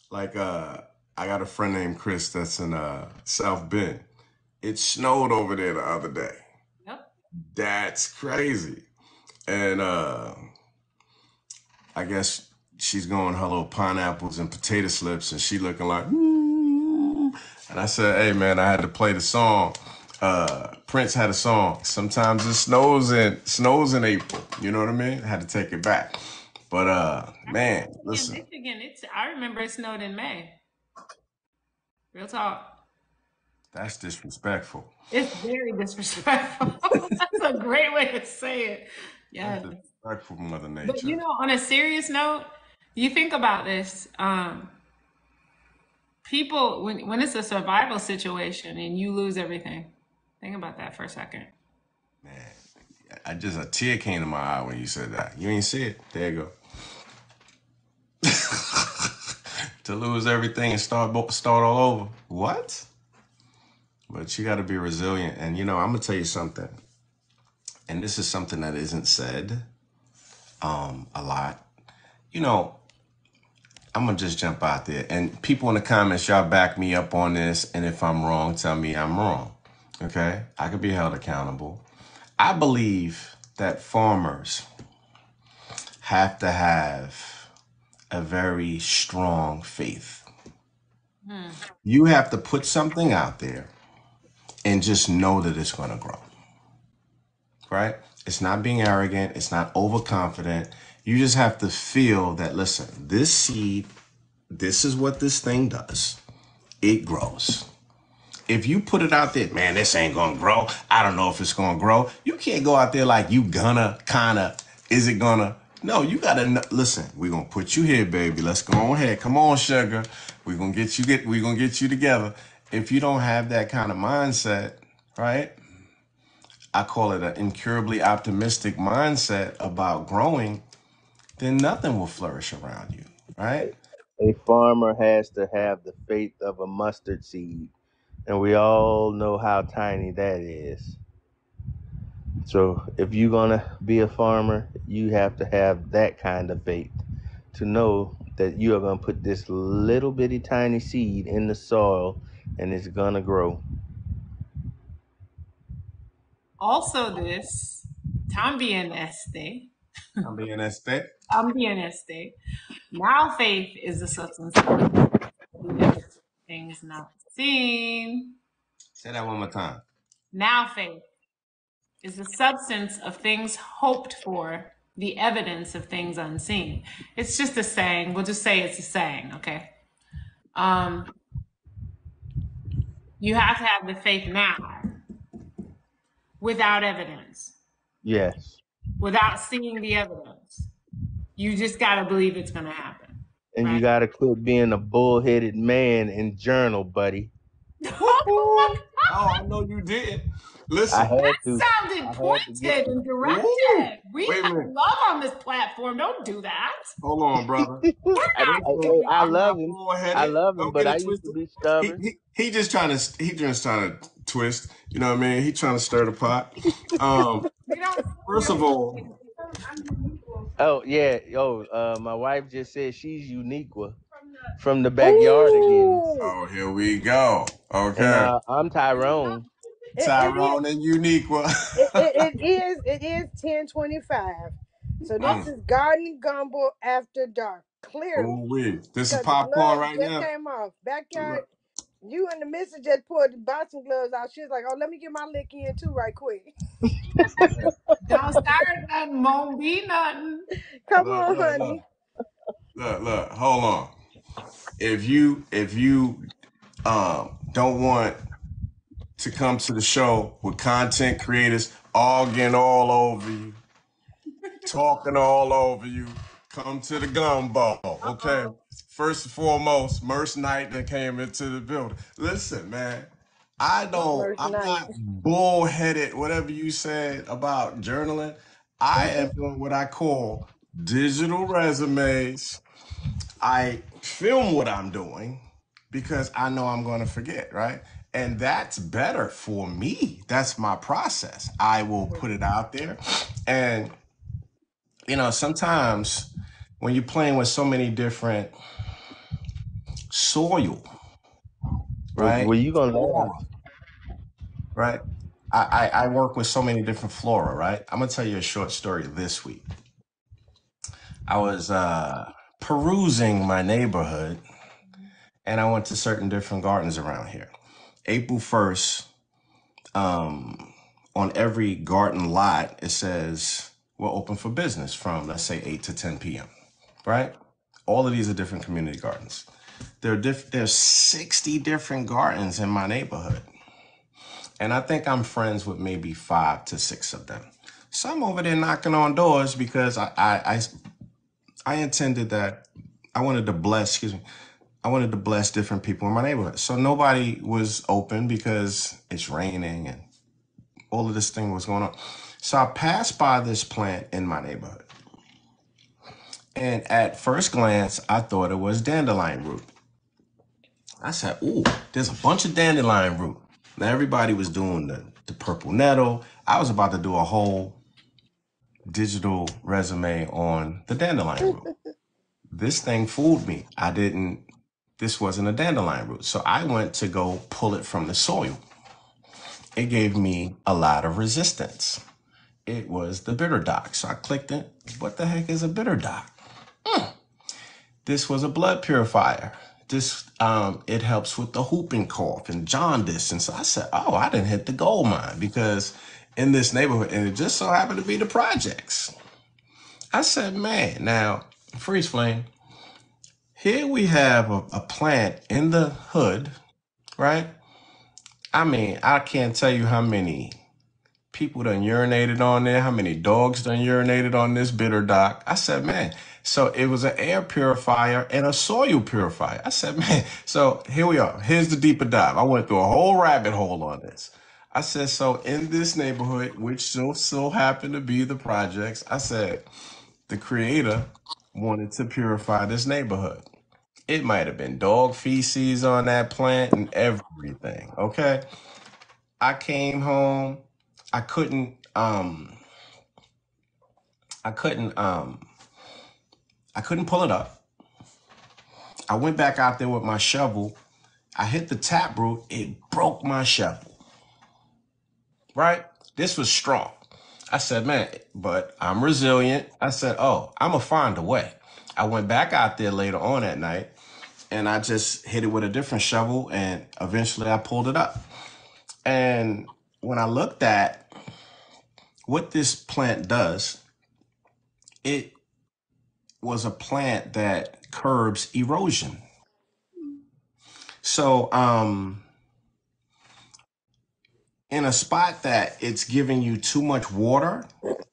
like I got a friend named Chris that's in South Bend. It snowed over there the other day. Yep. That's crazy. And I guess she's going her little pineapples and potato slips, and she looking like, "Ooh." And I said, hey, man, I had to play the song. Prince had a song. Sometimes it snows in April. You know what I mean? I had to take it back. But man, In listen. Michigan, I remember it snowed in May. Real talk. That's disrespectful. It's very disrespectful. That's a great way to say it. Yeah. That's disrespectful, Mother But you Nature. know, on a serious note, you think about this. People, when it's a survival situation and you lose everything, think about that for a second. Man, a tear came to my eye when you said that. You ain't see it. There you go. To lose everything and start all over. What? But you got to be resilient. And you know, I'm gonna tell you something. And this is something that isn't said a lot. You know, I'm gonna just jump out there. And people in the comments, y'all back me up on this. And if I'm wrong, tell me I'm wrong. Okay? I could be held accountable. I believe that farmers have to have a very strong faith. You have to put something out there and just know that it's going to grow, right? It's not being arrogant. It's not overconfident. You just have to feel that, listen, this seed, this is what this thing does. It grows. If you put it out there, man, this ain't going to grow. I don't know if it's going to grow. You can't go out there like you gonna, kind of, is it gonna? No, you got to listen. We're going to put you here, baby. Let's go ahead. Come on, sugar. We're going to get you together. If you don't have that kind of mindset, right? I call it an incurably optimistic mindset about growing, then nothing will flourish around you, right? A farmer has to have the faith of a mustard seed, and we all know how tiny that is. So if you're gonna be a farmer, you have to have that kind of faith to know that you are gonna put this little bitty tiny seed in the soil and it's gonna grow. Also, this también este, I'm being that state. también este. Now faith is the substance of the evidence of things not seen. Say that one more time. Now faith is the substance of things hoped for, the evidence of things unseen. It's just a saying. We'll just say it's a saying, okay? You have to have the faith now without evidence, Yes. without seeing the evidence. You just got to believe it's going to happen, And you right? gotta quit being a bullheaded man and journal, buddy. Oh, Oh, I know you did. I Listen. had that to. sounded I had to get pointed and Woo! directed. We Wait a have minute. love on this platform. Don't do that. Hold on, brother. We're I, not First of all, hey, I I'm love not him. I bullheaded. love him, Don't but get I it used to twisted. be He, stubborn. he he just trying to twist. You know what I mean? He trying to stir the pot. Um, we don't first of all, Oh yeah. My wife just said she's unique from the backyard again. Ooh, oh, here we go. And Okay, I'm Tyrone. it is. Tyrone and Uniqua. It is 10:25. So this mm. is Garden Gumbo after dark. Oh, Clearly, we. This is because the popcorn gloves right just now. came off. Backyard, Look, you and the missus just pulled the boxing gloves out. She was like, "Oh, let me get my lick in too, right quick." don't start nothing. Won't be nothing. Come look, on, look, look, honey. look. Hold on. If you don't want to come to the show with content creators arguing all over you, talking all over you, come to the gumbo, okay? First and foremost, Merce Knight that came into the building. Listen, man, First I'm night. not bullheaded, whatever you said about journaling. I am doing what I call digital resumes. I film what I'm doing because I know I'm going to forget, right? And that's better for me. That's my process. I will put it out there. And, you know, sometimes when you're playing with so many different soil, Well, right? you gonna laugh. Flora, right? I work with so many different flora, right? I'm going to tell you a short story this week. I was perusing my neighborhood and I went to certain different gardens around here. April 1st, on every garden lot, it says we're open for business from, let's say, 8 to 10 p.m., right? All of these are different community gardens. There's 60 different gardens in my neighborhood. And I think I'm friends with maybe 5 to 6 of them. So I'm over there knocking on doors because I intended that I wanted to bless, excuse me, I wanted to bless different people in my neighborhood. So nobody was open because it's raining and all of this thing was going on. So I passed by this plant in my neighborhood. And at first glance, I thought it was dandelion root. I said, ooh, there's a bunch of dandelion root. Now everybody was doing the purple nettle. I was about to do a whole digital resume on the dandelion root. This thing fooled me. This wasn't a dandelion root. So I went to go pull it from the soil. It gave me a lot of resistance. It was the bitter dock. So I clicked it. What the heck is a bitter dock? This was a blood purifier. It helps with the whooping cough and jaundice. And so I said, oh, I didn't hit the gold mine because in this neighborhood, and it just so happened to be the projects. I said, man, now, freeze flame, here we have a plant in the hood, right? I mean, I can't tell you how many people done urinated on there, how many dogs done urinated on this bitter dock. I said, man, so it was an air purifier and a soil purifier. I said, man, so here we are. Here's the deeper dive. I went through a whole rabbit hole on this. I said, so in this neighborhood, which so happened to be the projects, I said, the creator wanted to purify this neighborhood. It might have been dog feces on that plant and everything. Okay. I came home. I couldn't I couldn't I couldn't pull it up. I went back out there with my shovel. I hit the taproot. It broke my shovel. Right? This was strong. I said, man, but I'm resilient. I said, oh, I'm gonna find a way. I went back out there later on that night and I just hit it with a different shovel and eventually I pulled it up. And when I looked at what this plant does, it was a plant that curbs erosion. So, in a spot that it's giving you too much water,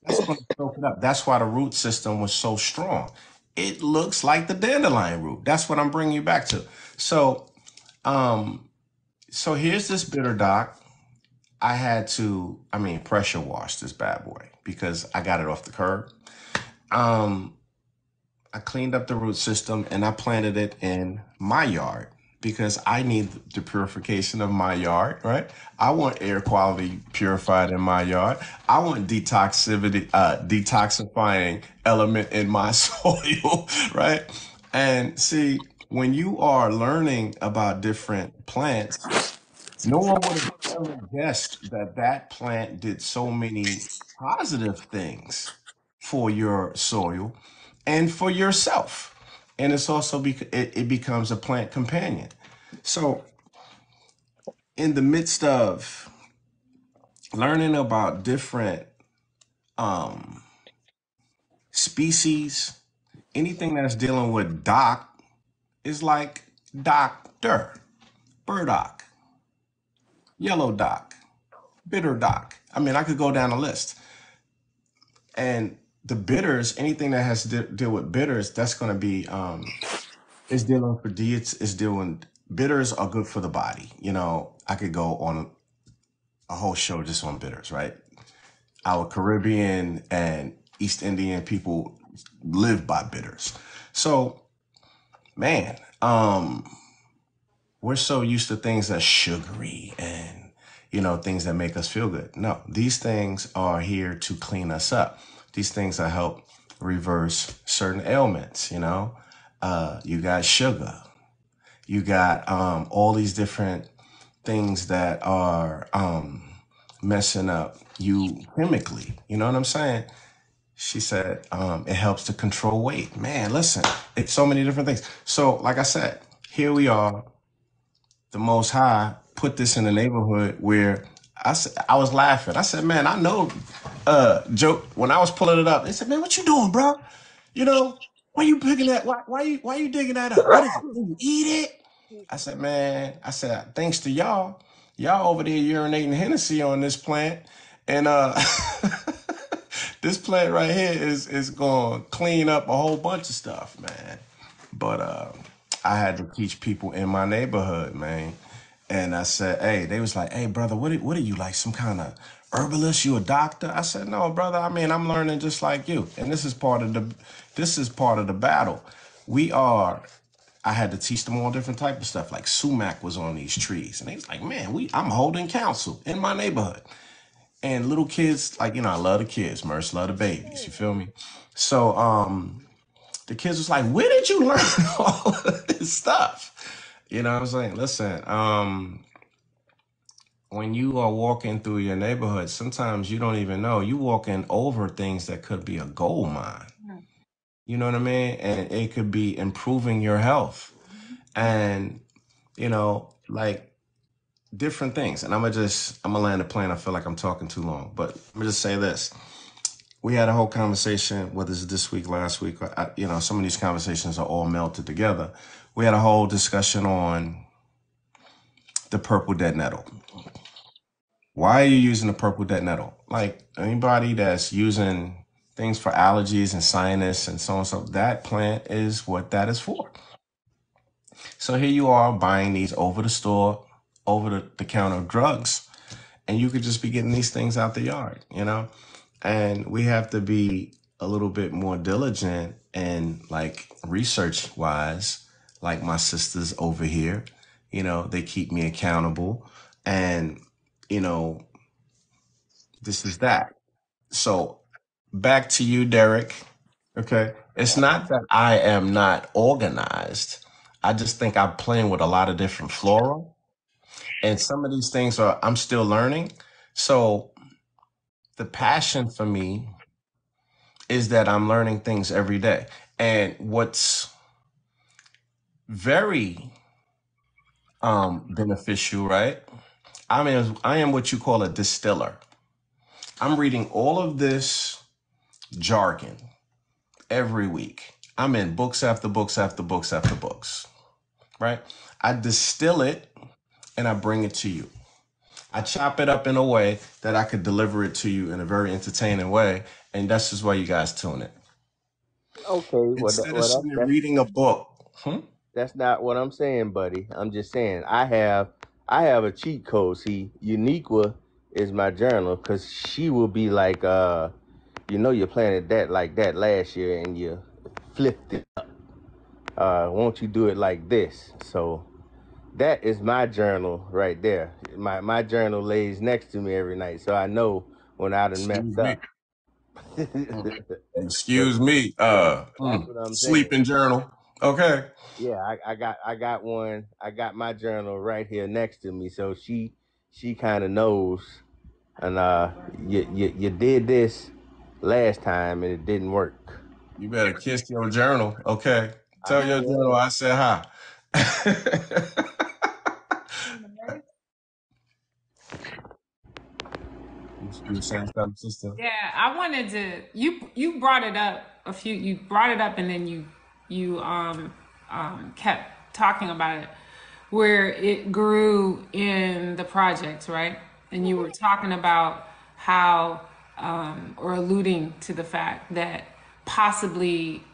that's going to soak it up. That's why the root system was so strong. It looks like the dandelion root. That's what I'm bringing you back to. So, so here's this bitter dock. I had to, pressure wash this bad boy because I got it off the curb. I cleaned up the root system and I planted it in my yard because I need the purification of my yard, right? I want air quality purified in my yard. I want detoxifying element in my soil, right? And see, when you are learning about different plants, no one would have ever guessed that that plant did so many positive things for your soil and for yourself. And it's also it becomes a plant companion. So, in the midst of learning about different um, species, anything that's dealing with doc is like doctor, burdock, yellow dock, bitter dock. I could go down a list. And the bitters, anything that has to deal with bitters, that's going to be is dealing for diets. Is dealing bitters are good for the body. I could go on a whole show just on bitters, right? Our Caribbean and East Indian people live by bitters. So, man, we're so used to things that's sugary and things that make us feel good. No, these things are here to clean us up. These things that help reverse certain ailments. You got sugar, you got all these different things that are messing up you chemically. You know what I'm saying? She said it helps to control weight. Man, listen, it's so many different things. So, like I said, here we are. The Most High put this in a neighborhood where I was laughing. I said, man, I know, Joe, when I was pulling it up, they said, man, what you doing, bro? Why you picking that? Why you digging that up? What is it? Can you eat it? I said, man, thanks to y'all over there urinating Hennessy on this plant. And This plant right here is gonna clean up a whole bunch of stuff, man. But I had to teach people in my neighborhood, man. And I said, hey, they was like, hey, brother, what are you, like some kind of herbalist? You a doctor? I said, no, brother. I mean, I'm learning just like you. And this is part of the battle. We are. I had to teach them all different type of stuff. Like sumac was on these trees, and they was like, man, I'm holding council in my neighborhood. And little kids, like, I love the kids. Merce love the babies. You feel me? So the kids was like, where did you learn all of this stuff? You know what I'm saying? Listen, when you are walking through your neighborhood, sometimes you don't even know. You walking over things that could be a gold mine. You know what I mean? And it could be improving your health. And, like different things. And I'm gonna land the plane. I feel like I'm talking too long, but let me just say this. We had a whole conversation, whether it's this week, last week, some of these conversations are all melted together. We had a whole discussion on the purple dead nettle. Why are you using the purple dead nettle? Like anybody that's using things for allergies and sinus and so on, so that plant is what that is for. So here you are buying these over the counter drugs, and you could just be getting these things out the yard. And we have to be a little bit more diligent and like research wise, like my sisters over here, they keep me accountable. And, you know, this is that. So back to you, Derek. Okay. It's not that I am not organized. I just think I'm playing with a lot of different flora. And some of these things I'm still learning. So the passion for me is that I'm learning things every day. And what's very beneficial, right? I am what you call a distiller. I'm reading all of this jargon every week. I'm in books after books after books after books, right? I distill it and I bring it to you. I chop it up in a way that I could deliver it to you in a very entertaining way. And that's just why you guys tune it. Okay, well, Instead of sitting and reading a book. that's not what I'm saying, buddy. I'm just saying I have a cheat code. See, Uniqua is my journal because she will be like, you planted that like that last year and you flipped it. Won't you do it like this? So that is my journal right there. My journal lays next to me every night, so I know when I done Excuse messed me. up. but Excuse me. that's what I'm saying. Sleeping journal. Okay. Yeah, I got one. I got my journal right here next to me, so she kind of knows. And you did this last time and it didn't work. You better kiss your journal. Okay. I Tell your sure journal am. I said hi. You were saying something, sister? Yeah, I wanted to. You brought it up a few. You brought it up, and then you kept talking about it, where it grew in the projects, right? And you were talking about how, or alluding to the fact that possibly,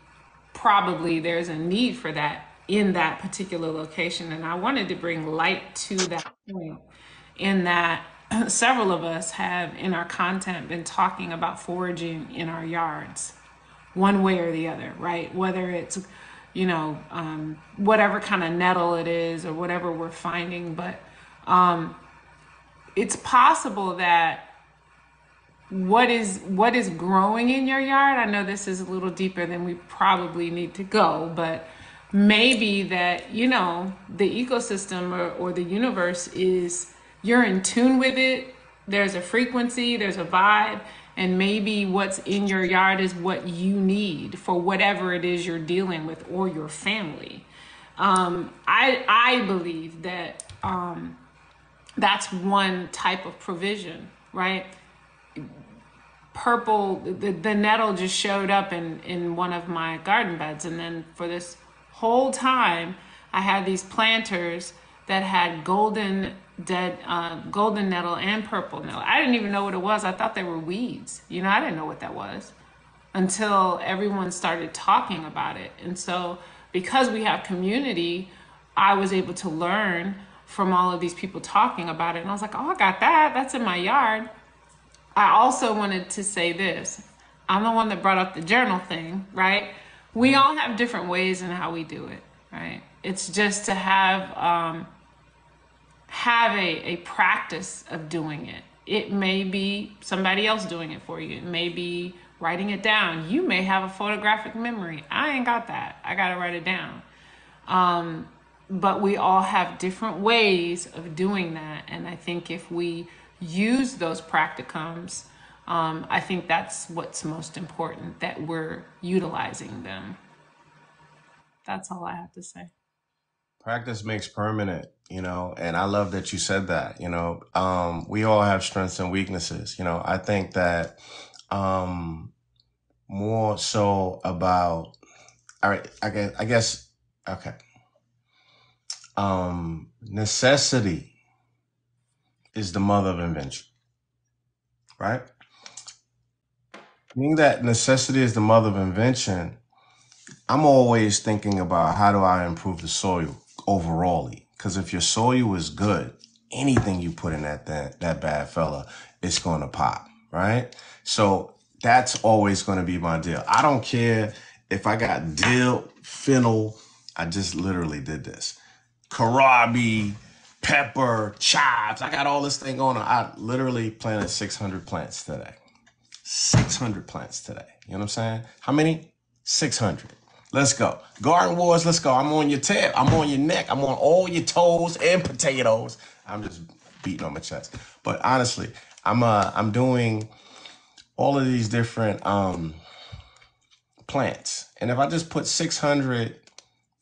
probably, there's a need for that in that particular location. And I wanted to bring light to that point in that several of us have in our content been talking about foraging in our yards one way or the other, right? Whether it's whatever kind of nettle it is or whatever we're finding, but it's possible that what is growing in your yard, I know this is a little deeper than we probably need to go, but maybe that the ecosystem or the universe is, you're in tune with it, there's a frequency, there's a vibe, and maybe what's in your yard is what you need for whatever it is you're dealing with, or your family. I believe that that's one type of provision, right? Purple, the nettle just showed up in one of my garden beds, and then for this whole time I had these planters that had golden dead golden nettle and purple nettle. I didn't even know what it was. I thought they were weeds. You know, I didn't know what that was until everyone started talking about it. And so because we have community, I was able to learn from all of these people talking about it. And I was like, oh, I got that. That's in my yard. I also wanted to say this. I'm the one that brought up the journal thing, right? We all have different ways in how we do it, right? It's just to have a practice of doing it. It may be somebody else doing it for you. It may be writing it down. You may have a photographic memory. I ain't got that. I got to write it down. But we all have different ways of doing that. And I think if we use those practicums, I think that's what's most important, that we're utilizing them. That's all I have to say. Practice makes permanent, and I love that you said that. We all have strengths and weaknesses. I think that more so about, all right, I guess, okay. Necessity is the mother of invention, right? Being that necessity is the mother of invention, I'm always thinking about how do I improve the soil overall. Because if your soil is good, anything you put in that bad fella, it's going to pop, right? So that's always going to be my deal. I don't care if I got dill, fennel. I just literally did this. Kohlrabi, pepper, chives. I got all this thing going on. I literally planted 600 plants today. 600 plants today. You know what I'm saying? How many? 600. Let's go. Garden Wars, let's go. I'm on your tab. I'm on your neck. I'm on all your toes and potatoes. I'm just beating on my chest. But honestly, I'm doing all of these different plants. And if I just put 600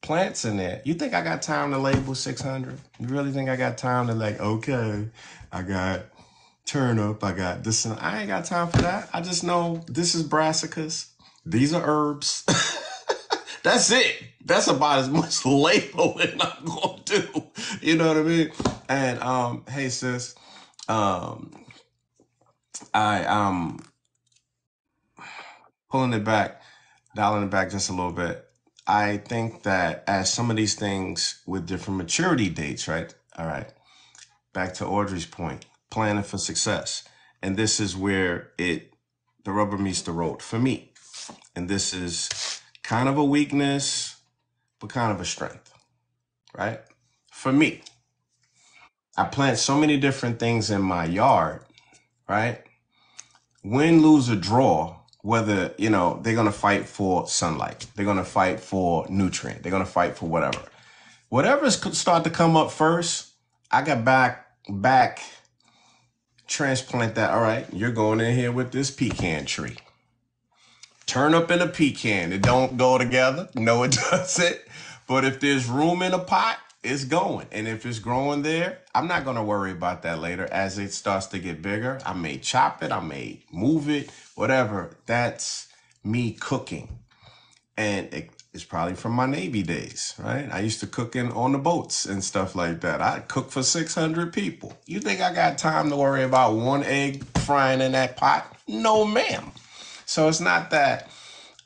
plants in there, you think I got time to label 600? You really think I got time to okay, I got turnip, I got this, and I ain't got time for that. I just know this is brassicas. These are herbs. That's it. That's about as much labeling I'm gonna do. You know what I mean? And hey sis, I pulling it back, dialing it back just a little bit. I think that as some of these things with different maturity dates, right? All right. Back to Audrey's point, planning for success. And this is where the rubber meets the road for me. And this is kind of a weakness, but kind of a strength, right? For me, I plant so many different things in my yard, right? Win, lose, or draw, whether, they're going to fight for sunlight. They're going to fight for nutrient. They're going to fight for whatever. Whatever's start to come up first, I got back transplant that. All right, you're going in here with this pecan tree. Turnip and a pecan, it don't go together. No, it doesn't. But if there's room in a pot, it's going. And if it's growing there, I'm not going to worry about that later. As it starts to get bigger, I may chop it, I may move it, whatever. That's me cooking. And it's probably from my Navy days, right? I used to cook on the boats and stuff like that. I cook for 600 people. You think I got time to worry about one egg frying in that pot? No, ma'am. So it's not that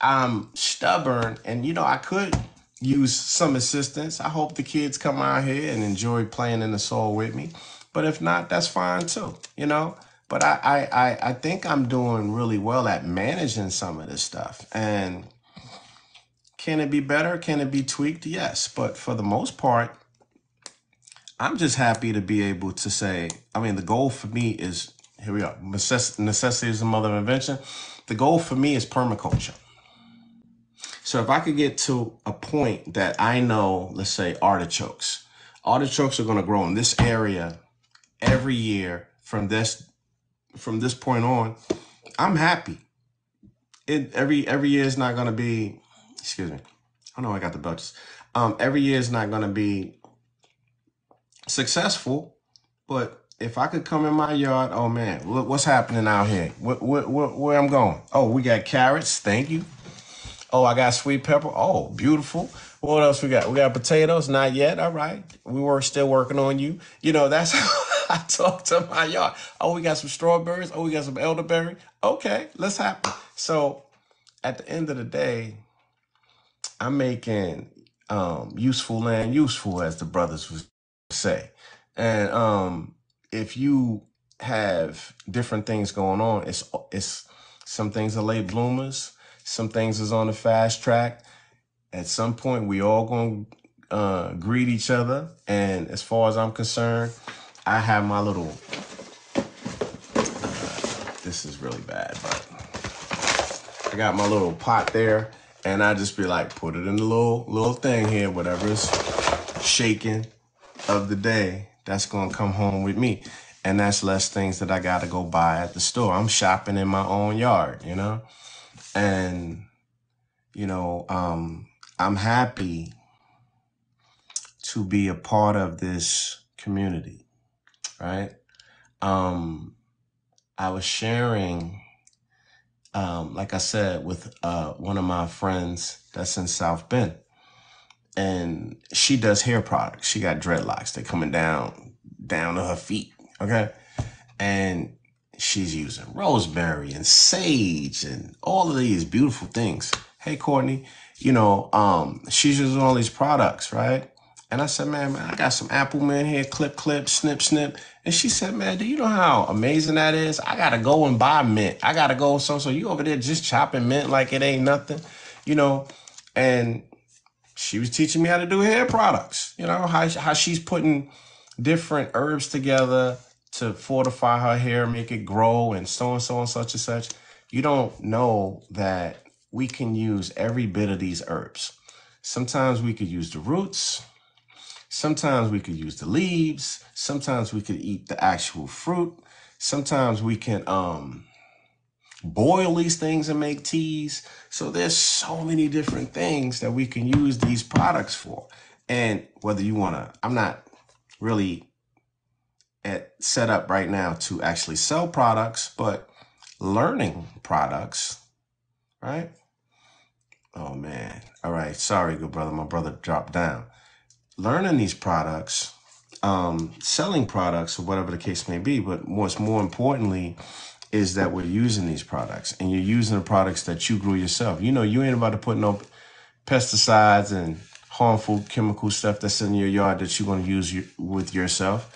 I'm stubborn, and I could use some assistance. I hope the kids come out here and enjoy playing in the soil with me. But if not, that's fine too, But I think I'm doing really well at managing some of this stuff. And can it be better? Can it be tweaked? Yes. But for the most part, I'm just happy to be able to say, the goal for me is, here we are, necessity is the mother of invention. The goal for me is permaculture. So if I could get to a point that I know, let's say artichokes are going to grow in this area every year from this point on, I'm happy. Every year is not going to be, excuse me. I know I got the belches. Every year is not going to be successful, but if I could come in my yard, oh man, what's happening out here? Where I'm going? Oh, we got carrots. Thank you. Oh, I got sweet pepper. Oh, beautiful. What else we got? We got potatoes. Not yet. All right. We were still working on you. You know, that's how I talk to my yard. Oh, we got some strawberries. Oh, we got some elderberry. Okay, let's happen. So at the end of the day, I'm making useful land useful, as the brothers would say. And if you have different things going on, it's some things are late bloomers, some things is on the fast track. At some point, we all gonna greet each other. And as far as I'm concerned, I have my little. This is really bad, but I got my little pot there, and I just be like, put it in the little thing here, whatever is shaking of the day, that's gonna come home with me. And that's less things that I gotta go buy at the store. I'm shopping in my own yard, you know? And, you know, I'm happy to be a part of this community, right? I was sharing, like I said, with one of my friends that's in South Bend. And she does hair products. She got dreadlocks. They're coming down to her feet. Okay. And she's using rosemary and sage and all of these beautiful things. Hey, Courtney, you know, she's using all these products, right? And I said, man, I got some apple man here, clip, snip, snip. And she said, man, do you know how amazing that is? I got to go and buy mint. I got to go. So you over there just chopping mint like it ain't nothing, you know? And she was teaching me how to do hair products, you know, how she's putting different herbs together to fortify her hair, make it grow, and so and so and such and such. You don't know that we can use every bit of these herbs. Sometimes we could use the roots. Sometimes we could use the leaves. Sometimes we could eat the actual fruit. Sometimes we can boil these things and make teas. So there's so many different things that we can use these products for. And whether you want to, I'm not really set up right now to actually sell products, but learning products, right? Oh man. All right. Sorry, good brother. My brother dropped down. Learning these products, selling products, or whatever the case may be. But what's more importantly is that we're using these products, and you're using the products that you grew yourself. You know, you ain't about to put no pesticides and harmful chemical stuff that's in your yard that you're going to use with yourself.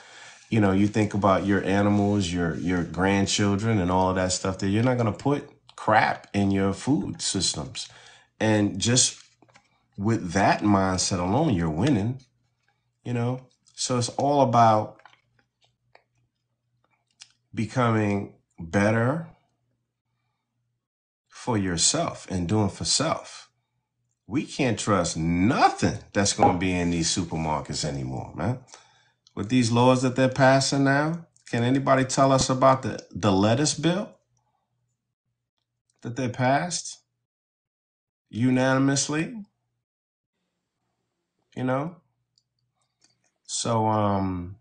You know, you think about your animals, your grandchildren, and all of that stuff that you're not going to put crap in your food systems. And just with that mindset alone, you're winning, you know? So it's all about becoming better for yourself and doing for self. We can't trust nothing that's going to be in these supermarkets anymore, man. With these laws that they're passing now, can anybody tell us about the lettuce bill that they passed unanimously? You know? So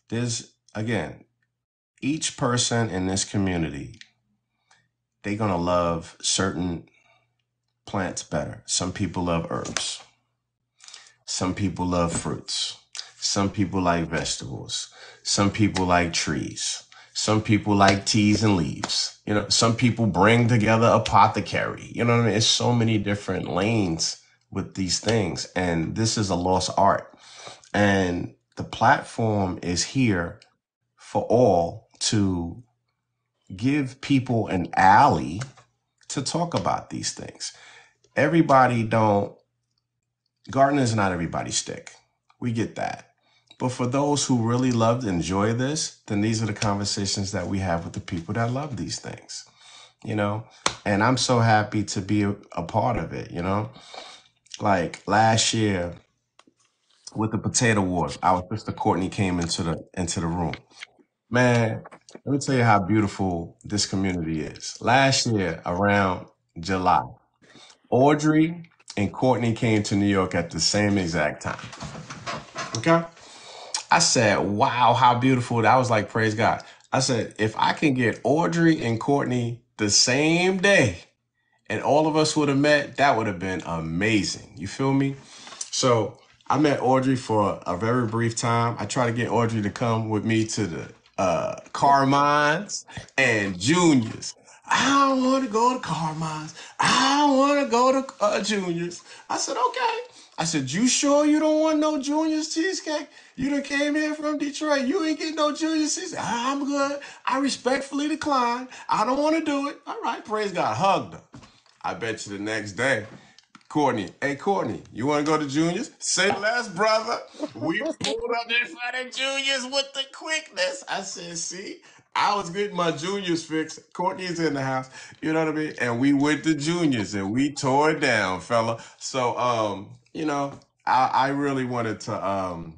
there's, again, each person in this community, they're going to love certain plants better. Some people love herbs. Some people love fruits. Some people like vegetables. Some people like trees. Some people like teas and leaves. You know, some people bring together apothecary. You know what I mean? It's so many different lanes with these things. And this is a lost art. And the platform is here for all to give people an alley to talk about these things. Gardening is not everybody's stick. We get that. But for those who really love and enjoy this, then these are the conversations that we have with the people that love these things, you know? And I'm so happy to be a part of it, you know? Like last year with the potato wars, our sister Courtney came into the room. Man, let me tell you how beautiful this community is. Last year around July, Audrey and Courtney came to New York at the same exact time. Okay? I said, wow, how beautiful. I was like, praise God. I said, if I can get Audrey and Courtney the same day and all of us would have met, that would have been amazing. You feel me? So I met Audrey for a very brief time. I tried to get Audrey to come with me to the Carmines and Juniors. I don't want to go to Carmines. I don't want to go to Juniors. I said, okay. I said, you sure you don't want no Juniors cheesecake? You done came here from Detroit. You ain't getting no Juniors cheesecake. I'm good. I respectfully decline. I don't want to do it. All right, praise God. Hugged her. I bet you the next day, Courtney, hey Courtney, you want to go to Juniors? Say less, brother. We pulled up in front of Juniors with the quickness. I said, see, I was getting my Juniors fixed. Courtney's in the house, you know what I mean? And we went to Juniors and we tore it down, fella. So, I really wanted to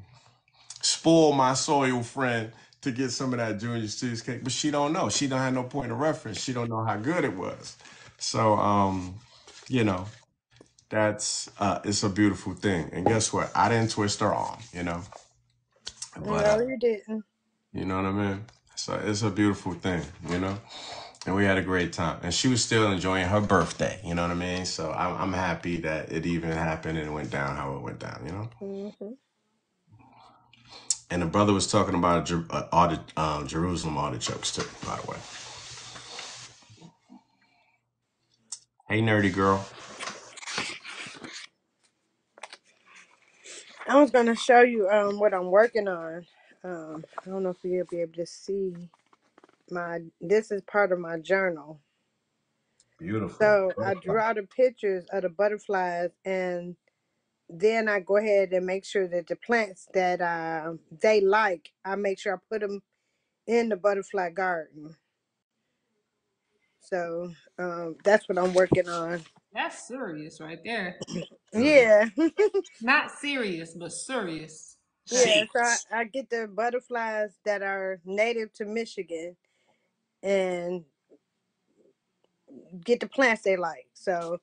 spoil my soil friend to get some of that Junior's cheesecake, but she don't know. She don't have no point of reference. She don't know how good it was. So, you know, that's it's a beautiful thing. And guess what? I didn't twist her arm, but No, you didn't. you know what I mean. So it's a beautiful thing, and we had a great time. And she was still enjoying her birthday, you know what I mean. So I'm happy that it even happened and it went down how it went down. Mm-hmm. And the brother was talking about Jerusalem artichokes too, by the way. Hey, nerdy girl. I was gonna show you what I'm working on. I don't know if you'll be able to see my. This is part of my journal. Beautiful. So I drew out the pictures of the butterflies, and then I go ahead and make sure that the plants that they like, I make sure I put them in the butterfly garden. So that's what I'm working on. That's serious right there. Beautiful. Yeah, Not serious, but serious. Okay. yeah. So Serious. I get the butterflies that are native to Michigan and get the plants they like. So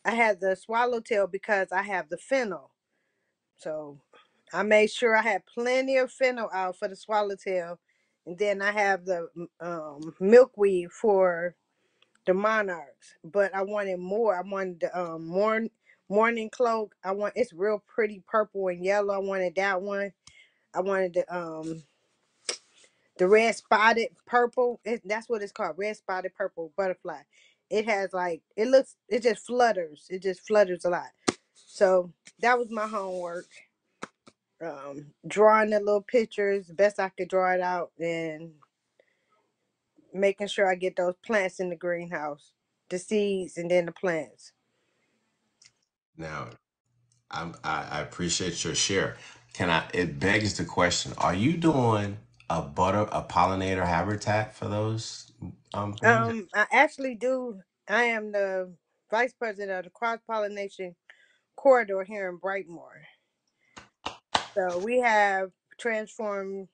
I had the swallowtail because I have the fennel. So I made sure I had plenty of fennel out for the swallowtail, and then I have the milkweed for the monarchs. But I wanted more. I wanted the morning cloak. I want it's real pretty purple and yellow. I wanted that one. I wanted the red spotted purple. That's what it's called, red spotted purple butterfly. It has like it just flutters. It just flutters a lot. So that was my homework. Drawing the little pictures best I could draw it out and making sure I get those plants in the greenhouse, the seeds and then the plants. Now, I appreciate your share. It begs the question, are you doing a pollinator habitat for those things? I actually do. I am the vice president of the cross pollination corridor here in Brightmoor. So we have transformed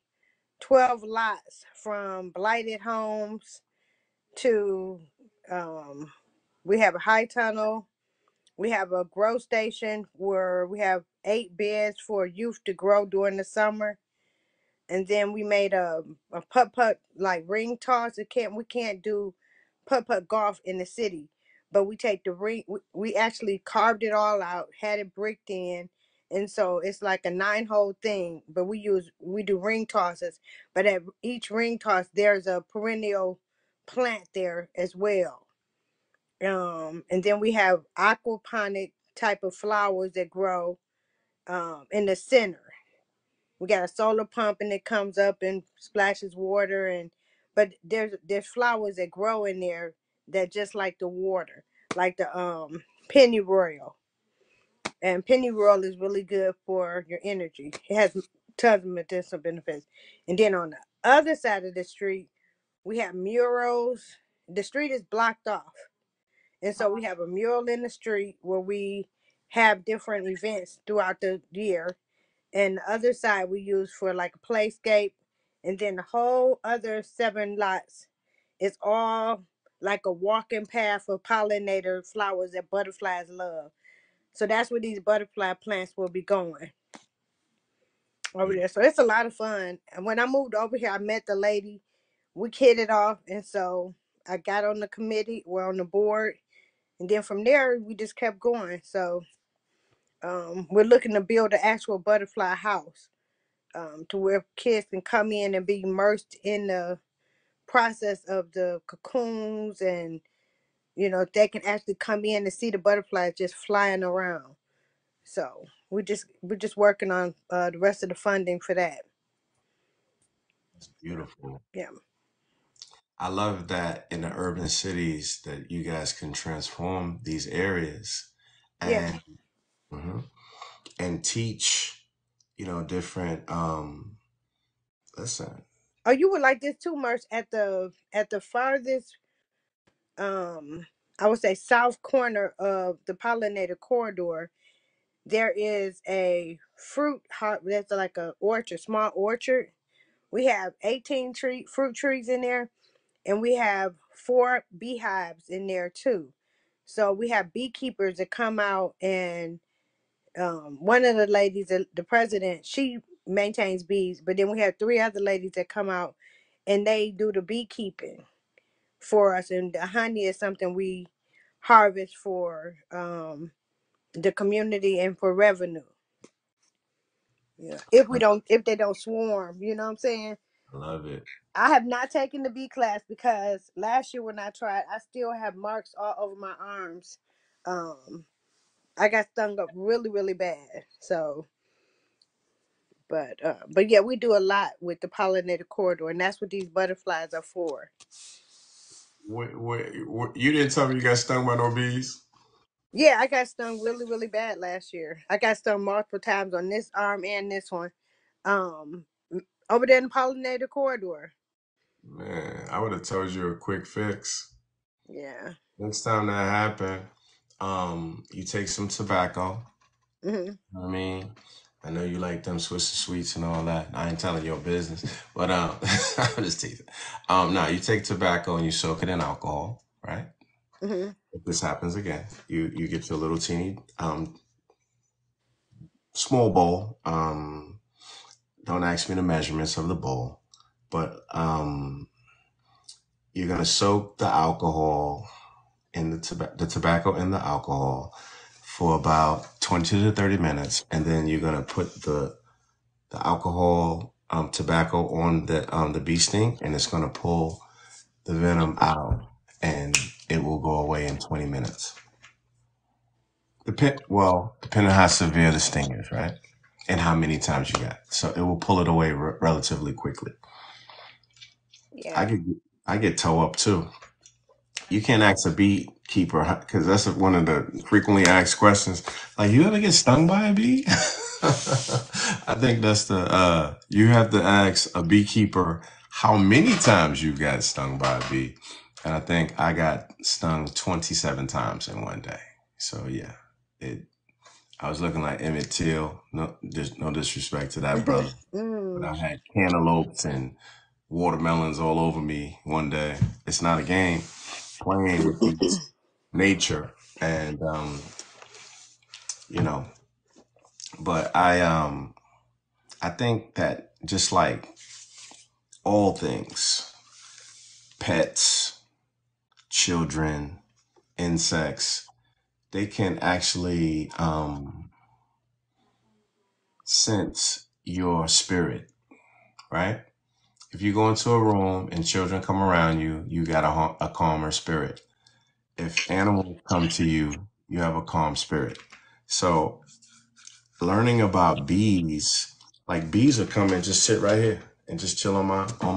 12 lots from blighted homes to we have a high tunnel. We have a grow station where we have 8 beds for youth to grow during the summer. And then we made a putt putt like ring toss. We can't do putt putt golf in the city, but we take the ring. We actually carved it all out, had it bricked in, and so it's like a 9 hole thing. But we do ring tosses. But at each ring toss, there's a perennial plant there as well. And then we have aquaponic type of flowers that grow in the center. We got a solar pump and it comes up and splashes water but there's flowers that grow in there that just like the water, like the pennyroyal. And pennyroyal is really good for your energy. It has tons of medicinal benefits. And then on the other side of the street, we have murals. The street is blocked off. And so we have a mural in the street where we have different events throughout the year, and the other side we use for like a playscape, and then the whole other 7 lots is all like a walking path of pollinator flowers that butterflies love. So that's where these butterfly plants will be going over there. So it's a lot of fun. And when I moved over here, I met the lady. We hit it off, and so I got on the committee. We're on the board, And then from there, we just kept going. So we're looking to build an actual butterfly house, to where kids can come in and be immersed in the process of the cocoons, and they can actually come in and see the butterflies just flying around. So we're just working on the rest of the funding for that. It's beautiful. Yeah. I love that in the urban cities that you guys can transform these areas Yeah. and mhm, and teach, different listen. Oh, you would like this too, Merch, at the farthest, um I would say, south corner of the pollinator corridor. There is a that's like a orchard, small orchard. We have 18 fruit trees in there, and we have 4 beehives in there too. So we have beekeepers that come out, and one of the ladies, the president, she maintains bees, but then we have 3 other ladies that come out and they do the beekeeping for us, and the honey is something we harvest for the community and for revenue. Yeah. If they don't swarm, you know what I'm saying? I love it. I have not taken the bee class because last year when I tried, I still have marks all over my arms. Um, I got stung up really, really bad. So, but yeah, we do a lot with the pollinator corridor, and that's what these butterflies are for. You didn't tell me you got stung by no bees? Yeah, I got stung really, really bad last year. I got stung multiple times on this arm and this one. Um, over there in the pollinator corridor. Man, I would have told you a quick fix. Yeah. Next time that happen, you take some tobacco. Hmm. You know what I mean, I know you like them Swiss sweets and all that. I ain't telling your business, but I'm just teasing. No, you take tobacco and you soak it in alcohol, right? Hmm. If this happens again, you get your little teeny small bowl. Don't ask me the measurements of the bowl, but you're gonna soak the alcohol in the tobacco in the alcohol for about 20 to 30 minutes, and then you're gonna put the alcohol tobacco on the bee sting, and it's gonna pull the venom out, and it will go away in 20 minutes. Depending on how severe the sting is, right? And how many times you got. So it will pull it away relatively quickly. I Yeah. get I get toe up too. You can't ask a beekeeper because that's one of the frequently asked questions. Like, you ever get stung by a bee? I think that's you have to ask a beekeeper how many times you got stung by a bee. And I think I got stung 27 times in one day. So yeah, it I was looking like Emmett Till. No, there's no disrespect to that brother, but Mm. I had cantaloupes and watermelons all over me one day. It's not a game playing with these nature, and you know, but I think that just like all things, pets, children, insects, they can actually sense your spirit, right? If you go into a room and children come around you, you got a calmer spirit. If animals come to you, you have a calm spirit. So learning about bees, like bees will come and just sit right here and just chill on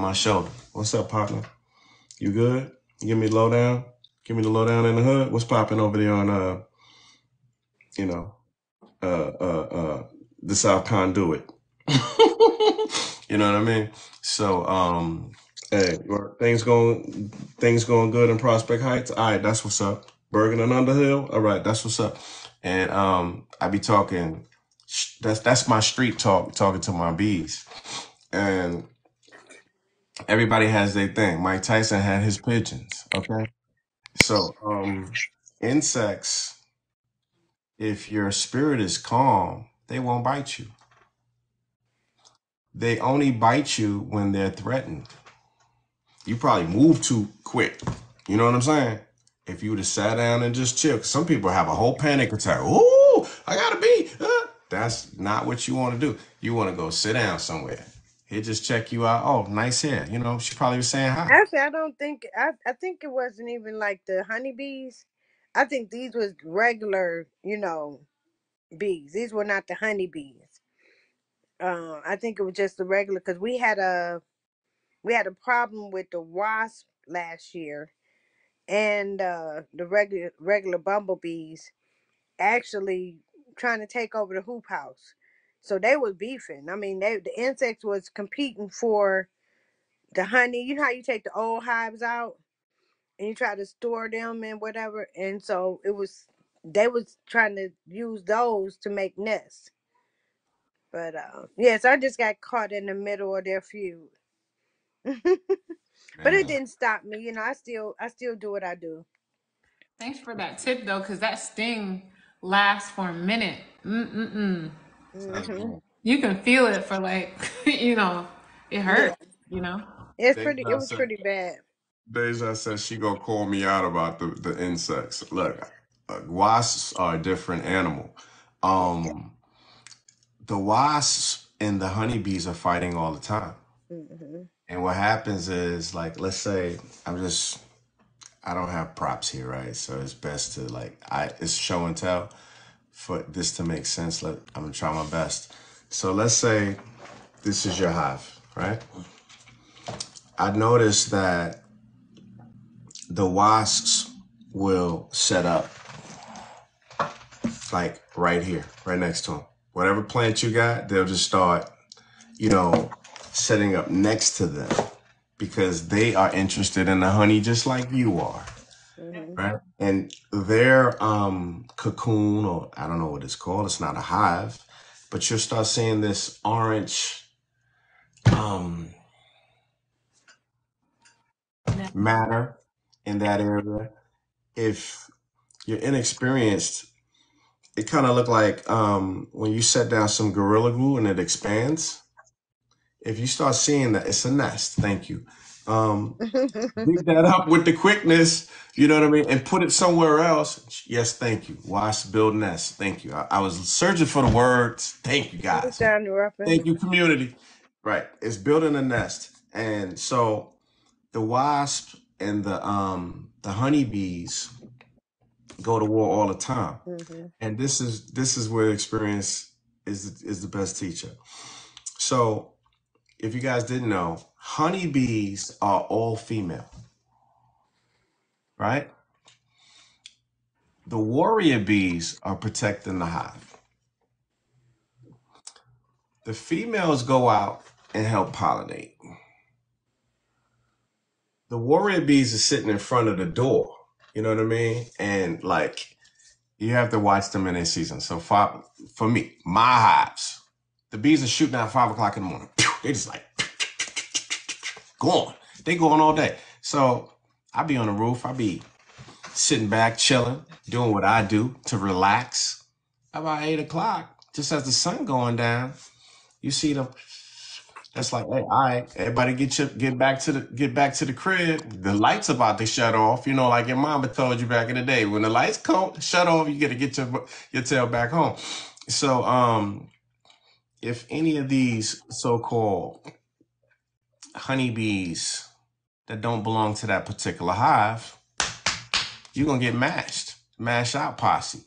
my shoulder. What's up, partner? You good? Give me the lowdown. Give me the lowdown in the hood. What's popping over there on you know, the South Conduit? You know what I mean? So, hey, things going good in Prospect Heights. All right, that's what's up. Bergen and Underhill. All right, that's what's up. And I be talking. That's my street talk, talking to my bees. And everybody has their thing. Mike Tyson had his pigeons. Okay, so insects. If your spirit is calm, they won't bite you. They only bite you when they're threatened. You probably move too quick. You know what I'm saying? If you would have sat down and just chill, 'cause some people have a whole panic attack. Ooh, I gotta be. That's not what you want to do. You want to go sit down somewhere. He'll just check you out. Oh, nice hair. You know, she probably was saying hi. Actually, I don't think I think it wasn't even like the honeybees. I think these was regular, bees. These were not the honeybees. I think it was just the regular because we had a problem with the wasp last year, and the regular bumblebees actually trying to take over the hoop house. So they was beefing. I mean, the insects was competing for the honey. You know how you take the old hives out and you try to store them and whatever, and so they was trying to use those to make nests. But yes, I just got caught in the middle of their feud. But it Man, didn't stop me. I still do what I do. Thanks for that tip though, because that sting lasts for a minute. Mm-mm-mm. sounds Hmm. good. You can feel it for like, it Yeah, hurts, you know? it was pretty bad. Deja said she gonna call me out about the insects. Look, wasps are a different animal. Um, the wasps and the honeybees are fighting all the time. Hmm. And what happens is, like, let's say I don't have props here, right? So it's best to it's show and tell. For this to make sense, I'm gonna try my best. So let's say this is your hive, right? I noticed that the wasps will set up like right here, right next to them. Whatever plant you got, they'll just start, you know, setting up next to them because they are interested in the honey just like you are, Hmm. right? And their cocoon, or I don't know what it's called, it's not a hive, but you'll start seeing this orange um matter in that area. If you're inexperienced, it kind of look like when you set down some gorilla glue and it expands. If you start seeing that, it's a nest. Thank you. Um, dig that up with the quickness, you know what I mean, and put it somewhere else. Yes, thank you. Wash, build nest. Thank you. I was searching for the words. Thank you, It's guys. down to Thank you, community. Right. It's building a nest. And so the wasp and the honeybees go to war all the time. Hmm. And this is where experience is the best teacher. So if you guys didn't know, honeybees are all female, right? The warrior bees are protecting the hive. The females go out and help pollinate. The warrior bees are sitting in front of the door. You know what I mean? And like you have to watch them in their season. So for me, my hives, the bees are shooting out 5 o'clock in the morning. They just like going. They going all day. So I be on the roof. I be sitting back, chilling, doing what I do to relax. About 8 o'clock, just as the sun going down, you see them. That's like, hey, all right, everybody get back to the crib. The lights about to shut off. You know, like your mama told you back in the day, when the lights shut off, you got to get your tail back home. So, if any of these so-called honeybees that don't belong to that particular hive, you're gonna get mashed out posse.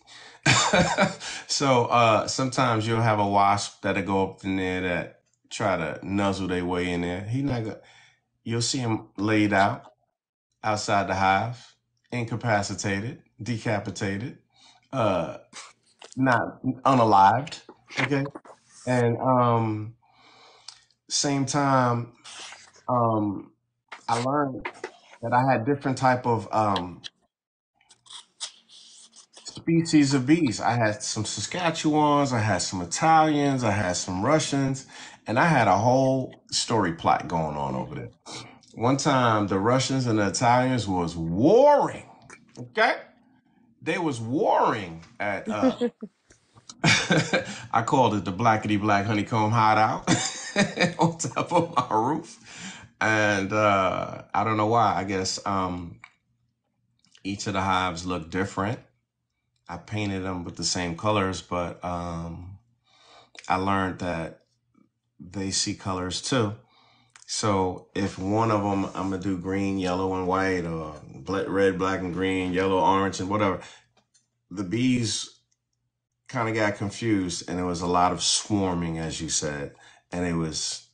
So sometimes you'll have a wasp that'll go up in there that try to nuzzle their way in there. He not gonna, you'll see him laid out outside the hive, incapacitated, decapitated, uh, not unalived. Okay. And same time, um, I learned that I had different type of species of bees. I had some Saskatchewans, I had some Italians, I had some Russians, and I had a whole story plot going on over there. One time, the Russians and the Italians was warring. Okay, they was warring at I called it the blackety black honeycomb hideout on top of my roof, and I don't know why. I guess Each of the hives look different. I painted them with the same colors, but I learned that they see colors too. So if one of them, I'm gonna do green, yellow, and white, or red, black, and green, yellow, orange, and whatever. The bees kind of got confused, and there was a lot of swarming, as you said, and it was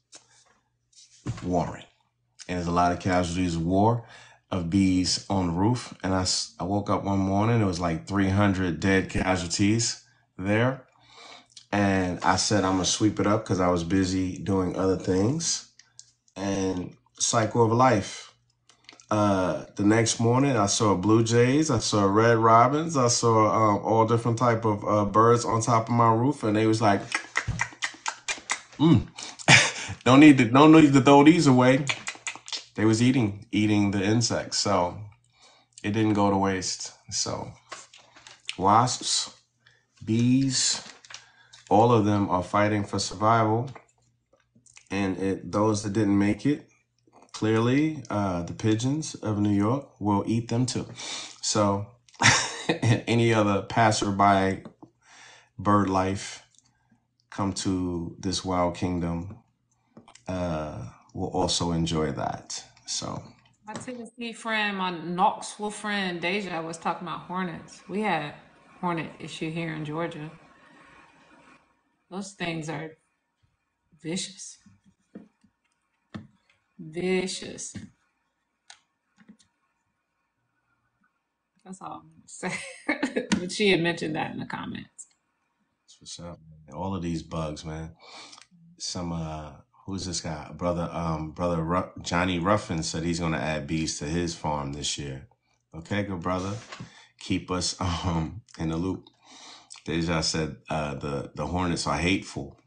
warring. And there's a lot of casualties of war of bees on the roof. And I woke up one morning, it was like 300 dead casualties there. And I said, I'm going to sweep it up because I was busy doing other things. And cycle of life. The next morning, I saw blue jays, I saw red robins, I saw all different type of birds on top of my roof, and they was like, don't need to throw these away. They was eating the insects, so it didn't go to waste. So wasps, bees, all of them are fighting for survival, and those that didn't make it, clearly, the pigeons of New York will eat them too. So any other passerby bird life come to this wild kingdom will also enjoy that. So My Tennessee friend, my Knoxville friend Deja was talking about hornets. We had hornet issue here in Georgia. Those things are vicious. Vicious. That's all I'm gonna say. But she had mentioned that in the comments. that's what's up, man. All of these bugs, man. Some who's this guy? Johnny Ruffin said he's gonna add bees to his farm this year. Okay, good brother. Keep us in the loop. Deja said the hornets are hateful.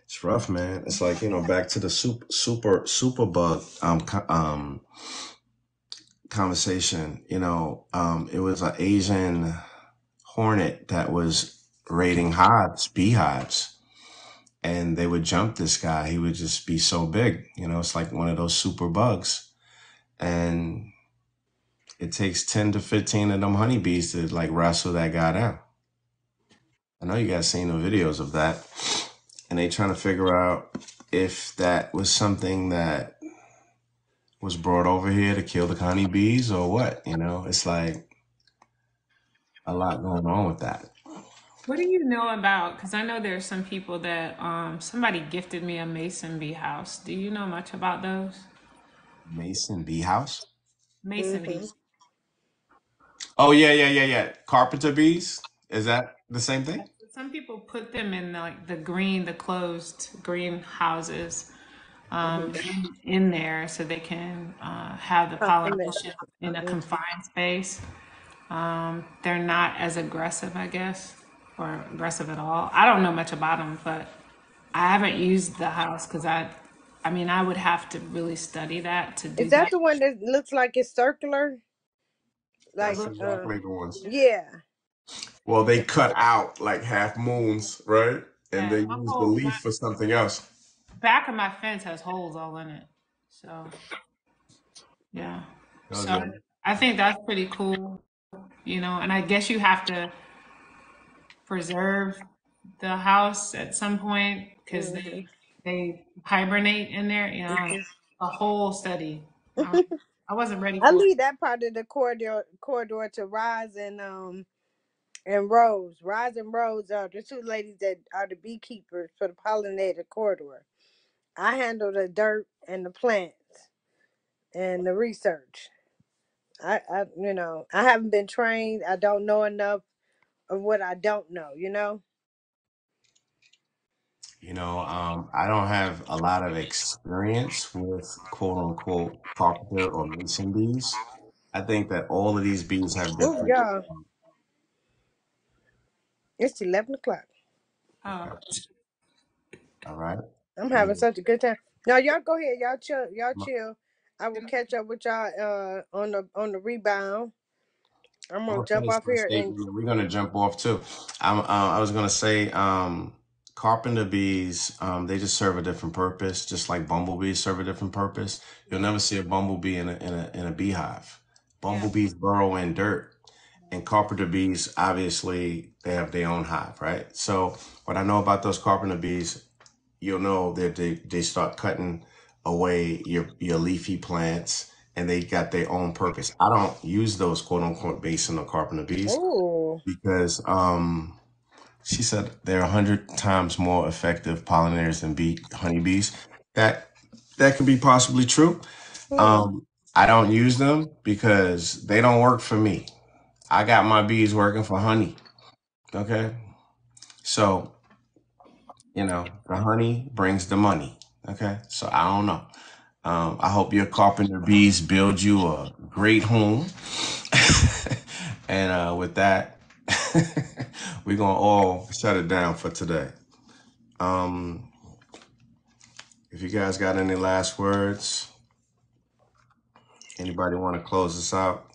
It's rough, man. It's like, back to the super bug conversation. It was an Asian hornet that was raiding beehives, and they would jump this guy. He would just be so big. It's like one of those super bugs, and it takes 10 to 15 of them honeybees to like wrestle that guy down. I know you guys seen the videos of that, and they trying to figure out if that was something that was brought over here to kill the honeybees or what. It's like a lot going on with that. What do you know about? Because I know there's some people that somebody gifted me a mason bee house. Do you know much about those? Mason bee house. Mason Mm-hmm. bees. Oh yeah. Carpenter bees. Is that the same thing? Some people put them in like the closed greenhouses Mm-hmm. in there so they can have the pollination in a Mm-hmm. confined space. They're not as aggressive, I guess, or aggressive at all. I don't know much about them, but I haven't used the house because I mean, I would have to really study that to Is do that that. the one that looks like it's circular? A Like, That's little bit. exactly the ones. yeah. Well, they cut out like half moons, right? And Yeah, they my use the whole my leaf for something else. back of my fence has holes all in it. So yeah. So Okay. I think that's pretty cool, and I guess you have to preserve the house at some point because Mm-hmm. they hibernate in there. I don't know. A whole study. I wasn't ready I for it. leave that part of the corridor to Rise and Rose. Rise and Rose are the two ladies that are the beekeepers for the pollinator corridor. I handle the dirt and the plants and the research. I haven't been trained. I don't know enough of what I don't know. I don't have a lot of experience with quote unquote carpenter or mason bees. I think that all of these bees have Oh, different. y'all, it's 11 o'clock. Oh, All right. I'm Yeah. having such a good time. Now y'all go ahead. Y'all chill. Y'all chill. I will catch up with y'all on the rebound. I'm I'm gonna gonna jump finish off my here and statement. We're gonna jump off too. I was gonna say, carpenter bees. They just serve a different purpose, just like bumblebees serve a different purpose. You'll never see a bumblebee in a beehive Yeah. Bumblebees burrow in dirt. And carpenter bees, obviously, they have their own hive, right? So what I know about those carpenter bees, you'll know that they start cutting away your leafy plants, and they got their own purpose. I don't use those quote unquote basin or carpenter bees Ooh. because she said they're 100 times more effective pollinators than honeybees. That that could be possibly true. Hmm. Um, I don't use them because they don't work for me. I got my bees working for honey. Okay, so the honey brings the money. Okay, so I don't know. I hope your carpenter bees build you a great home. And with that, we're gonna all shut it down for today. Um, if you guys got any last words, anybody want to close us out?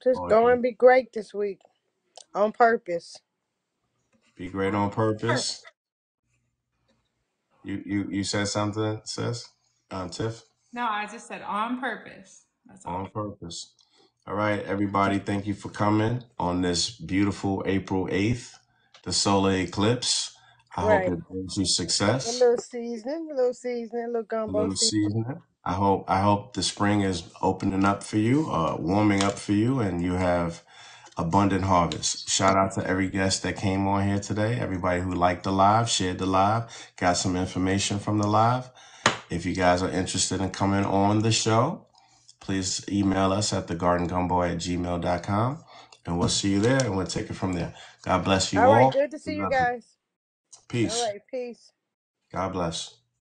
Just Or go and be great this week on purpose. be great on purpose. You said something, sis? Tiff? No, I just said on purpose. That's all. On purpose. All right, everybody, thank you for coming on this beautiful April 8th, the solar eclipse. I hope Right. it brings you A success. little seasoning, a little seasoning, a little A gumbo little seasoning. seasoning. I hope the spring is opening up for you, warming up for you, and you have abundant harvest. Shout out to every guest that came on here today, everybody who liked the live, shared the live, got some information from the live. If you guys are interested in coming on the show, please email us at thegardengumbo@gmail.com, and we'll see you there, and we'll take it from there. God bless you All right. all. Good to see you guys. All Peace. right. Peace. God bless.